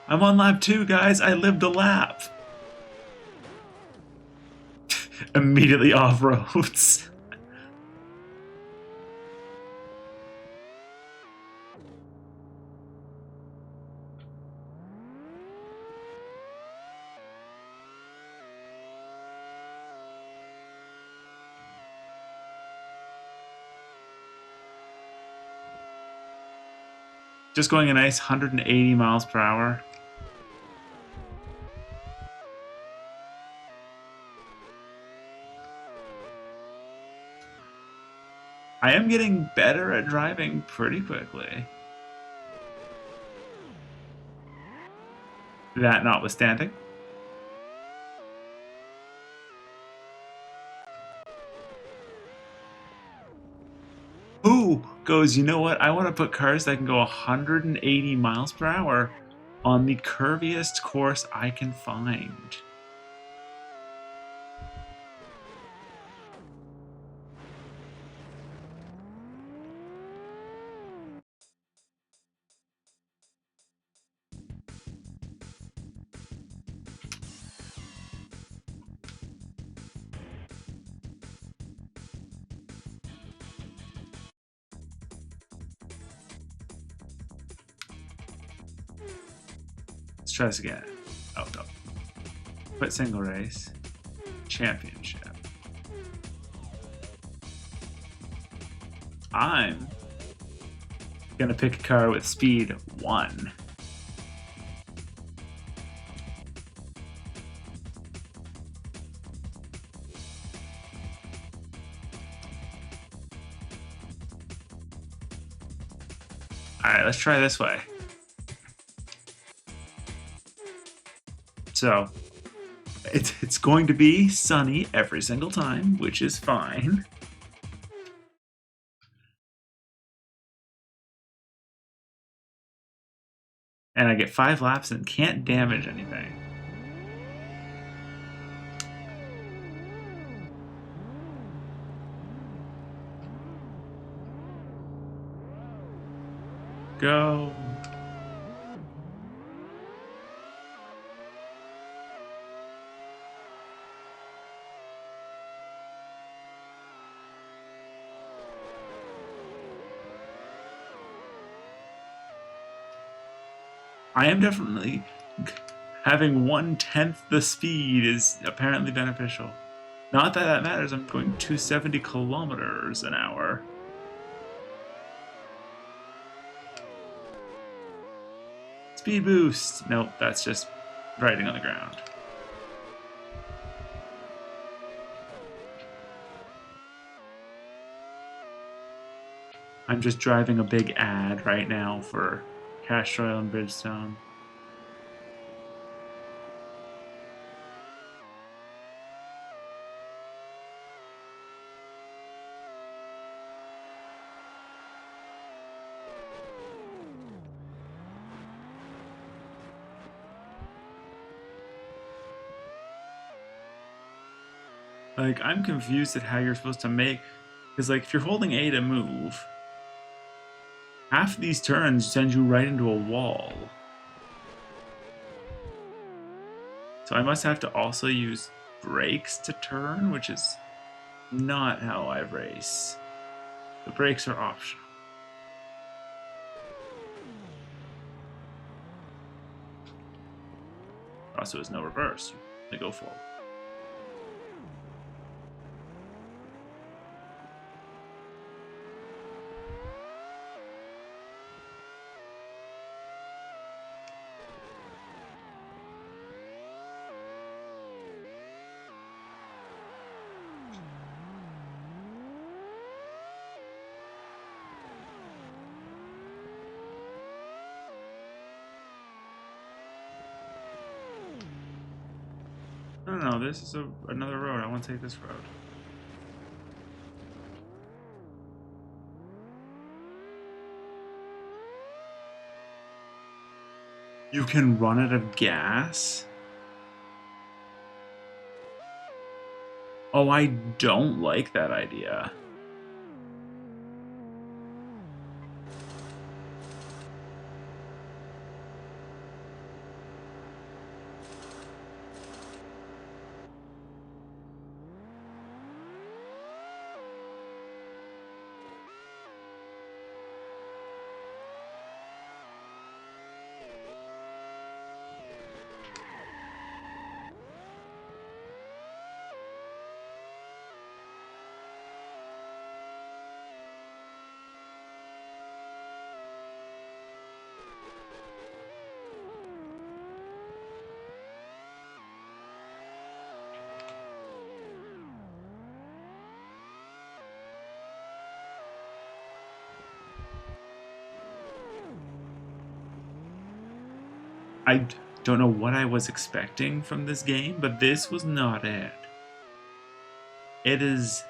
I'm on lap 2, guys. I lived a lap. Immediately off roads. Just going a nice 180 miles per hour. I am getting better at driving pretty quickly. That notwithstanding. Who goes, you know what? I want to put cars that can go 180 miles per hour on the curviest course I can find. Let's try this again. Oh, no. Quit single race. Championship. I'm gonna pick a car with speed 1. Alright, let's try this way. So, it's going to be sunny every single time, which is fine. And I get 5 laps and can't damage anything. Go. I am definitely having 1/10 the speed is apparently beneficial. Not that that matters, I'm going 270 kilometers an hour. Speed boost! Nope, that's just riding on the ground. I'm just driving a big ad right now for Cash Royale and Bridgestone. Like, I'm confused at how you're supposed to make... Because, like, if you're holding A to move, half of these turns send you right into a wall. So I must have to also use brakes to turn, which is not how I race. The brakes are optional. Also, is no reverse. They go forward. No, this is another road. I want to take this road. You can run out of gas? Oh, I don't like that idea. I don't know what I was expecting from this game, but this was not it. It is...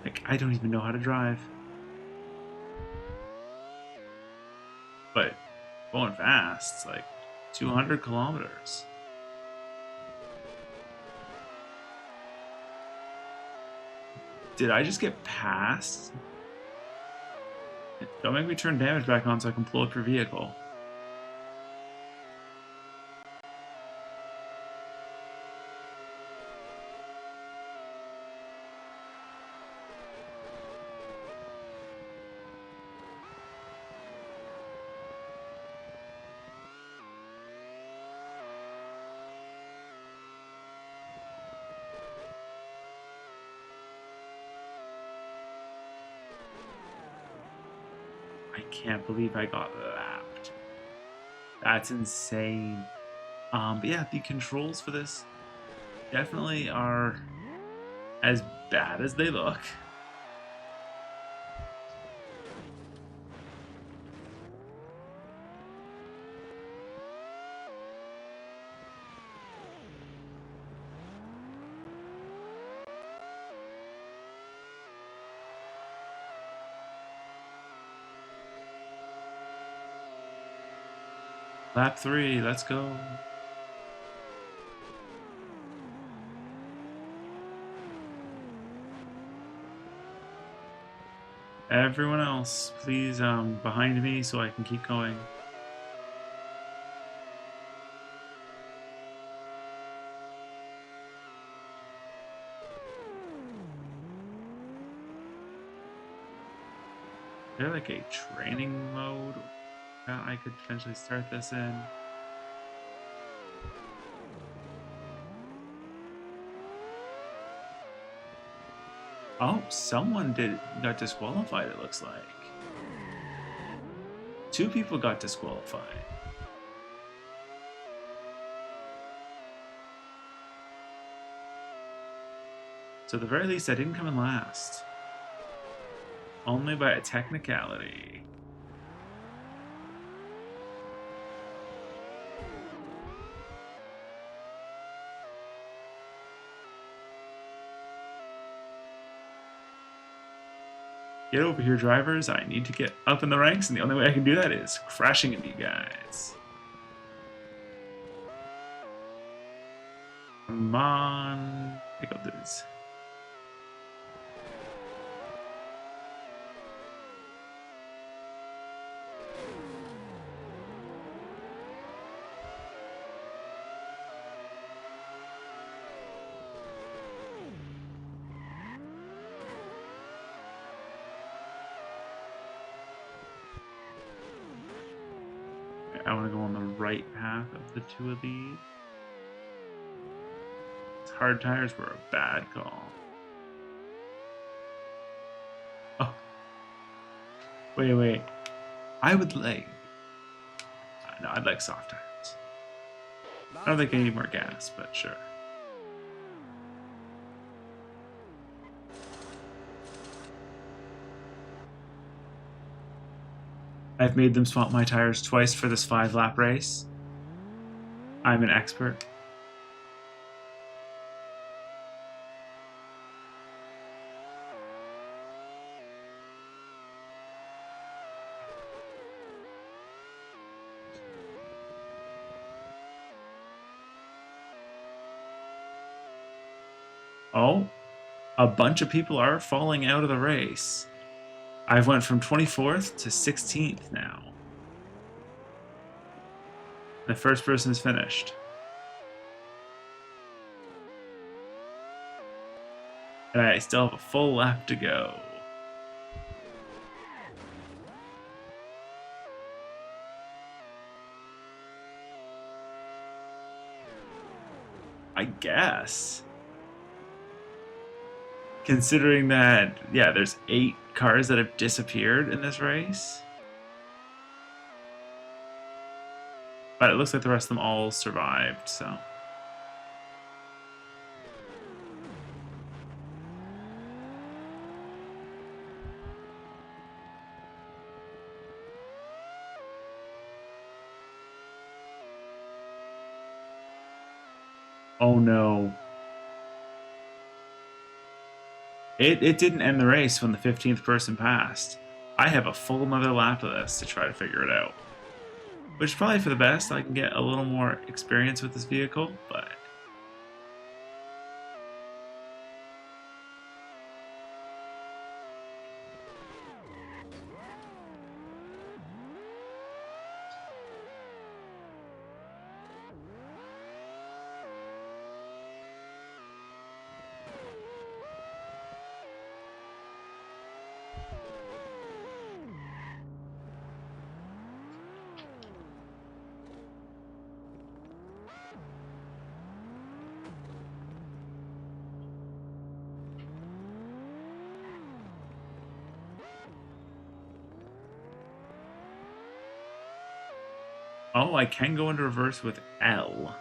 like, I don't even know how to drive. But going fast, like 200 kilometers. Did I just get past? Don't make me turn damage back on so I can blow up your vehicle. I can't believe I got lapped. That's insane. But yeah, the controls for this definitely are as bad as they look. Lap 3, let's go. Everyone else, please, behind me so I can keep going. Is there like a training mode that I could potentially start this in? Oh, someone got disqualified, it looks like. 2 people got disqualified. So at the very least, I didn't come in last. Only by a technicality. Get over here, drivers. I need to get up in the ranks, and the only way I can do that is crashing into you guys. Come on. Pick up this. I want to go on the right path of the 2 of these. Hard tires were a bad call. Oh. Wait. I would like... no, I'd like soft tires. I don't think I need more gas, but sure. I've made them swap my tires twice for this 5-lap race. I'm an expert. Oh, a bunch of people are falling out of the race. I've went from 24th to 16th now. The first person is finished. And I still have a full lap to go. I guess. Considering that, yeah, there's 8 cars that have disappeared in this race. But it looks like the rest of them all survived, so. Oh no. It didn't end the race when the 15th person passed. I have a full another lap of this to try to figure it out. Which is probably for the best. I can get a little more experience with this vehicle, but... Oh, I can go into reverse with L.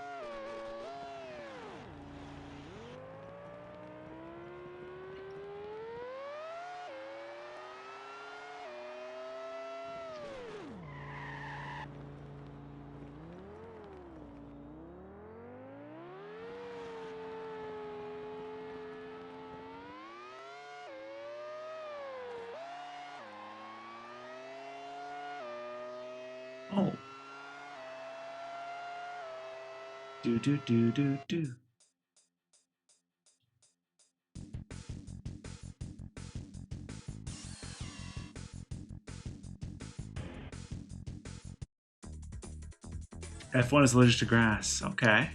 Oh. Do do do do do. F1 is allergic to grass. Okay.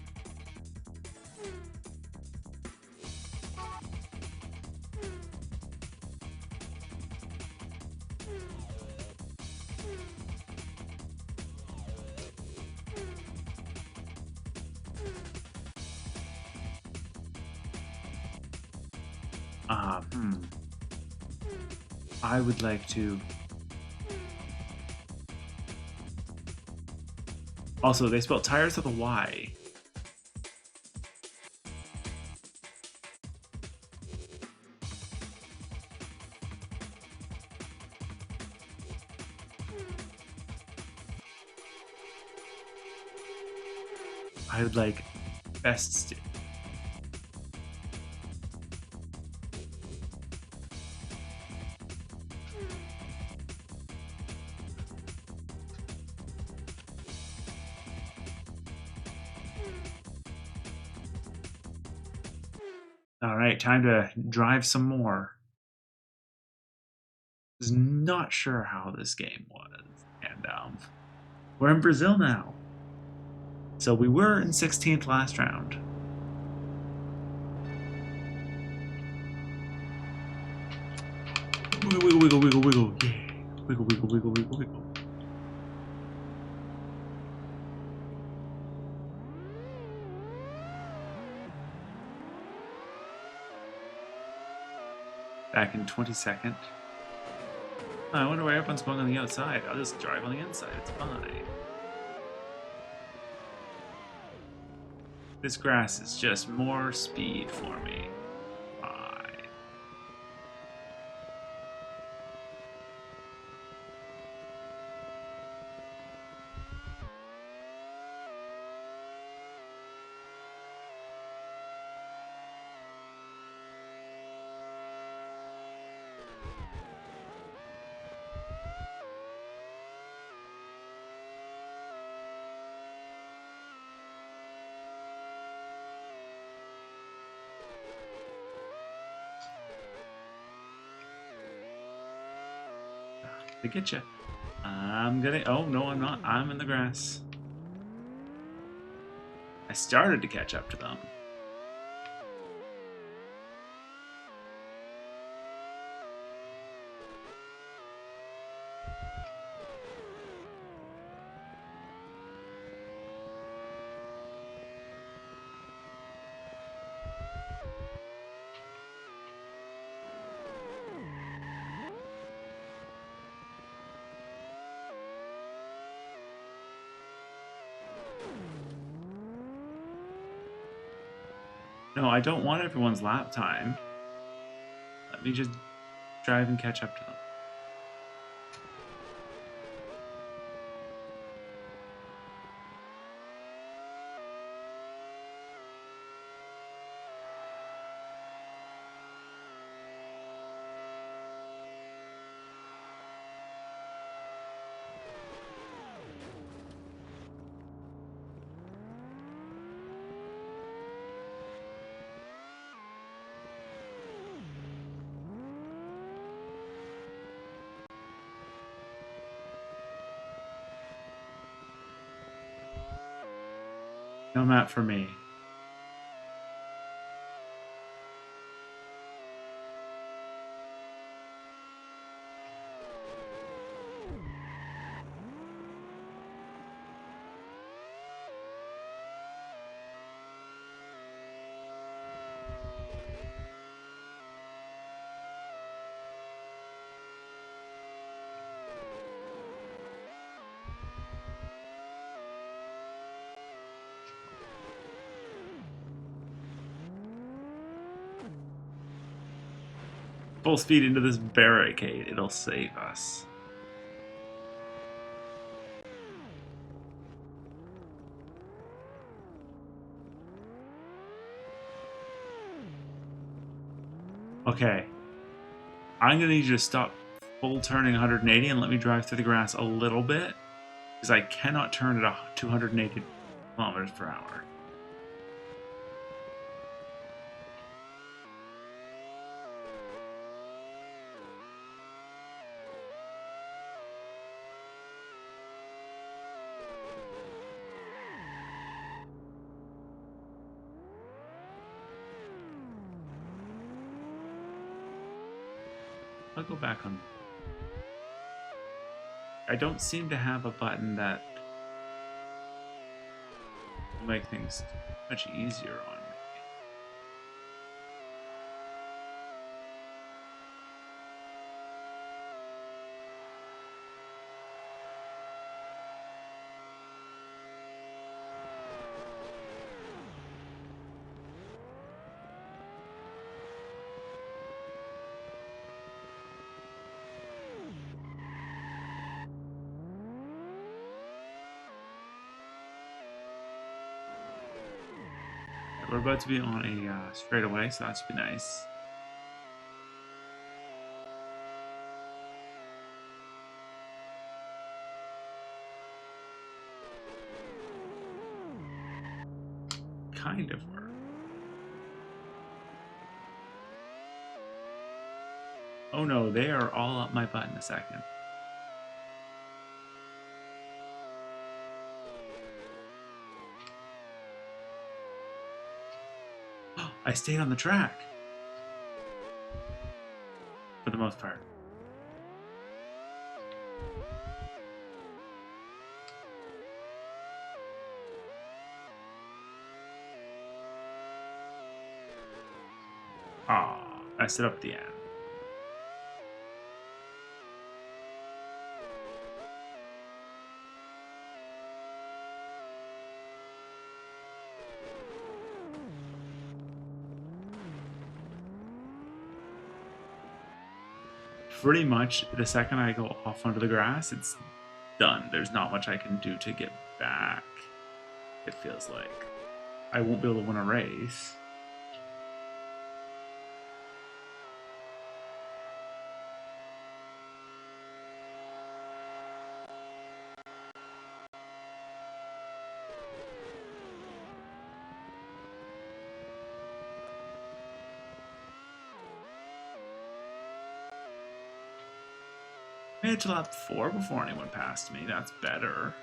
Hmm. I would like to... Also, they spelled tires with a Y. I would like best... Alright, time to drive some more. Was not sure how this game was. And we're in Brazil now. So we were in 16th last round. Wiggle, wiggle, wiggle, wiggle, wiggle. Yeah. Wiggle, wiggle, wiggle, wiggle, wiggle. Back in 22nd. Oh, I wonder why everyone's going on the outside. I'll just drive on the inside. It's fine. This grass is just more speed for me. Fine. They get you. I'm gonna. Oh no, I'm not. I'm in the grass. I started to catch up to them. No, I don't want everyone's lap time. Let me just drive and catch up to them. No map for me. Full speed into this barricade. It'll save us. Okay. I'm gonna need you to stop full turning 180 and let me drive through the grass a little bit, because I cannot turn at 280 kilometers per hour. I'll go back on. I don't seem to have a button that will make things much easier on me. We're about to be on a straightaway, so that should be nice. Kind of work. Oh no, they are all up my butt in a second. I stayed on the track. For the most part. Aw, messed it up at the end. Pretty much the second I go off onto the grass, it's done. There's not much I can do to get back. It feels like I won't be able to win a race. made it to lap 4 before anyone passed me. That's better.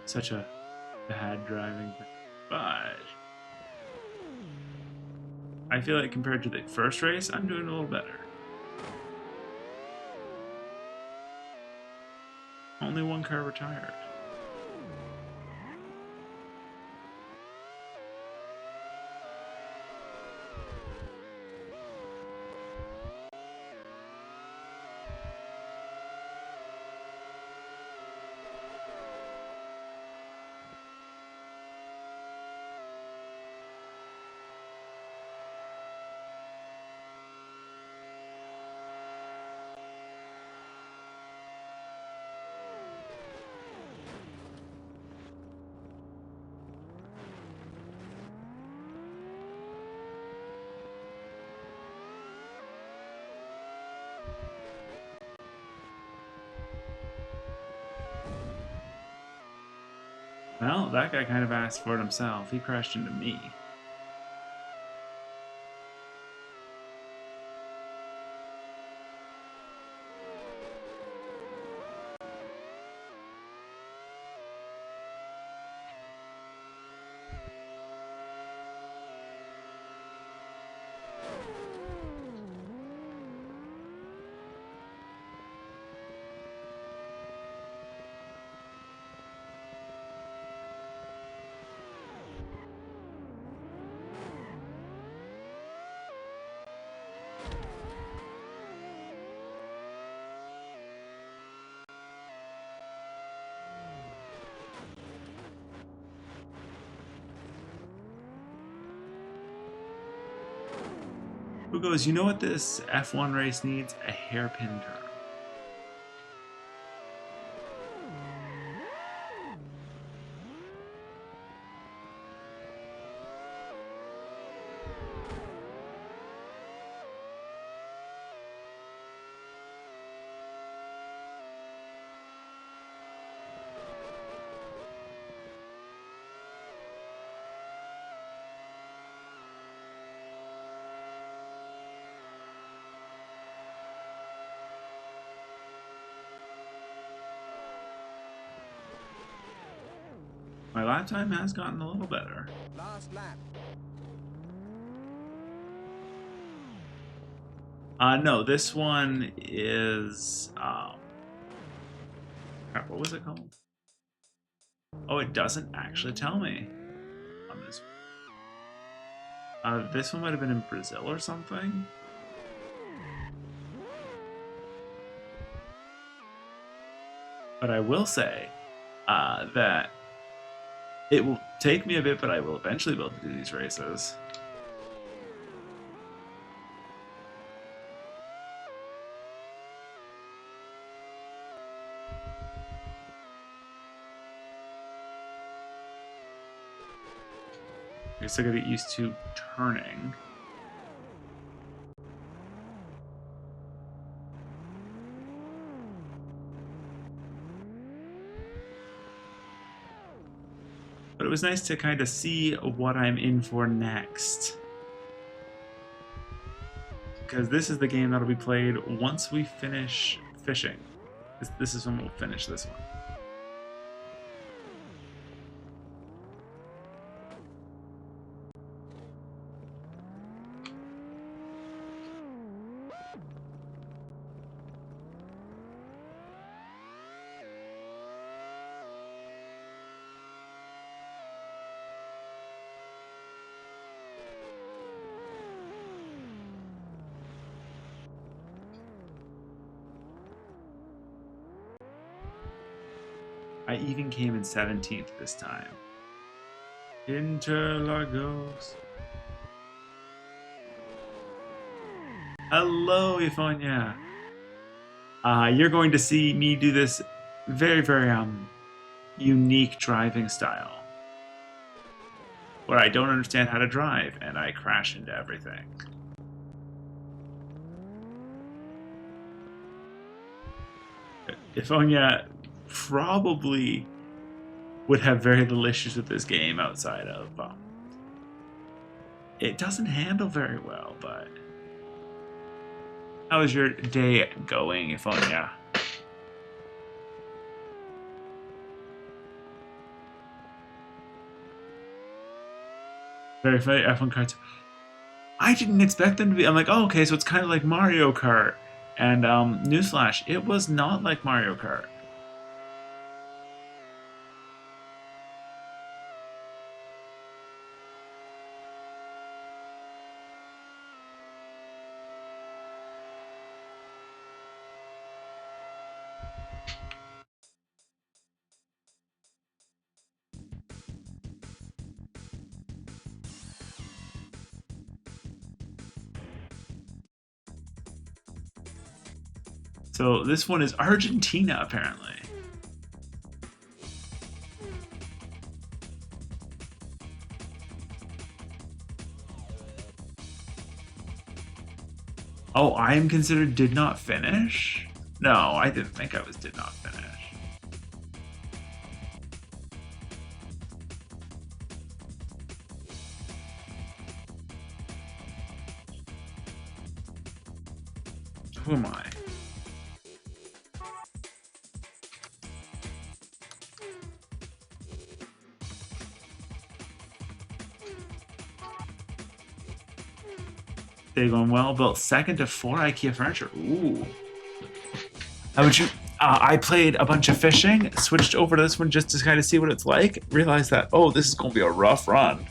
Such a bad driving thing. But I feel like compared to the first race, I'm doing a little better. Only one car retired. Well, that guy kind of asked for it himself. He crashed into me. Who goes, you know what this F1 race needs? A hairpin turn. My lap time has gotten a little better. Last lap. No, this one is crap, what was it called? Oh, it doesn't actually tell me on this. This one might have been in Brazil or something. But I will say that it will take me a bit, but I will eventually be able to do these races. I guess I gotta get used to turning. But it was nice to kind of see what I'm in for next. Because this is the game that'll be played once we finish fishing. This is when we'll finish this one. I even came in 17th this time. Interlagos. Hello, Ifonia. You're going to see me do this very, very unique driving style, where I don't understand how to drive and I crash into everything. Ifonia probably would have very little issues with this game outside of it doesn't handle very well, but how is your day going, Ifonia? Very funny F1 cards. I didn't expect them to be. I'm like, oh, okay, so it's kind of like Mario Kart. And newsflash, it was not like Mario Kart. So this one is Argentina, apparently. Oh, I am considered did not finish? No, I didn't think I was did not finish. Who am I? They're going well. Built second to 4 IKEA furniture. Ooh. How would you? I played a bunch of fishing, switched over to this one just to kind of see what it's like. Realized that, oh, this is going to be a rough run.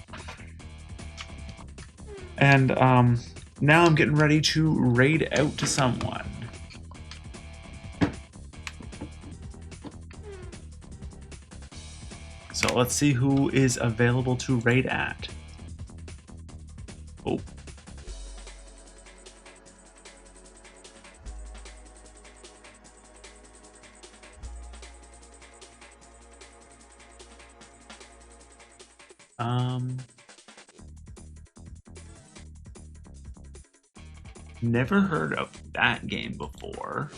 And now I'm getting ready to raid out to someone. So let's see who is available to raid at. Oh. Never heard of that game before.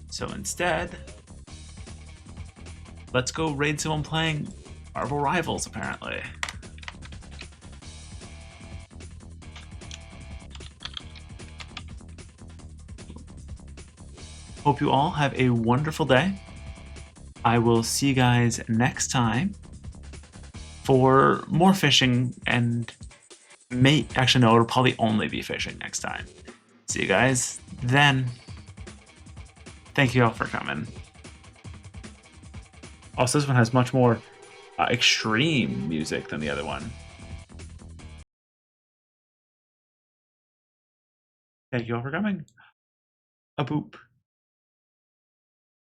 So instead, let's go raid someone playing Marvel Rivals, apparently. Hope you all have a wonderful day. I will see you guys next time for more fishing and actually no, it'll probably only be fishing next time. See you guys then. Thank you all for coming. Also, this one has much more extreme music than the other one. Thank you all for coming. A boop.